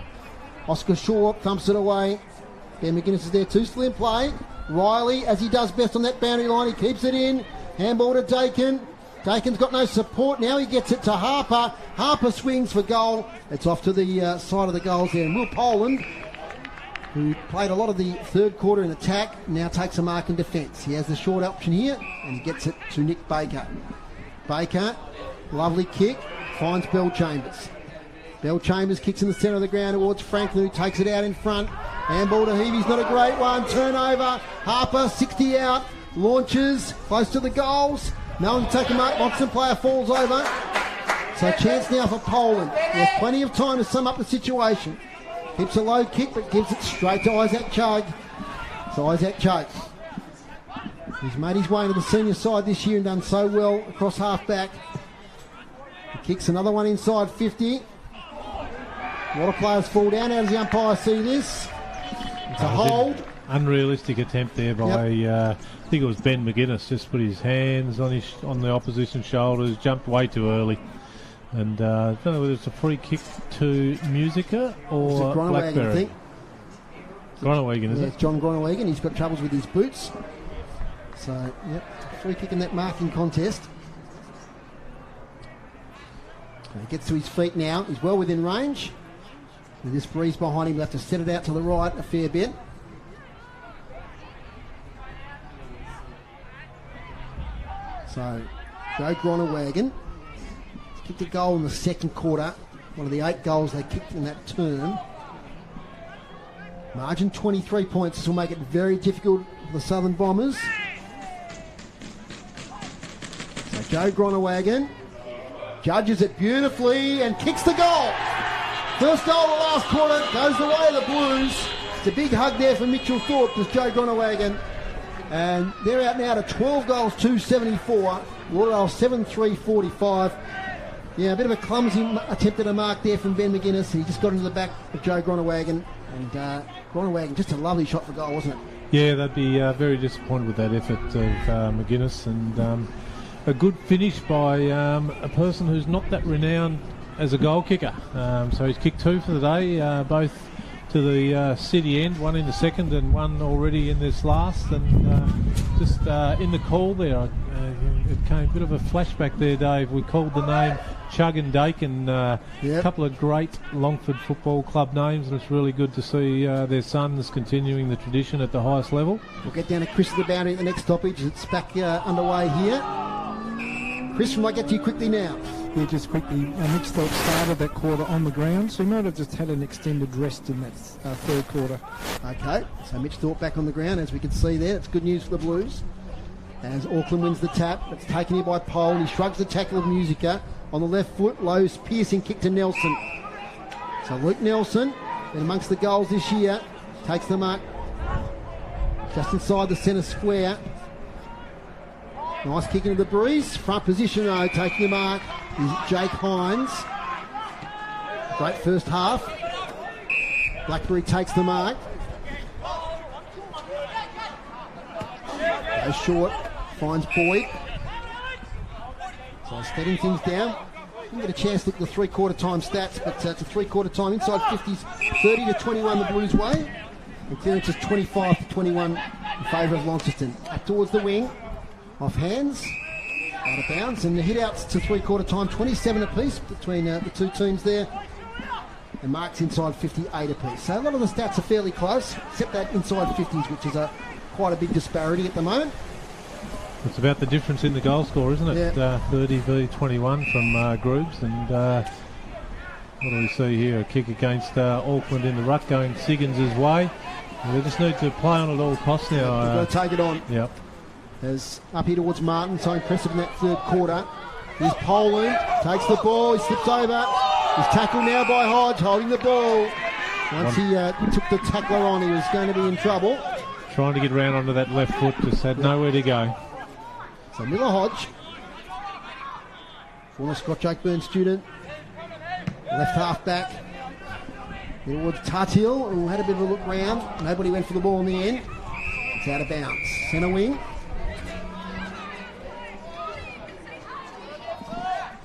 Oscar Shaw thumps it away. Ben McGuinness is there too, still in play. Riley, as he does best on that boundary line, he keeps it in. Handball to Dakin. Dakin's got no support now. He gets it to Harper. Harper swings for goal. It's off to the side of the goals there. And Will Poland, who played a lot of the third quarter in attack, now takes a mark in defence. He has the short option here, and he gets it to Nick Baker. Baker, lovely kick, finds Bell Chambers. Bell Chambers kicks in the centre of the ground towards Franklin, who takes it out in front. Handball to Heavey's not a great one. Turnover. Harper, 60 out. Launches, close to the goals. No one can take him up. Watson player falls over. So chance now for Poland. There's plenty of time to sum up the situation. Keeps a low kick, but gives it straight to Isaac Chug. So Isaac Chug, he's made his way into the senior side this year and done so well across half-back. He kicks another one inside 50. A lot of players fall down. How does the umpire see this? It's a hold. Unrealistic attempt there by, I think it was Ben McGuinness, just put his hands on the opposition's shoulders, jumped way too early. And I don't know whether it's a free kick to Musica or Blackberry. I think. Groenewegen, is it? It's John Groenewegen. He's got troubles with his boots. So, free kick in that marking contest. And he gets to his feet now. He's well within range. With this breeze behind him, he'll have to set it out to the right a fair bit. So, Joe Groenewegen kicked a goal in the second quarter. One of the 8 goals they kicked in that term. Margin 23 points. This will make it very difficult for the Southern Bombers. So Joe Groenewegen judges it beautifully and kicks the goal. First goal of the last quarter goes the way of the Blues. It's a big hug there for Mitchell Thorpe. There's Joe Groenewegen. And they're out now to 12 goals, 274. Lauderdale 7-3-45. Yeah, a bit of a clumsy attempt at a mark there from Ben McGuinness. He just got into the back of Joe Groenewegen. And Groenewegen, just a lovely shot for goal, wasn't it? Yeah, they'd be very disappointed with that effort of McGuinness. And a good finish by a person who's not that renowned as a goal kicker. So he's kicked 2 for the day, both to the city end, one in the second and one already in this last. And just in the call there, it came a bit of a flashback there, Dave. We called the name Chug and Dakin, a couple of great Longford Football Club names, and it's really good to see their sons continuing the tradition at the highest level. We'll get down to Chris at the boundary at the next stoppage. It's back underway here. Chris, we might get to you quickly now. Yeah, just quickly, Mitch Thorpe started that quarter on the ground, so he might have just had an extended rest in that third quarter. Okay, so Mitch Thorpe back on the ground, as we can see there. It's good news for the Blues. As Auckland wins the tap, it's taken here by Pole. He shrugs the tackle of Musica on the left foot. Lowe's piercing kick to Nelson. So Luke Nelson, been amongst the goals this year, takes the mark just inside the centre square. Nice kick into the breeze. Front position though, taking the mark is Jake Hines. Great first half. Blackberry takes the mark. Goes short, finds Boyd. So steadying things down. Didn't get a chance to look at the three-quarter time stats, but it's a three-quarter time inside 50s, 30-21 the Blues way. And clearance is 25-21 in favour of Launceston. Up towards the wing. Off hands, out of bounds, and the hit-outs to three-quarter time, 27 apiece between the two teams there, and marks inside 58 apiece. So a lot of the stats are fairly close, except that inside 50s, which is quite a big disparity at the moment. It's about the difference in the goal score, isn't it? Yeah. 30 v 21 from Grooves, and what do we see here? A kick against Auckland in the rut, going Siggins' way. They just need to play on at all costs now. They've got to take it on. Yep. As up here towards Martin, so impressive in that third quarter. Here's Poland, takes the ball, he slips over. He's tackled now by Hodge, holding the ball. Once he took the tackler on, he was going to be in trouble. Trying to get round onto that left foot, just had nowhere to go. So Miller Hodge, former Scotch Oakburn student, left half back. Towards Tartill, who had a bit of a look round. Nobody went for the ball in the end. It's out of bounds. Centre wing.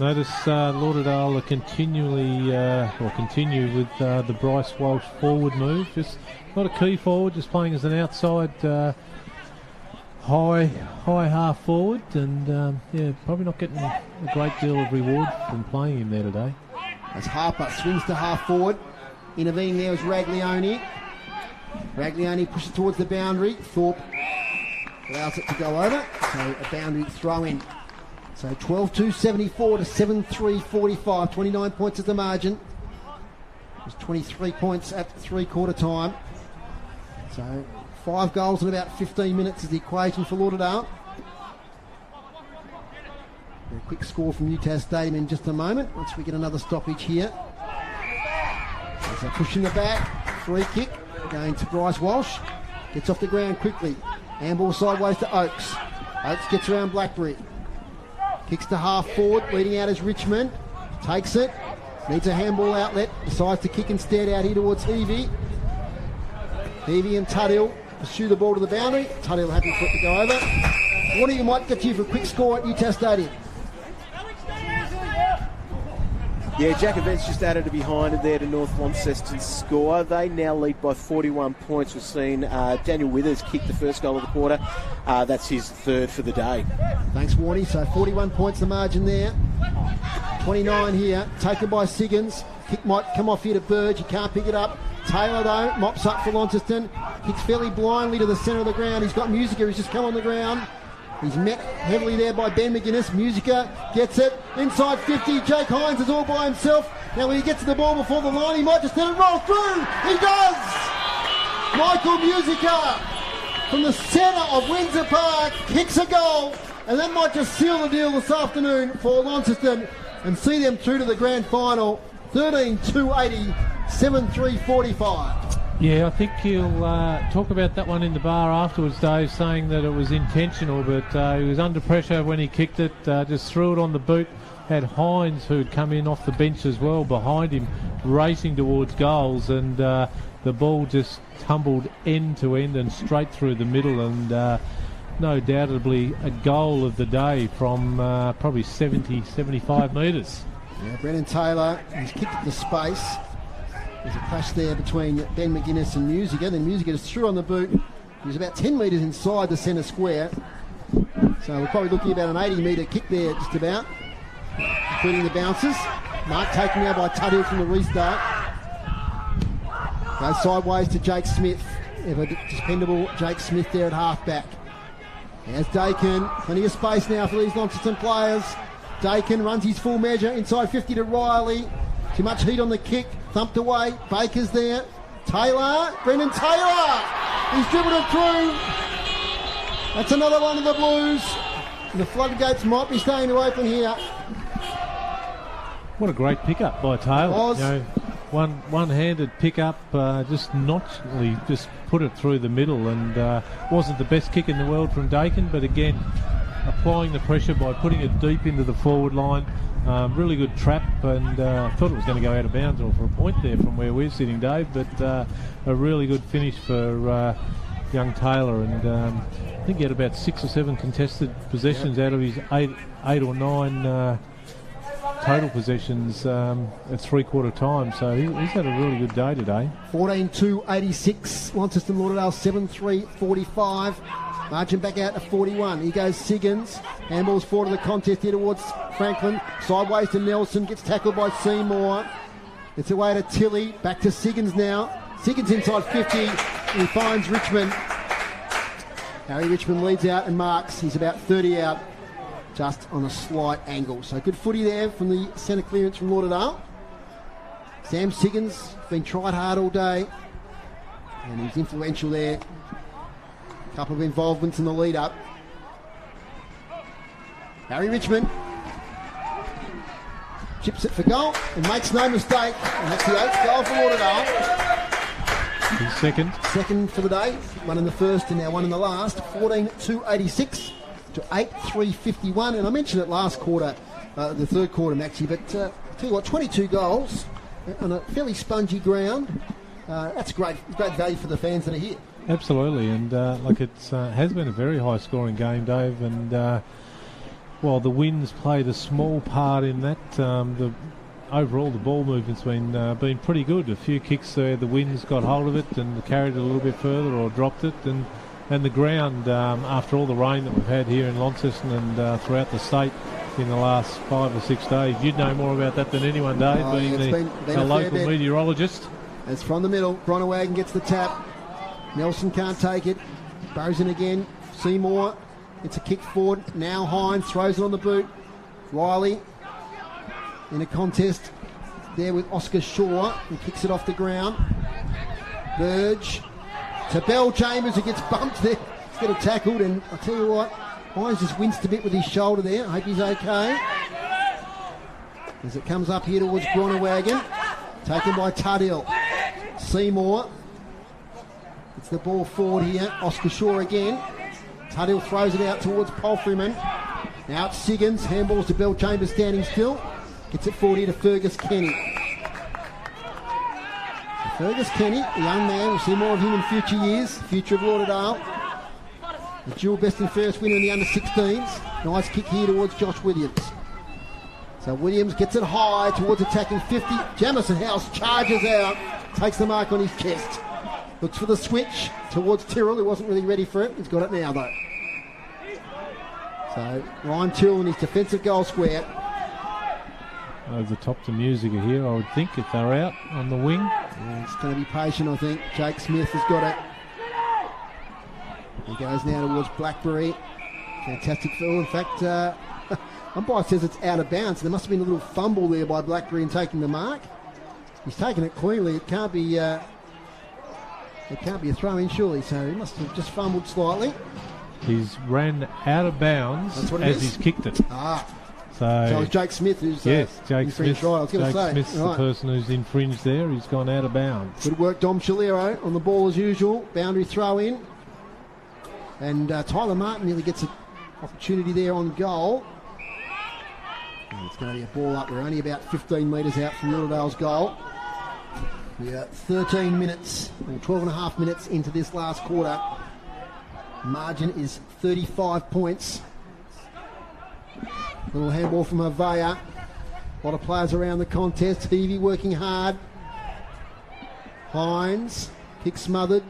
Notice Lauderdale are continue with the Bryce Walsh forward move. Just not a key forward, just playing as an outside high half forward, and probably not getting a great deal of reward from playing him there today. As Harper swings to half forward, intervening there is Raglione. Raglione pushes towards the boundary. Thorpe allows it to go over, so a boundary throw in. So 12-2-74 to 7-3-45, 29 points at the margin. There's 23 points at three-quarter time. So 5 goals in about 15 minutes is the equation for Lauderdale. A quick score from UTAS Stadium in just a moment, once we get another stoppage here. There's a push in the back, free kick, going to Bryce Walsh. Gets off the ground quickly. Handball sideways to Oakes. Oakes gets around Blackberry. Kicks to half forward, leading out is Richmond. Takes it, needs a handball outlet, decides to kick instead out here towards Heavey. Heavey and Tuddle pursue the ball to the boundary. Tuddle happy for it to go over. What do you might get you for a quick score at UTAS Stadium? Yeah, Jack Events just added a behind it there to North Launceston's score. They now lead by 41 points. We've seen Daniel Withers kick the first goal of the quarter. That's his third for the day. Thanks, Warnie. So 41 points the margin there. 29 here, taken by Siggins. Kick might come off here to Burge. He can't pick it up. Taylor, though, mops up for Launceston. Kicks fairly blindly to the centre of the ground. He's got Musica who's just come on the ground. He's met heavily there by Ben McGuinness. Musica gets it. Inside 50. Jake Hines is all by himself. Now when he gets to the ball before the line, he might just let it roll through. He does! Michael Musica from the centre of Windsor Park kicks a goal. And that might just seal the deal this afternoon for Launceston and see them through to the grand final. 13-2-80, 7-3-45. Yeah, I think he'll talk about that one in the bar afterwards, Dave, saying that it was intentional, but he was under pressure when he kicked it, just threw it on the boot. Had Hines, who'd come in off the bench as well, behind him, racing towards goals, and the ball just tumbled end to end and straight through the middle, and no doubtably a goal of the day from probably 70, 75 metres. Yeah, Brennan Taylor, he's kicked it to space. There's a clash there between Ben McGuinness and Musica. Then Musica just threw on the boot. He was about 10 metres inside the centre square. So we're probably looking at about an 80-metre kick there, just about, including the bounces. Mark taken now by Tuddle from the restart. Goes sideways to Jake Smith. Ever dependable Jake Smith there at half-back. There's Dakin. Plenty of space now for these Launceston players. Dakin runs his full measure inside 50 to Riley. Too much heat on the kick. Thumped away. Baker's there. Taylor. Brendan Taylor. He's dribbled it through. That's another one of the Blues. The floodgates might be staying to open here. What a great pickup by Taylor. You know, one-handed pickup, just notchily just put it through the middle, and wasn't the best kick in the world from Dakin, but again, applying the pressure by putting it deep into the forward line. Really good trap, and thought it was going to go out of bounds or for a point there from where we're sitting, Dave, but a really good finish for young Taylor, and I think he had about 6 or 7 contested possessions out of his eight or nine total possessions at three-quarter time, so he's had a really good day today. 14-2-86, Launceston Lauderdale 7-3-45. Margin back out to 41. Here goes Siggins. Handballs forward to the contest here towards Franklin. Sideways to Nelson. Gets tackled by Seymour. It's away to Tilley. Back to Siggins now. Siggins inside 50. He finds Richmond. Harry Richmond leads out and marks. He's about 30 out, just on a slight angle. So good footy there from the centre clearance from Lauderdale. Sam Siggins been tried hard all day, and he's influential there. Couple of involvements in the lead up. Harry Richmond chips it for goal and makes no mistake, and that's the 8th goal for Lauderdale. His second for the day. One in the first and now one in the last. 14-2-86 to 8-3-51, and I mentioned it last quarter, the third quarter, Maxie, but tell you what, 22 goals on a fairly spongy ground. That's great value for the fans that are here. Absolutely, and it has been a very high-scoring game, Dave, and Well, the winds played a small part in that. Overall, the ball movement's been pretty good. A few kicks there, the winds got hold of it and carried it a little bit further or dropped it. And the ground, after all the rain that we've had here in Launceston and throughout the state in the last 5 or 6 days, you'd know more about that than anyone, Dave, being the local meteorologist. It's from the middle. Gronewagen gets the tap. Nelson can't take it. Burrows in again. Seymour. It's a kick forward. Now Hines throws it on the boot. Riley in a contest there with Oscar Shaw, and kicks it off the ground. Burge to Bell Chambers, who gets bumped there. He's getting tackled, and I'll tell you what, Hines just winced a bit with his shoulder there. I hope he's okay. As it comes up here towards Gronewagen, taken by Tuddle. Seymour. It's the ball forward here. Oscar Shaw again. Tuddle throws it out towards Palfreyman. Now it's Siggins. Handballs to Bell Chambers standing still. Gets it forward here to Fergus Kenny. So Fergus Kenny, a young man, we'll see more of him in future years. Future of Lauderdale. The dual best and fairest winner in the under-16s. Nice kick here towards Josh Williams. So Williams gets it high towards attacking 50. Jamison House charges out. Takes the mark on his chest. Looks for the switch towards Tyrrell, who wasn't really ready for it. He's got it now, though. So Ryan Tyrrell in his defensive goal square. Over the top to music here, I would think, if they're out on the wing. Yeah, it's going to be patient, I think. Jake Smith has got it. He goes now towards Blackberry. Fantastic fill. In fact, umpire says it's out of bounds. There must have been a little fumble there by Blackberry in taking the mark. He's taken it cleanly. It can't be a throw-in, surely. So he must have just fumbled slightly. He's ran out of bounds as he's kicked it. So it's Jake Smith who's Jake Smith. Right, I was going to say. Smith's the person who's infringed there. He's gone out of bounds. Good work, Dom Chalero on the ball as usual. Boundary throw in. And Tyler Martin nearly gets an opportunity there on goal. And it's going to be a ball up. We're only about 15 metres out from Lauderdale's goal. We are 13 minutes, or 12 and a half minutes into this last quarter. Margin is 35 points. Little handball from Avea. A lot of players around the contest. Heavey working hard. Hines, kick smothered.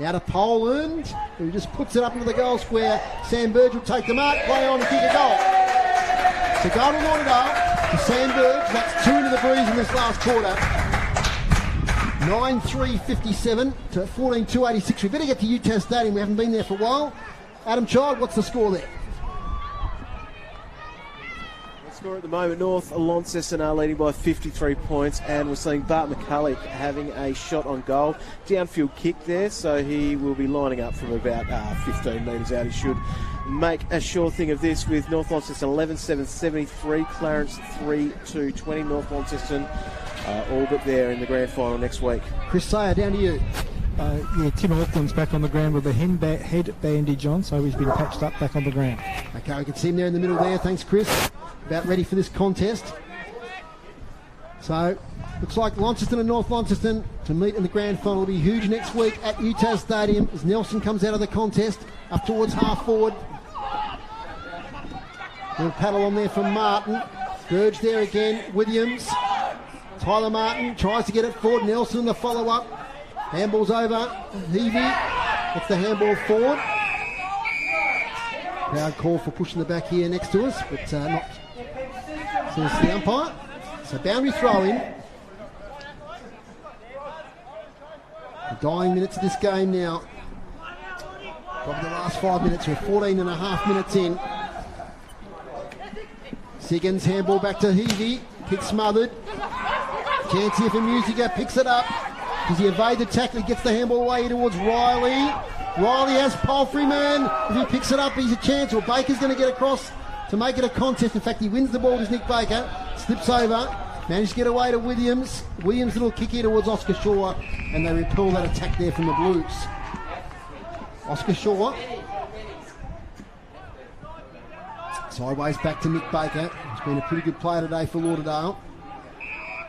Out of Poland, who just puts it up into the goal square. Sam Burge will take the mark, play on and kick a goal. So goal to Lauderdale to Sam Burge. That's 2 into the breeze in this last quarter. 9-3-57 to 14-2-86. We better get to UTAS Stadium. We haven't been there for a while. Adam Child, what's the score there? Score at the moment, North Launceston are leading by 53 points, and we're seeing Bart McCulloch having a shot on goal. Downfield kick there, so he will be lining up from about 15 metres out. He should make a sure thing of this with North Launceston 11-7-73, Clarence 3-2-20. North Launceston all but there in the grand final next week. Chris Sayer, down to you. Tim Auckland's back on the ground with a head bandage on, so he's been patched up back on the ground. Okay, we can see him there in the middle there. Thanks, Chris. About ready for this contest. So, looks like Launceston and North Launceston to meet in the grand final will be huge next week at UTAS Stadium as Nelson comes out of the contest up towards half forward. Little paddle on there from Martin. Burge there again. Williams. Tyler Martin tries to get it forward. Nelson the follow-up. Handball's over. Heavey. It's the handball forward. Crowd call for pushing the back here next to us, but not. So it's the umpire. So boundary throw in. The dying minutes of this game now. Probably the last 5 minutes. We're 14 and a half minutes in. Siggins handball back to Heavey. Kick smothered. Chance here for Musica. Picks it up. Does he evade the tackle? He gets the handball away towards Riley. Riley has Palfreyman. If he picks it up, he's a chance. Or Baker's going to get across to make it a contest. In fact, he wins the ball to Nick Baker. Slips over. Managed to get away to Williams. Williams' little kick here towards Oscar Shaw. And they repel that attack there from the Blues. Oscar Shaw. Sideways back to Nick Baker. He's been a pretty good player today for Lauderdale.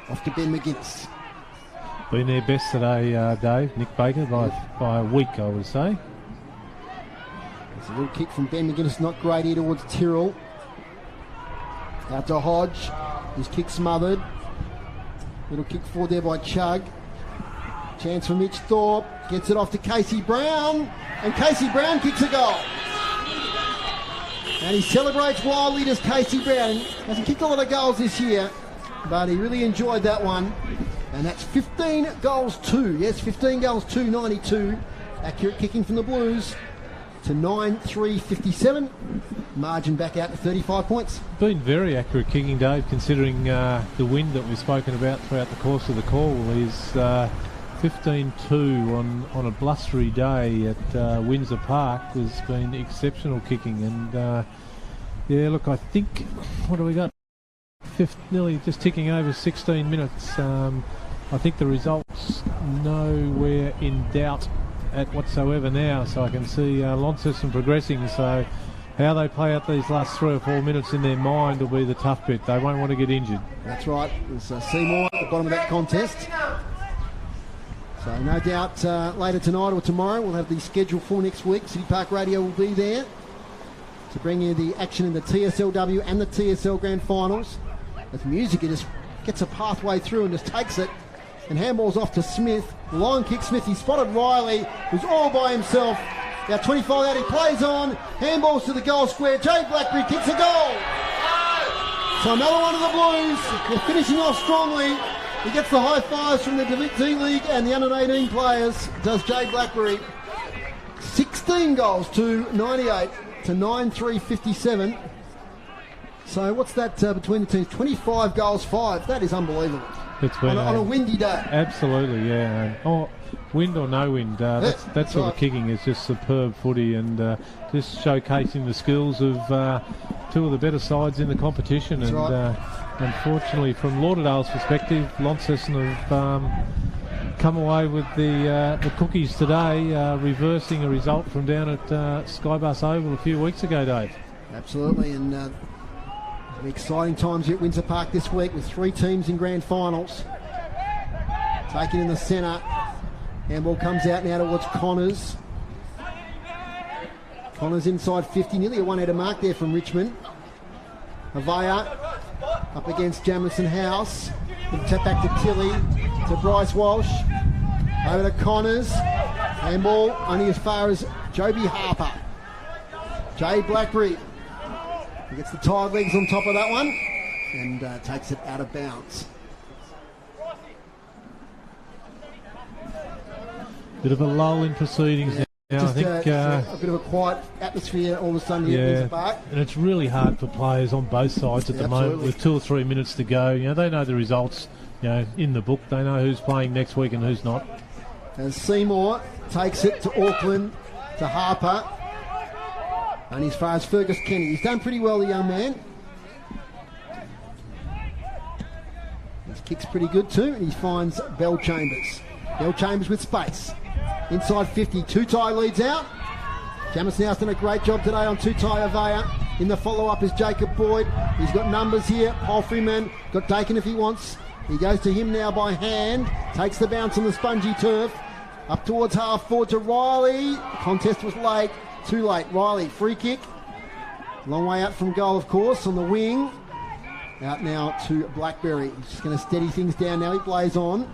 Off to Ben McGuinness. Been their best today, Dave. Nick Baker by a week, I would say. There's a little kick from Ben McGuinness, not great here towards Tyrrell. Out to Hodge. His kick smothered. Little kick forward there by Chug. Chance for Mitch Thorpe. Gets it off to Casey Brown. And Casey Brown kicks a goal. And he celebrates wildly, does Casey Brown. Hasn't kicked a lot of goals this year, but he really enjoyed that one. And that's 15 goals 2. Yes, 15 goals 2, 92. Accurate kicking from the Blues to 9-3-57. Margin back out to 35 points. Been very accurate kicking, Dave, considering the wind that we've spoken about throughout the course of the call. Is 15-2 on a blustery day at Windsor Park has been exceptional kicking. And yeah, look, I think, what do we got? Nearly just ticking over 16 minutes. I think the result's nowhere in doubt at whatsoever now, so I can see Launceston progressing. So how they play out these last 3 or 4 minutes in their mind will be the tough bit. They won't want to get injured. That's right. There's Seymour at the bottom of that contest. So no doubt later tonight or tomorrow we'll have the schedule for next week. City Park Radio will be there to bring you the action in the TSLW and the TSL Grand Finals. With music, it just gets a pathway through and just takes it. And handball's off to Smith. Line kick Smith. He spotted Riley, who's all by himself. About 25 out, he plays on. Handballs to the goal square. Jay Blackberry kicks a goal. So another one of the Blues. They're finishing off strongly. He gets the high fives from the D-League and the under-18 players. Does Jay Blackberry. 16 goals to 98 to 9-3-57. So what's that between the teams? 25 goals, 5. That is unbelievable. It's been on a windy day. Absolutely, yeah. Oh, wind or no wind, that sort of kicking is just superb footy, and just showcasing the skills of 2 of the better sides in the competition. That's and right. Unfortunately, from Lauderdale's perspective, Launceston have come away with the cookies today, reversing a result from down at Skybus Oval a few weeks ago, Dave. Absolutely, and exciting times here at Windsor Park this week with 3 teams in grand finals. Taken in the centre. Handball comes out now towards Connors. Connors inside 50, nearly a one-header mark there from Richmond. Havaya up against Jamison House. Tap back to Tilly, to Bryce Walsh. Over to Connors. Handball only as far as Joby Harper. Jay Blackberry. He gets the tied legs on top of that one and takes it out of bounds. Bit of a lull in proceedings now. Just, I think a bit of a quiet atmosphere all of a sudden here at Windsor Park. And it's really hard for players on both sides at the moment with 2 or 3 minutes to go. You know, they know the results, in the book. They know who's playing next week and who's not. As Seymour takes it to Auckland, to Harper. And as far as Fergus Kenny, he's done pretty well, the young man. His kick's pretty good too, and he finds Bell Chambers. Bell Chambers with space. Inside 50, Tutai leads out. Jamison House done a great job today on Tutai Avaya. In the follow-up is Jacob Boyd. He's got numbers here. Paul Freeman got taken if he wants. He goes to him now by hand. Takes the bounce on the spongy turf. Up towards half forward to Riley. The contest was late. Too late. Riley, free kick. Long way out from goal, of course, on the wing. Out now to Blackberry. He's just going to steady things down now. He plays on.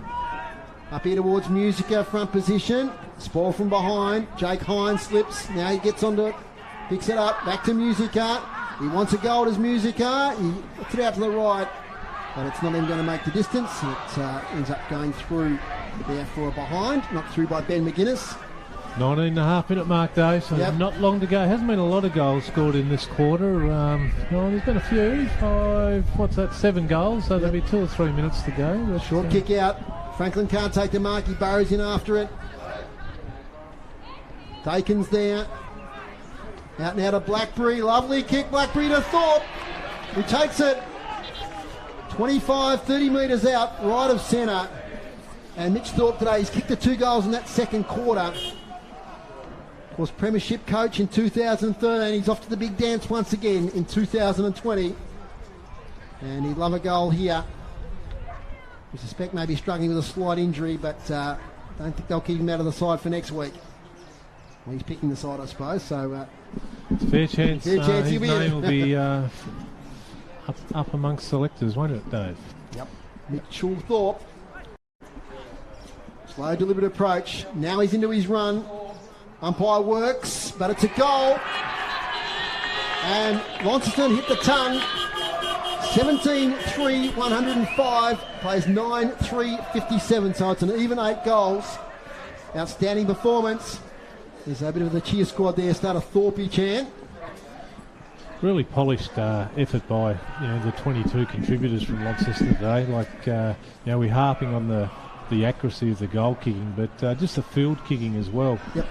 Up here towards Musica, front position. Spoil from behind. Jake Hines slips. Now he gets onto it. Picks it up. Back to Musica. He wants a goal as Musica. He puts it out to the right. But it's not even going to make the distance. It ends up going through there for a behind. Knocked through by Ben McGuinness. 19.5 minute mark, Dave, so not long to go. Hasn't been a lot of goals scored in this quarter. There's been a few. 7 goals, so there'll be 2 or 3 minutes to go. But, short kick out. Franklin can't take the mark. He burrows in after it. Dakin's there. Out now to Blackberry. Lovely kick. Blackberry to Thorpe, who takes it 25, 30 metres out, right of centre. And Mitch Thorpe today, he's kicked the 2 goals in that second quarter. Was premiership coach in 2013. He's off to the big dance once again in 2020. And he'd love a goal here. We suspect maybe struggling with a slight injury, but don't think they'll keep him out of the side for next week. Well, he's picking the side, I suppose. So it's a fair chance. His name will be up amongst selectors, won't it, Dave? Yep. Mitchell Thorpe. Slow, deliberate approach. Now he's into his run. Umpire works, but it's a goal. And Launceston hit the tongue. 17-3, 105. Plays 9-3-57, so it's an even 8 goals. Outstanding performance. There's a bit of the cheer squad there. Start a Thorpe chant. Really polished effort by the 22 contributors from Launceston today. We're harping on the accuracy of the goal kicking, but just the field kicking as well. Yep.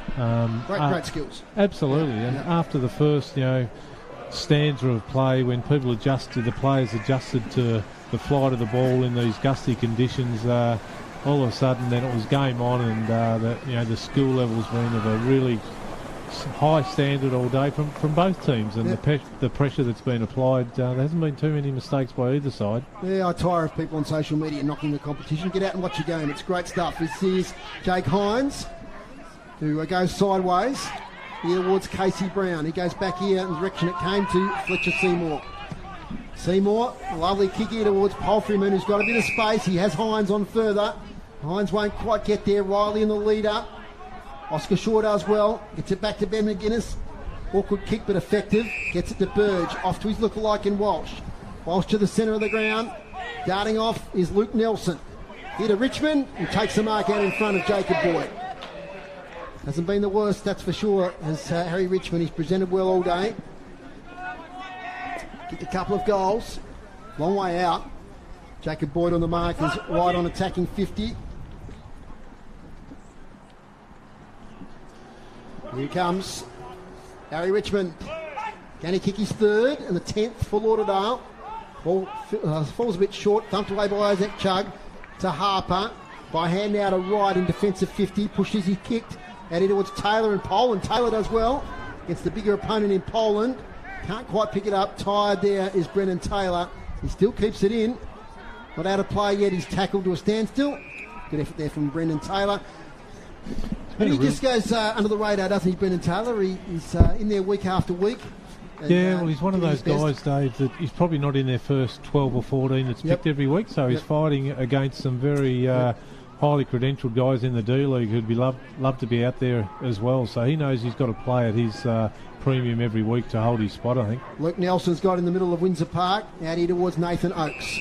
Great skills. Absolutely. And after the first, stanza of play, when the players adjusted to the flight of the ball in these gusty conditions, all of a sudden then it was game on, and the skill level's been of a really high standard all day from both teams, and the pressure that's been applied, there hasn't been too many mistakes by either side. Yeah, I tire of people on social media knocking the competition. Get out and watch your game. It's great stuff. This is Jake Hines, who goes sideways here towards Casey Brown. He goes back here in the direction it came to Fletcher Seymour. Seymour, lovely kick here towards Palfreyman, who's got a bit of space. He has Hines on further. Hines won't quite get there. Riley in the leader. Oscar Shaw does well. Gets it back to Ben McGuinness. Awkward kick, but effective. Gets it to Burge. Off to his lookalike in Walsh. Walsh to the centre of the ground. Darting off is Luke Nelson. Here to Richmond, who takes the mark out in front of Jacob Boyd. Hasn't been the worst, that's for sure, as Harry Richmond. He's presented well all day. Kicked a couple of goals. Long way out. Jacob Boyd on the mark is right on attacking 50. Here he comes. Harry Richmond. Can he kick his third and the 10th for Lauderdale? Ball falls a bit short. Thumped away by Isaac Chugg to Harper. By hand now to right in defensive 50. Pushes his kicked. Out here towards Taylor in Poland. Taylor does well against the bigger opponent in Poland. Can't quite pick it up. Tired there is Brennan Taylor. He still keeps it in. Not out of play yet. He's tackled to a standstill. Good effort there from Brendan Taylor. But he just goes under the radar, doesn't he, Brendan Taylor? He's in there week after week. And, he's one of those guys, Dave, that he's probably not in their first 12 or 14 that's picked every week, so he's fighting against some very highly credentialed guys in the D-League who'd be love to be out there as well. So he knows he's got to play at his premium every week to hold his spot, I think. Luke Nelson's got in the middle of Windsor Park, out here towards Nathan Oakes.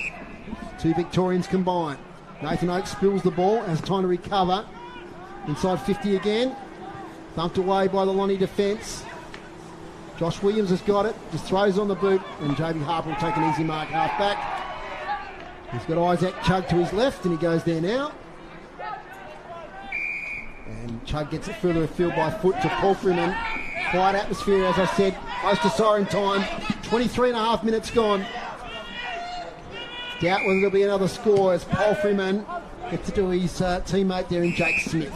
Two Victorians combined. Nathan Oakes spills the ball, has time to recover. Inside 50 again. Thumped away by the Lonnie defence. Josh Williams has got it. Just throws on the boot. And JB Harper will take an easy mark half back. He's got Isaac Chugg to his left and he goes there now. And Chugg gets it further afield by foot to Palfreyman. Quiet atmosphere, as I said. Close to siren time. 23 and a half minutes gone. Doubt whether there'll be another score as Palfreyman gets it to his teammate there in Jake Smith.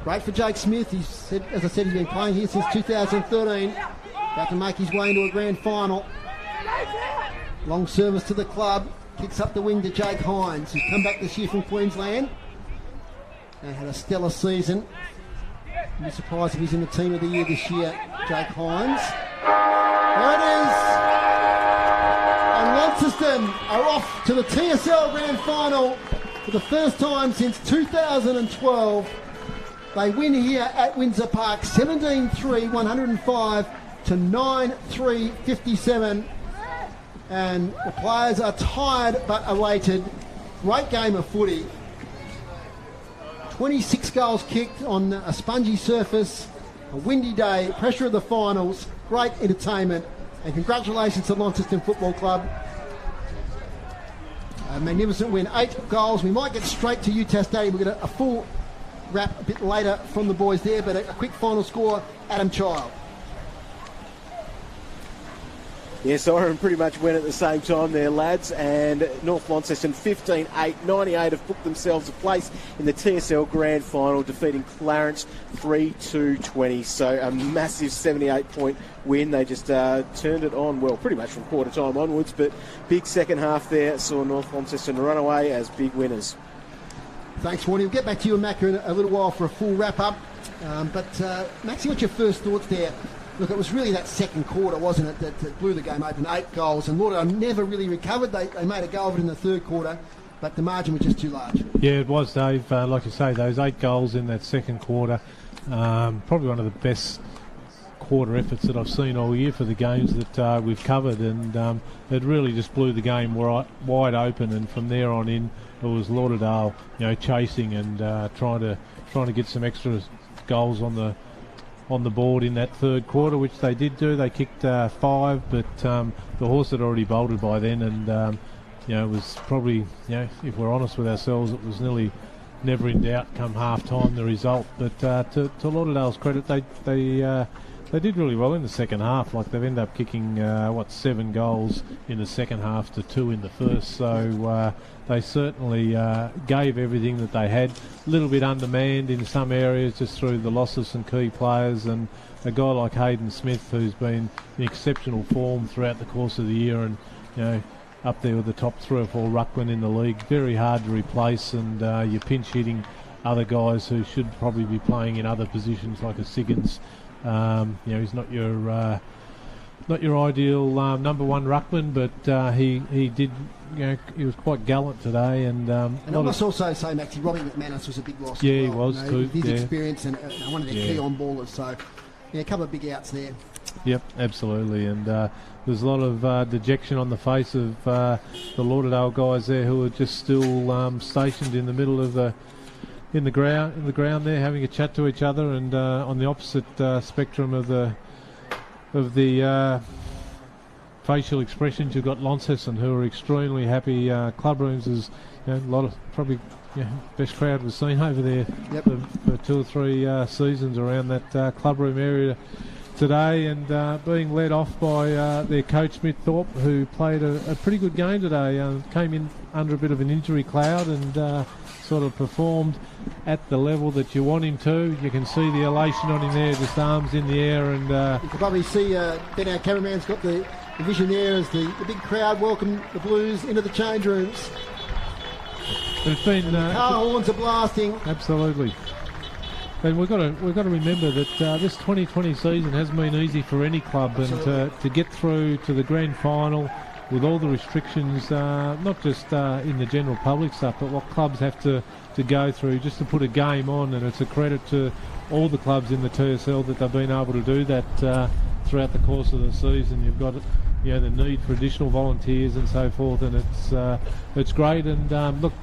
Great for Jake Smith. He's said, as I said, he's been playing here since 2013. About to make his way into a grand final. Long service to the club. Kicks up the wing to Jake Hines, who's come back this year from Queensland and had a stellar season. I'd be surprised if he's in the team of the year this year, Jake Hines. There it is. And Launceston are off to the TSL grand final for the first time since 2012. They win here at Windsor Park 17-3, 105 to 9-3, 57. And the players are tired but elated. Great game of footy. 26 goals kicked on a spongy surface, a windy day, pressure of the finals, great entertainment, and congratulations to Launceston Football Club. A magnificent win, 8 goals. We might get straight to UTAS Stadium. We'll get a full wrap a bit later from the boys there, but a quick final score, Adam Child. Yes, Siren pretty much went at the same time there, lads, and North Launceston 15-8, 98 have booked themselves a place in the TSL Grand Final, defeating Clarence 3-2-20. So a massive 78-point win. They just turned it on, well, pretty much from quarter time onwards, but big second half there saw North Launceston run away as big winners. Thanks, Warnie. We'll get back to you and Macca in a little while for a full wrap-up. But Maxie, what's your first thoughts there Look, it was really that second quarter, wasn't it, that blew the game open, 8 goals, and Lauderdale never really recovered. They made a go of it in the third quarter, but the margin was just too large. Yeah, it was, Dave. Like you say, those 8 goals in that second quarter, probably one of the best quarter efforts that I've seen all year for the games that we've covered, and it really just blew the game wide open, and from there on in, it was Lauderdale, chasing and trying to get some extra goals on the board in that third quarter, which they did do. They kicked 5, but the horse had already bolted by then, and it was probably, if we're honest with ourselves, it was nearly never in doubt come half time the result. But to Lauderdale's credit, they did really well in the second half. Like, they've ended up kicking 7 goals in the second half to 2 in the first. So they certainly gave everything that they had. A little bit undermanned in some areas just through the loss of some key players, and a guy like Hayden Smith, who's been in exceptional form throughout the course of the year, and up there with the top 3 or 4 ruckmen in the league. Very hard to replace, and you're pinch hitting other guys who should probably be playing in other positions, like a Siggins. He's not your ideal number 1 ruckman, but he did. He was quite gallant today, and I must also say, Maxie, Robbie McManus was a big loss. Yeah, as well. He was too. His experience and one of their key on ballers. So, a couple of big outs there. Yep, absolutely, and there's a lot of dejection on the face of the Lauderdale guys there, who are just still stationed in the middle of the ground there, having a chat to each other, and on the opposite spectrum of the facial expressions, you've got Launceston, who are extremely happy. Club rooms is a lot of probably best crowd we've seen over there for 2 or 3 seasons around that club room area today, and being led off by their coach Smith Thorpe, who played a pretty good game today. Came in under a bit of an injury cloud and sort of performed at the level that you want him to. You can see the elation on him there, just arms in the air, and you can probably see Ben, our cameraman's got the vision there as the big crowd welcome the Blues into the change rooms. It's been car horns are blasting. Absolutely. And we've got to remember that this 2020 season hasn't been easy for any club, and to get through to the grand final with all the restrictions, not just in the general public stuff, but what clubs have to go through just to put a game on. And it's a credit to all the clubs in the TSL that they've been able to do that throughout the course of the season. You've got the need for additional volunteers and so forth, and it's great. And look,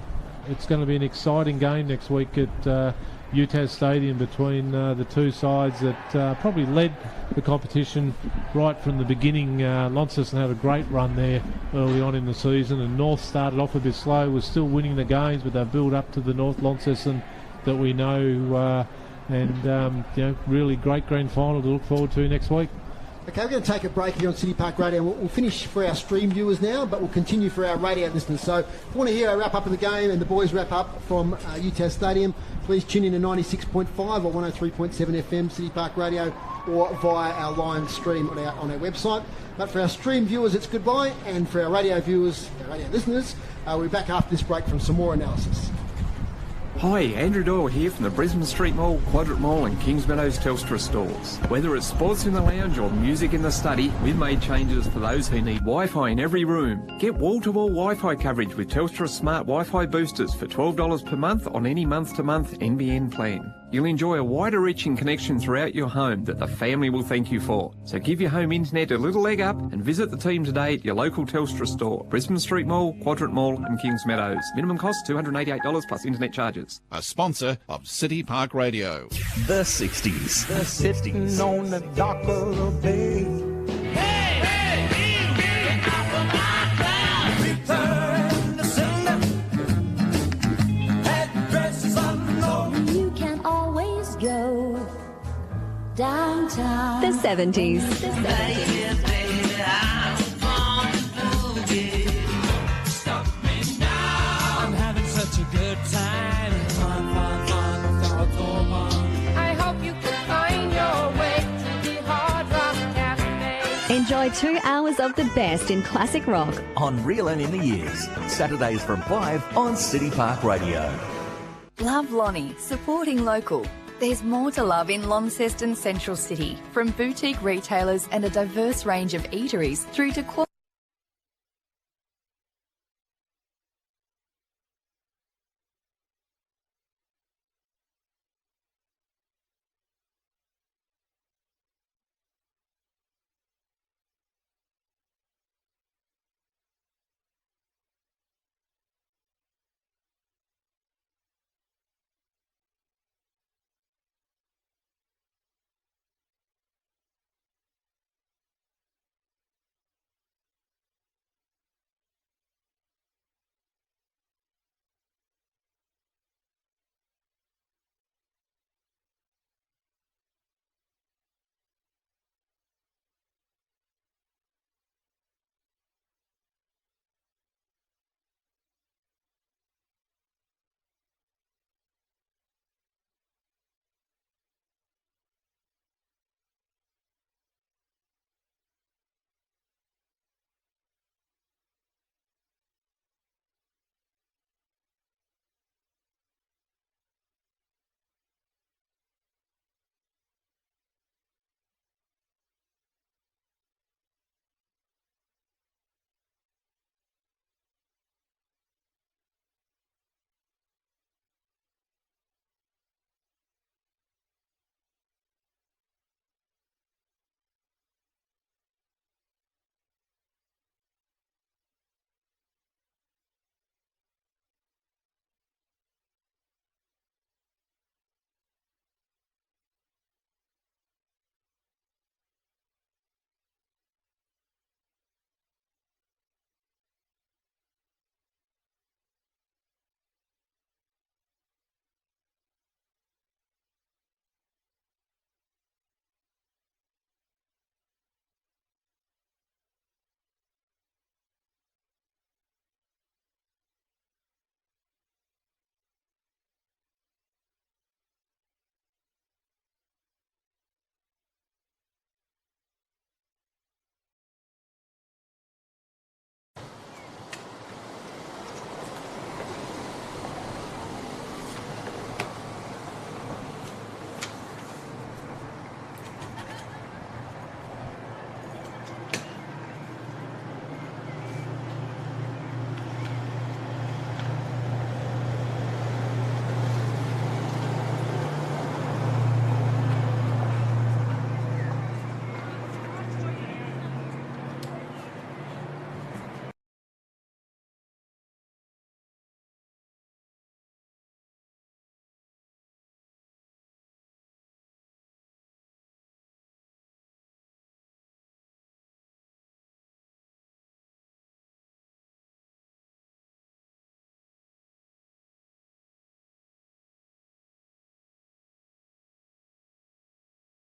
it's going to be an exciting game next week at UTAS Stadium between the two sides that probably led the competition right from the beginning. Launceston had a great run there early on in the season, and North started off a bit slow, was still winning the games, but they've built up to the North Launceston that we know, and really great grand final to look forward to next week. Okay, we're going to take a break here on City Park Radio. We'll finish for our stream viewers now, but we'll continue for our radio listeners. So if you want to hear a wrap-up of the game and the boys wrap up from UTAS Stadium, please tune in to 96.5 or 103.7 FM City Park Radio, or via our live stream on our website. But for our stream viewers, it's goodbye, and for our radio viewers, our radio listeners, we'll be back after this break from some more analysis. Hi, Andrew Doyle here from the Brisbane Street Mall, Quadrant Mall and Kings Meadows Telstra stores. Whether it's sports in the lounge or music in the study, we've made changes for those who need Wi-Fi in every room. Get wall-to-wall Wi-Fi coverage with Telstra Smart Wi-Fi boosters for $12 per month on any month-to-month NBN plan. You'll enjoy a wider reaching connection throughout your home that the family will thank you for. So give your home internet a little leg up and visit the team today at your local Telstra store. Brisbane Street Mall, Quadrant Mall and Kings Meadows. Minimum cost $288 plus internet charges. A sponsor of City Park Radio. The 60s. The sitting on the dock of the bay. Downtown. The 70s. I'm having such a good time. I hope you can find your way to the Hard Rock Cafe. Enjoy 2 hours of the best in classic rock On Real and in the Years. Saturdays from 5 on City Park Radio. Love Lonnie, supporting local. There's more to love in Launceston Central City, from boutique retailers and a diverse range of eateries through to quality